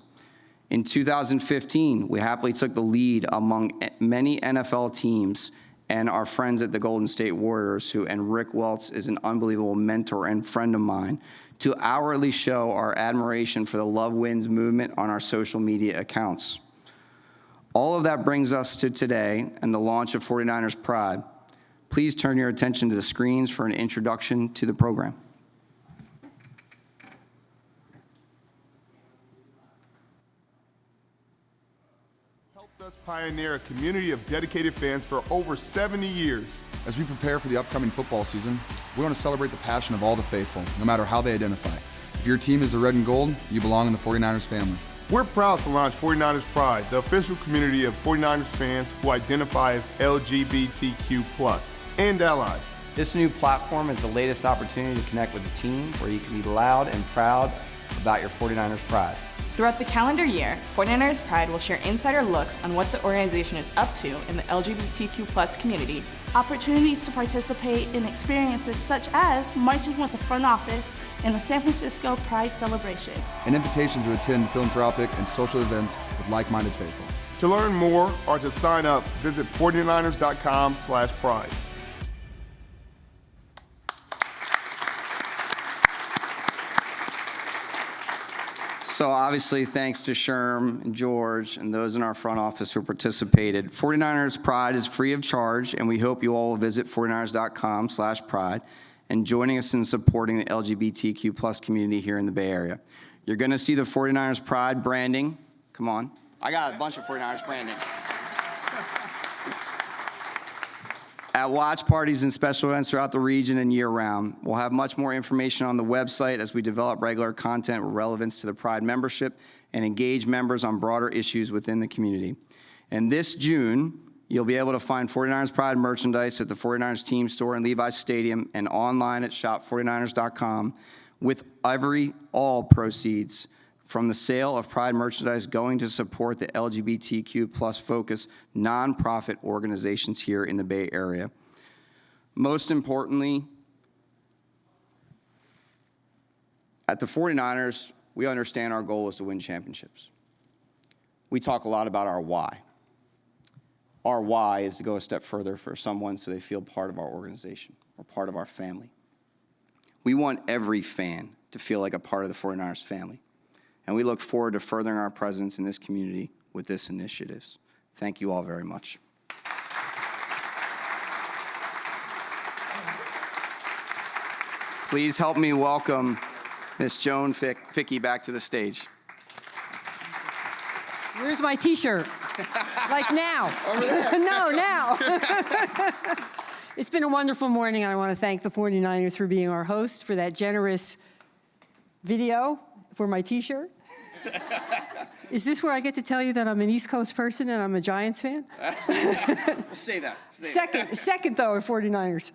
In 2015, we happily took the lead among many NFL teams and our friends at the Golden State Warriors, and Rick Welts is an unbelievable mentor and friend of mine, to hourly show our admiration for the Love Wins movement on our social media accounts. All of that brings us to today and the launch of 49ers Pride. Please turn your attention to the screens for an introduction to the program. Us pioneer a community of dedicated fans for over 70 years. As we prepare for the upcoming football season, we want to celebrate the passion of all the faithful, no matter how they identify. If your team is the red and gold, you belong in the 49ers family. We're proud to launch 49ers Pride, the official community of 49ers fans who identify as LGBTQ+ and allies. This new platform is the latest opportunity to connect with the team where you can be loud and proud about your 49ers Pride. Throughout the calendar year, 49ers Pride will share insider looks on what the organization is up to in the LGBTQ+ community, opportunities to participate in experiences such as marching with the front office in the San Francisco Pride celebration, and invitations to attend philanthropic and social events with like-minded faithful. To learn more or to sign up, visit 49ers.com/pride. So obviously, thanks to Sherm and George and those in our front office who participated. 49ers Pride is free of charge, and we hope you all will visit 49ers.com/pride and joining us in supporting the LGBTQ+ community here in the Bay Area. You're going to see the 49ers Pride branding. Come on. I got a bunch of 49ers branding. At watch parties and special events throughout the region and year-round. We'll have much more information on the website as we develop regular content with relevance to the Pride membership and engage members on broader issues within the community. And this June, You'll be able to find 49ers Pride merchandise at the 49ers team store in Levi Stadium and online at shop49ers.com, with all proceeds from the sale of Pride merchandise going to support the LGBTQ plus focused nonprofit organizations here in the Bay Area. Most importantly, at the 49ers, we understand our goal is to win championships. We talk a lot about our why. Our why is to go a step further for someone so they feel part of our organization or part of our family. We want every fan to feel like a part of the 49ers family, and we look forward to furthering our presence in this community with this initiatives. Thank you all very much. Please help me welcome Ms. Joan Ficke back to the stage. Where's my T-shirt? Like now. Over there. No, now. It's been a wonderful morning. I want to thank the 49ers for being our host, for that generous video for my T-shirt. Is this where I get to tell you that I'm an East Coast person and I'm a Giants fan? We'll say that. Second, though, are 49ers.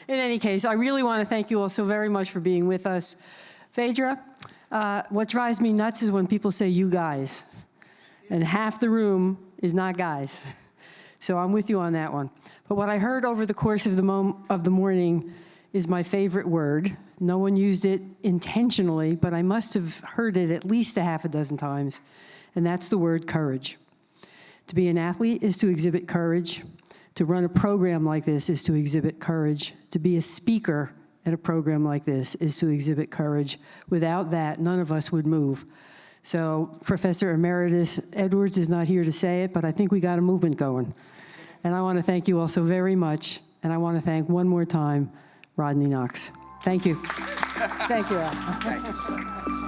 In any case, I really want to thank you all so very much for being with us. Phaedra, what drives me nuts is when people say you guys, and half the room is not guys. So I'm with you on that one. But what I heard over the course of the morning is my favorite word. No one used it intentionally, but I must have heard it at least a half a dozen times, and that's the word courage. To be an athlete is to exhibit courage. To run a program like this is to exhibit courage. To be a speaker at a program like this is to exhibit courage. Without that, none of us would move. So Professor Emeritus Edwards is not here to say it, but I think we got a movement going. And I want to thank you all so very much, and I want to thank one more time Rodney Knox. Thank you. Thank you, Al. Thank you so much.